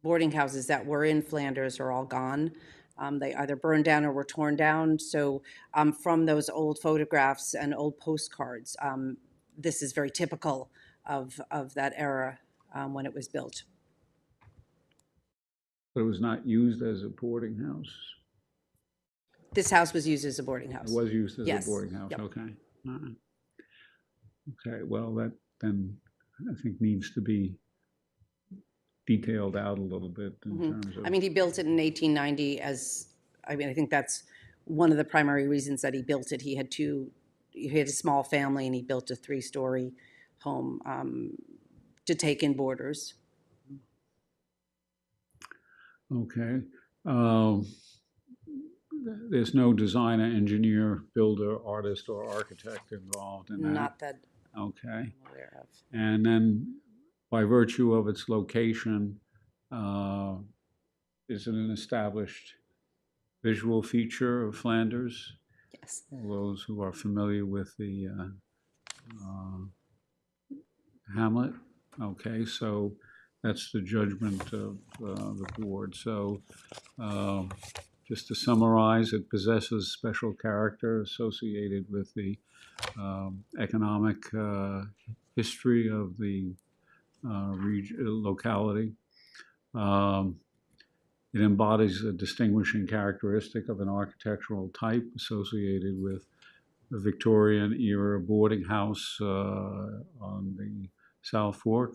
Speaker 3: boarding houses that were in Flanders are all gone. They either burned down or were torn down. So from those old photographs and old postcards, this is very typical of that era when it was built.
Speaker 2: but it was not used as a boarding house?
Speaker 3: This house was used as a boarding house.
Speaker 2: It was used as
Speaker 3: Yes.
Speaker 2: a boarding house,
Speaker 3: Yep.
Speaker 2: okay. All right. Okay, well, that then I think needs to be detailed out a little bit in terms of.
Speaker 3: I mean, he built it in 1890 I think that's one of the primary reasons that he built it. He had a small family and he built a 3-story home to take in boarders.
Speaker 2: Okay. There's no designer, engineer, builder, artist, or architect involved in that?
Speaker 3: Not that
Speaker 2: Okay.
Speaker 3: I'm aware of.
Speaker 2: And then by virtue of its location, is it an established visual feature of Flanders?
Speaker 3: Yes.
Speaker 2: All those who are familiar with the Hamlet? Okay, so that's the judgment of the board. So just to summarize, it possesses special character associated with the economic history of the locality. It embodies a distinguishing characteristic of an architectural type associated with the Victorian era boarding house on the South Fork,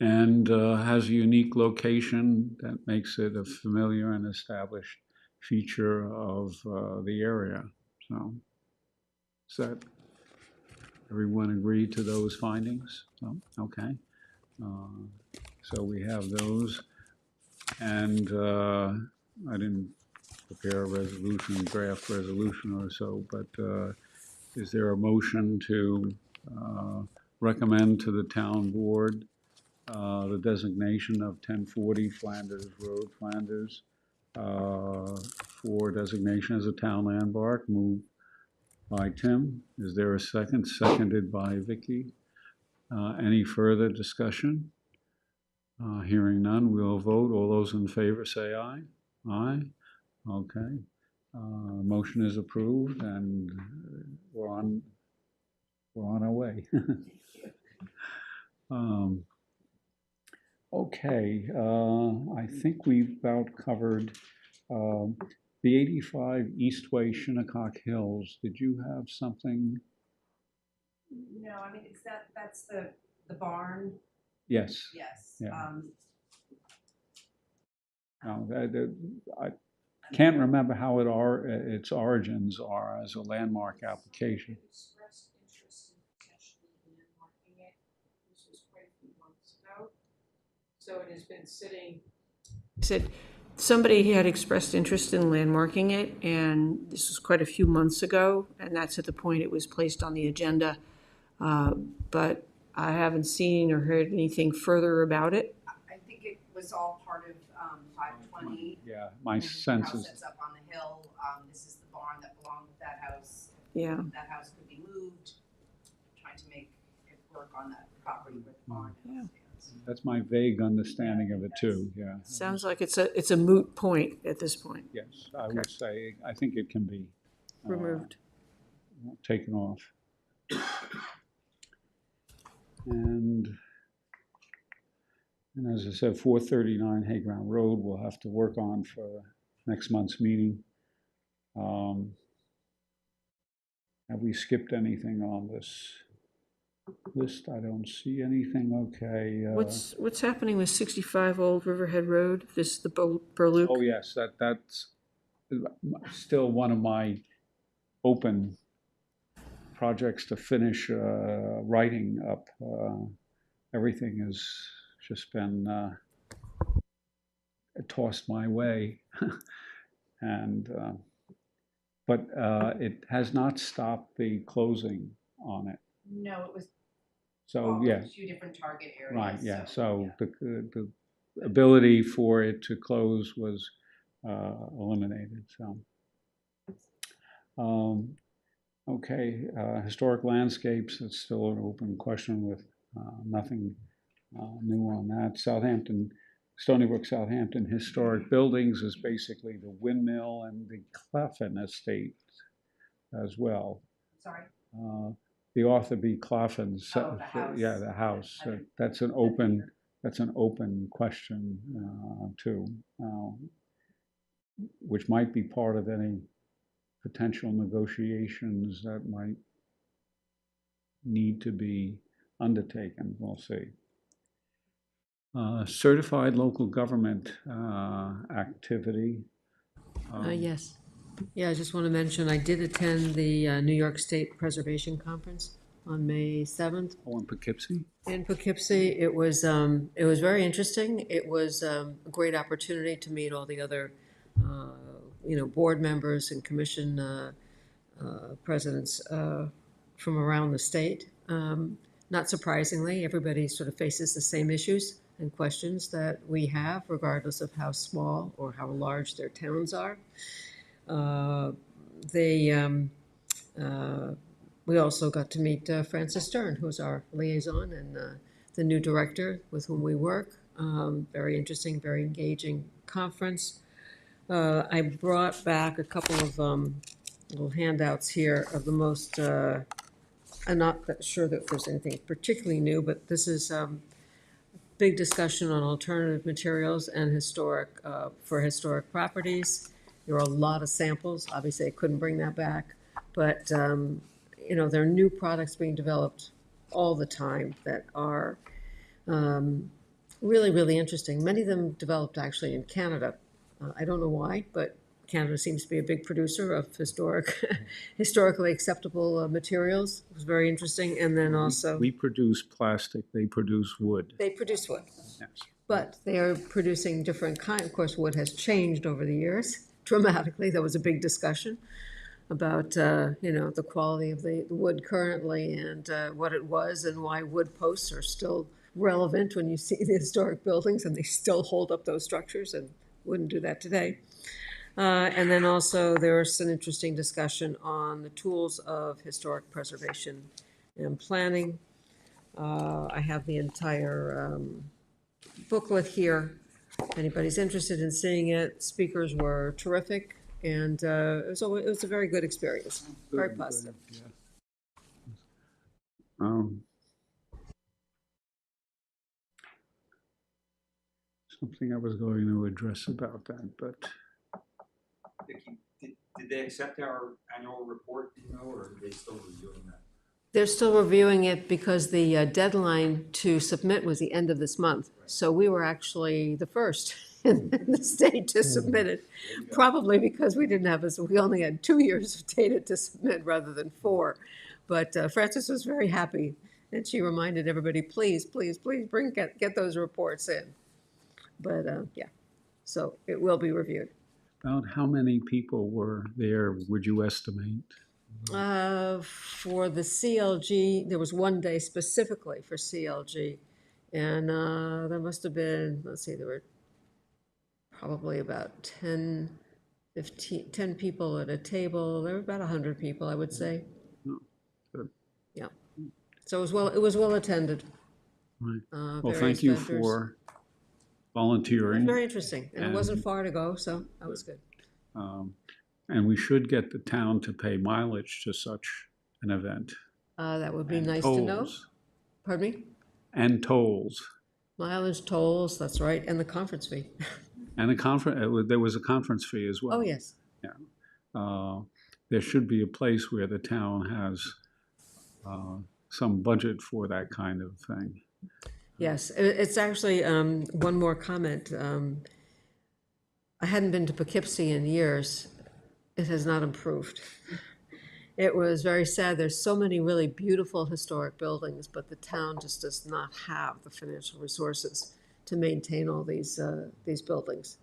Speaker 2: and has a unique location that makes it a familiar and established feature of the area. So, does that everyone agree to those findings? So, okay. So we have those, and I didn't prepare a resolution, draft resolution or so, but is there a motion to recommend to the town board the designation of 1040 Flanders Road, Flanders, for designation as a town landmark? Moved by Tim. Is there a second? Seconded by Vicky. Any further discussion? Hearing none, we'll vote. All those in favor say aye. Aye. Okay. Motion is approved, and we're on our way. Okay, I think we've about covered the 85 Eastway Shinnecock Hills. Did you have something?
Speaker 3: No, I mean, that's the barn?
Speaker 2: Yes.
Speaker 3: Yes.
Speaker 2: Yeah. No, I can't remember how its origins are as a landmark application.
Speaker 1: Expressed interest in potentially landmarking it. This was quite a few months ago. So it has been sitting. Said somebody had expressed interest in landmarking it, and this was quite a few months ago, and that's at the point it was placed on the agenda. But I haven't seen or heard anything further about it.
Speaker 3: I think it was all part of 520.
Speaker 2: Yeah, my sense
Speaker 3: House
Speaker 2: is.
Speaker 3: that's up on the hill. This is the barn that belonged with that house.
Speaker 1: Yeah.
Speaker 3: That house could be moved. Trying to make it work on that property where the barn is.
Speaker 2: That's my vague understanding of it too, yeah.
Speaker 1: Sounds like it's a moot point at this point.
Speaker 2: Yes, I would say, I think it can be
Speaker 1: Removed.
Speaker 2: taken off. And as I said, 439 Hayground Road, we'll have to work on for next month's meeting. Have we skipped anything on this list? I don't see anything. Okay.
Speaker 1: What's happening with 65 Old Riverhead Road? This the Burluke?
Speaker 2: Oh yes, that's still one of my open projects to finish writing up. Everything has just been tossed my way, and but it has not stopped the closing on it.
Speaker 3: No, it was
Speaker 2: So yeah,
Speaker 3: 2 different target areas.
Speaker 2: right, yeah. So the ability for it to close was eliminated. So okay, historic landscapes. It's still an open question with nothing new on that. Southampton, Stony Brook, Southampton historic buildings is basically the windmill and the Clapham estate as well.
Speaker 3: Sorry?
Speaker 2: The Arthur B. Clapham's,
Speaker 3: Oh, the house.
Speaker 2: yeah, the house. That's an open question too, which might be part of any potential negotiations that might need to be undertaken. We'll see. Certified local government activity.
Speaker 9: Yes. Yeah, I just want to mention, I did attend the New York State Preservation Conference on May 7th.
Speaker 2: Oh, in Poughkeepsie?
Speaker 9: In Poughkeepsie, it was very interesting. It was a great opportunity to meet all the other, board members and commission presidents from around the state. Not surprisingly, everybody sort of faces the same issues and questions that we have, regardless of how small or how large their towns are. We also got to meet Francis Stern, who's our liaison and the new director with whom we work. Very interesting, very engaging conference. I brought back a couple of little handouts here of the most, I'm not sure that there's anything particularly new, but this is big discussion on alternative materials and for historic properties. There are a lot of samples. Obviously, I couldn't bring that back, but there are new products being developed all the time that are really, really interesting. Many of them developed actually in Canada. I don't know why, but Canada seems to be a big producer of historically acceptable materials. It was very interesting. And then also...
Speaker 2: We produce plastic, they produce wood.
Speaker 9: They produce wood.
Speaker 2: Yes.
Speaker 9: But they are producing different kind. Of course, wood has changed over the years dramatically. There was a big discussion about, the quality of the wood currently and what it was and why wood posts are still relevant when you see the historic buildings and they still hold up those structures and wouldn't do that today. And then also there was an interesting discussion on the tools of historic preservation and planning. I have the entire booklet here. If anybody's interested in seeing it, speakers were terrific, and it was a very good experience, very positive.
Speaker 2: Yeah. Something I was going to address about that, but
Speaker 12: Vicki, did they accept our annual report, or are they still reviewing that?
Speaker 9: They're still reviewing it because the deadline to submit was the end of this month. So we were actually the first in the state to submit it, probably because we only had 2 years of data to submit rather than 4. But Frances was very happy, and she reminded everybody, please, please, please get those reports in. But so it will be reviewed.
Speaker 2: about how many people were there, would you estimate?
Speaker 9: For the CLG, there was one day specifically for CLG, and there must have been, there were probably about 10 people at a table. There were about 100 people, I would say.
Speaker 2: Oh, good.
Speaker 9: Yeah. So it was well attended.
Speaker 2: Right. Well, thank you for volunteering.
Speaker 9: Very interesting, and it wasn't far to go, so that was good.
Speaker 2: And we should get the town to pay mileage to such an event.
Speaker 9: That would be nice
Speaker 2: tolls.
Speaker 9: to know. Pardon me?
Speaker 2: And tolls.
Speaker 9: Mileage, tolls, that's right, and the conference fee.
Speaker 2: And the conference, there was a conference fee as well.
Speaker 9: Oh, yes.
Speaker 2: Yeah. There should be a place where the town has some budget for that kind of thing.
Speaker 9: Yes, it's actually, one more comment. I hadn't been to Poughkeepsie in years. It has not improved. It was very sad. There's so many really beautiful historic buildings, but the town just does not have the financial resources to maintain all these buildings.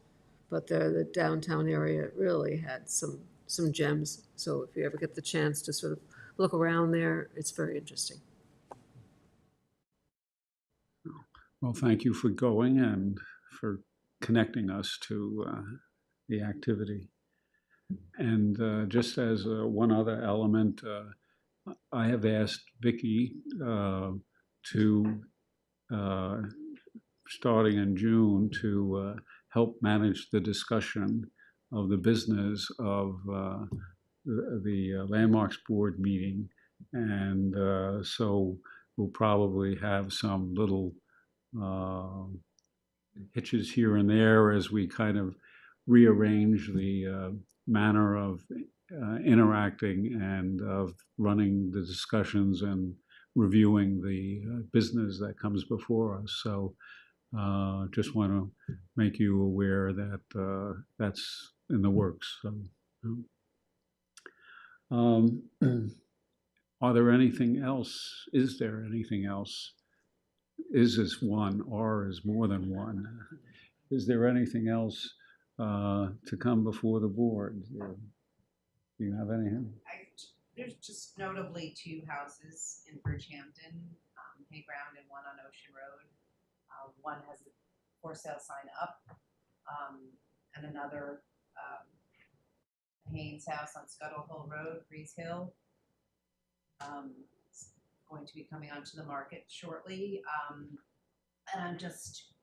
Speaker 9: But the downtown area really had some gems. So if you ever get the chance to sort of look around there, it's very interesting.
Speaker 2: Well, thank you for going and for connecting us to the activity. And just as one other element, I have asked Vicki to, starting in June, to help manage the discussion of the business of the Landmarks Board meeting. And so we'll probably have some little hitches here and there as we kind of rearrange the manner of interacting and of running the discussions and reviewing the business that comes before us. So just want to make you aware that that's in the works. So, are there anything else? Is there anything else? Is this one or is more than one? Is there anything else to come before the board? Do you have anything?
Speaker 3: There's just notably 2 houses in Bridgehampton, Hayground and one on Ocean Road. One has a for sale sign up, and another Haynes house on Scuttle Hill Road, Breeze Hill. It's going to be coming onto the market shortly. And I'm just,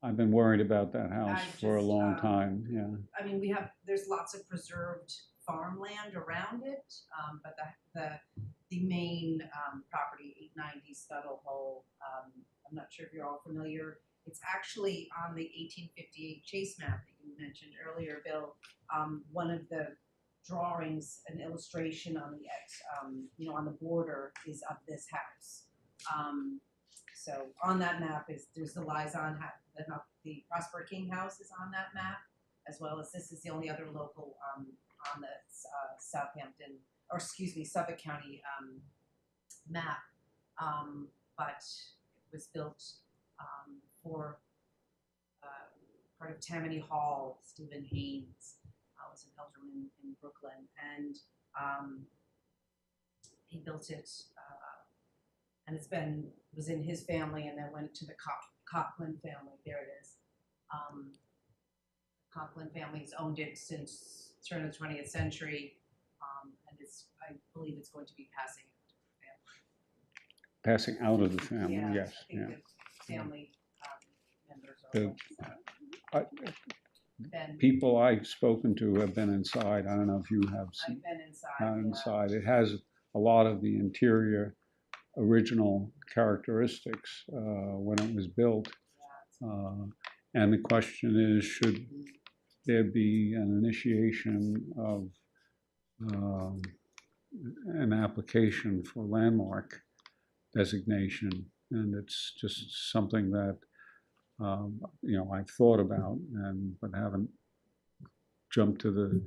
Speaker 2: I've been worried about that house for a
Speaker 3: just,
Speaker 2: long time, yeah.
Speaker 3: I mean, there's lots of preserved farmland around it, but the main property, 890 Scuttle Hole, I'm not sure if you're all familiar. It's actually on the 1858 Chase map that you mentioned earlier, Bill. One of the drawings, an illustration on the on the border is of this house. So on that map there's the Liaison, the Prosper King house is on that map, as well as this is the only other local on the Southampton, or excuse me, Suffolk County map. But it was built for part of Tammany Hall. Stephen Haynes was an alderman in Brooklyn, and he built it, and was in his family, and then went to the Coughlin family. There it is. Coughlin family's owned it since the turn of the 20th century, and I believe it's going to be passing out of the family.
Speaker 2: Passing out of the family, yes.
Speaker 3: I think the family members are Ben.
Speaker 2: People I've spoken to have been inside. I don't know if you have seen.
Speaker 3: I've been inside.
Speaker 2: It has a lot of the interior original characteristics when it was built. And the question is, should there be an initiation of an application for landmark designation? And it's just something that I've thought about, but haven't jumped to the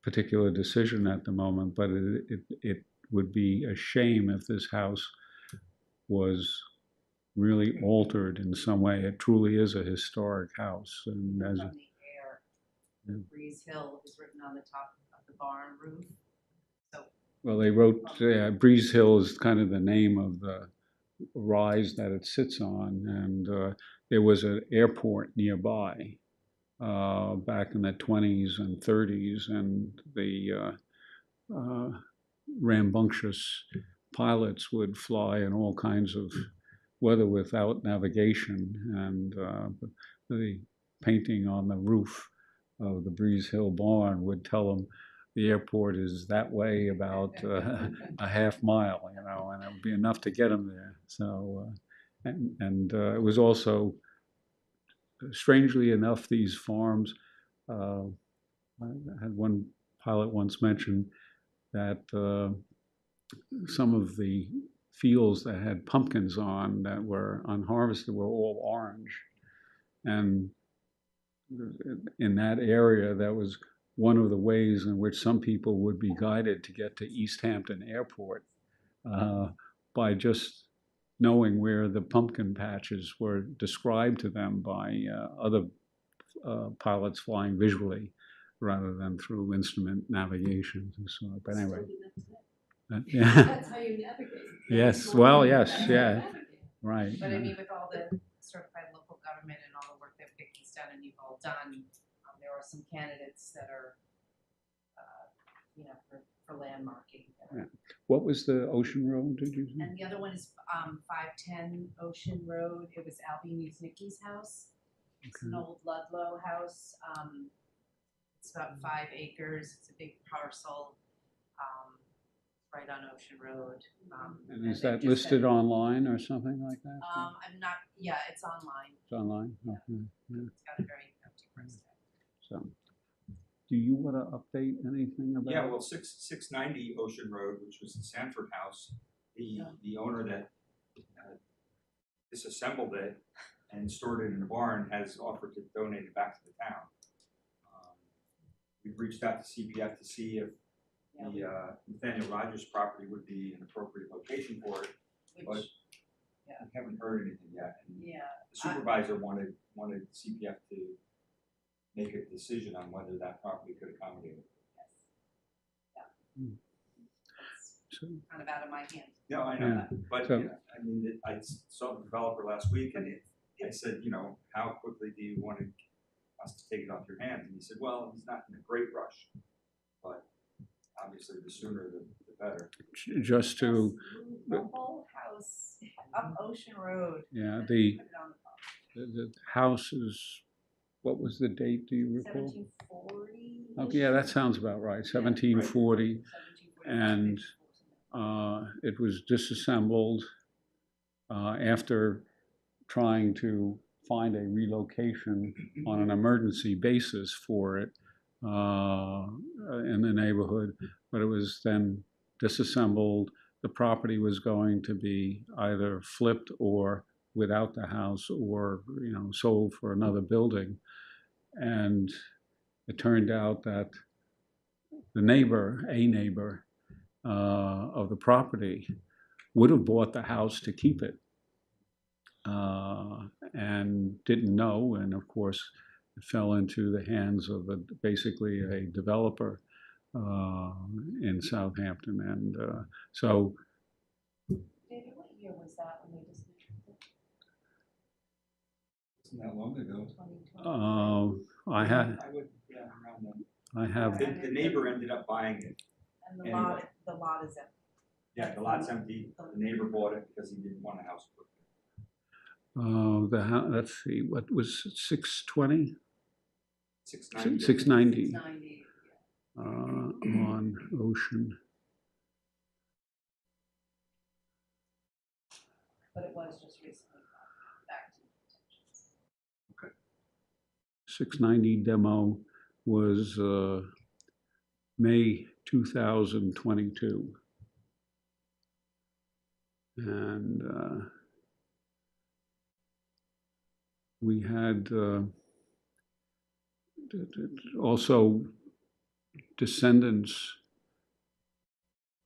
Speaker 2: particular decision at the moment. But it would be a shame if this house was really altered in some way. It truly is a historic house, and as
Speaker 3: on the air, the Breeze Hill is written on the top of the barn roof. So
Speaker 2: well, they wrote Breeze Hill is kind of the name of the rise that it sits on, and there was an airport nearby back in the 20s and 30s, and the rambunctious pilots would fly in all kinds of weather without navigation, and the painting on the roof of the Breeze Hill barn would tell them the airport is that way about a half mile, and it would be enough to get them there. So, and it was also, strangely enough, these farms, I had one pilot once mentioned that some of the fields that had pumpkins on that were unharvested were all orange. And in that area, that was one of the ways in which some people would be guided to get to East Hampton Airport by just knowing where the pumpkin patches were described to them by other pilots flying visually rather than through instrument navigation and so on. But anyway. Yeah.
Speaker 4: That's how you navigate.
Speaker 2: Yes, well, yes, yeah, right.
Speaker 3: But I mean, with all the certified local government and all the work that Vicky's done and you've all done, there are some candidates that are, for landmarking.
Speaker 2: Yeah. What was the Ocean Road, did you say?
Speaker 3: And the other one is 510 Ocean Road. It was Albie Musnicki's house. It's an old Ludlow house. It's about 5 acres. It's a big parcel. Right on Ocean Road.
Speaker 2: And is that listed online or something like that?
Speaker 3: I'm not, yeah, it's online.
Speaker 2: It's online? Okay. Yeah.
Speaker 3: It's got a very empty price tag.
Speaker 2: So, do you want to update anything about?
Speaker 12: Yeah, well, 690 Ocean Road, which was the Sanford house, the owner that disassembled it and stored it in a barn has offered to donate it back to the town. We've reached out to CPF to see if the Nathaniel Rogers property would be an appropriate location for it, but we haven't heard anything yet. And the supervisor wanted CPF to make a decision on whether that property could accommodate it.
Speaker 3: It's kind of out of my hands.
Speaker 12: No, I know that, but I mean, I saw the developer last week, and I said, how quickly do you want us to take it off your hands? And he said, well, he's not in a great rush, but obviously the sooner the better.
Speaker 2: Just to
Speaker 3: the whole house up Ocean Road.
Speaker 2: Yeah, the house is, what was the date, do you recall?
Speaker 3: 1740.
Speaker 2: Okay, yeah, that sounds about right, 1740. And it was disassembled after trying to find a relocation on an emergency basis for it in the neighborhood, but it was then disassembled. The property was going to be either flipped or without the house, or sold for another building. And it turned out that a neighbor of the property would have bought the house to keep it, and didn't know, and of course it fell into the hands of basically a developer in Southampton. And so
Speaker 3: David, what year was that when they dismantled it?
Speaker 12: Wasn't that long ago.
Speaker 3: 2020.
Speaker 2: I had,
Speaker 12: around then.
Speaker 2: I have,
Speaker 12: The neighbor ended up buying it.
Speaker 3: And the
Speaker 12: Anyway.
Speaker 3: lot is empty.
Speaker 12: Yeah, the lot's empty. The neighbor bought it because he didn't want a house put there.
Speaker 2: let's see, what was it, 620?
Speaker 12: 690.
Speaker 2: 690
Speaker 3: 90.
Speaker 2: on Ocean.
Speaker 3: But it was just recently back to intentions.
Speaker 2: 690 demo was May 2022. And we had also descendants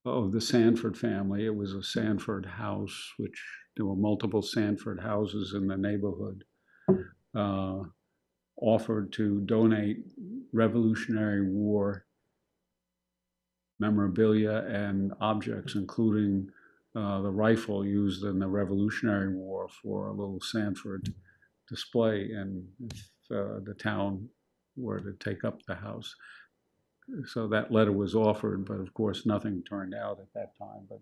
Speaker 2: of the Sanford family. It was a Sanford house, which there were multiple Sanford houses in the neighborhood, offered to donate Revolutionary War memorabilia and objects, including the rifle used in the Revolutionary War, for a little Sanford display, and if the town were to take up the house. So that letter was offered, but of course nothing turned out at that time. But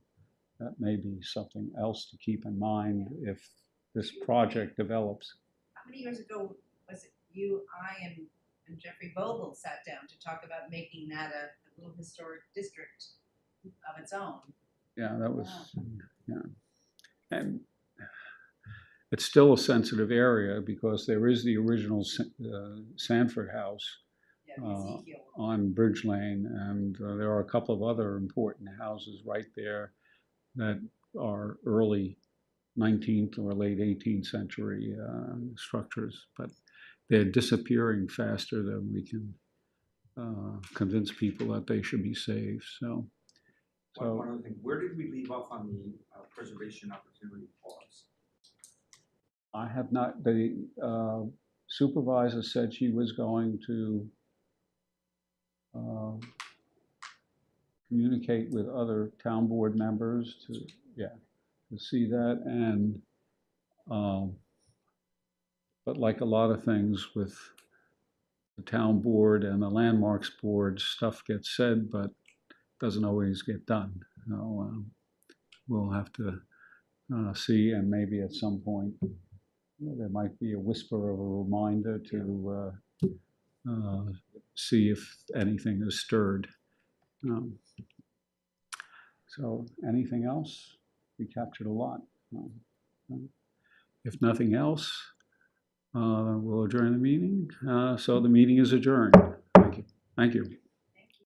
Speaker 2: that may be something else to keep in mind if this project develops.
Speaker 3: How many years ago was it you, I, and Jeffrey Vogel sat down to talk about making that a little historic district of its own?
Speaker 2: Yeah, that was, yeah. And it's still a sensitive area because there is the original Sanford house on Bridge Lane, and there are a couple of other important houses right there that are early 19th or late 18th century structures, but they're disappearing faster than we can convince people that they should be saved, so.
Speaker 12: One other thing, where did we leave off on the preservation opportunity clause?
Speaker 2: I have not, the supervisor said she was going to communicate with other town board members to see that, and but like a lot of things with the town board and the landmarks board, stuff gets said, but doesn't always get done. So we'll have to see, and maybe at some point there might be a whisper of a reminder to see if anything is stirred. So anything else? We captured a lot. If nothing else, we'll adjourn the meeting. So the meeting is adjourned. Thank you. Thank you.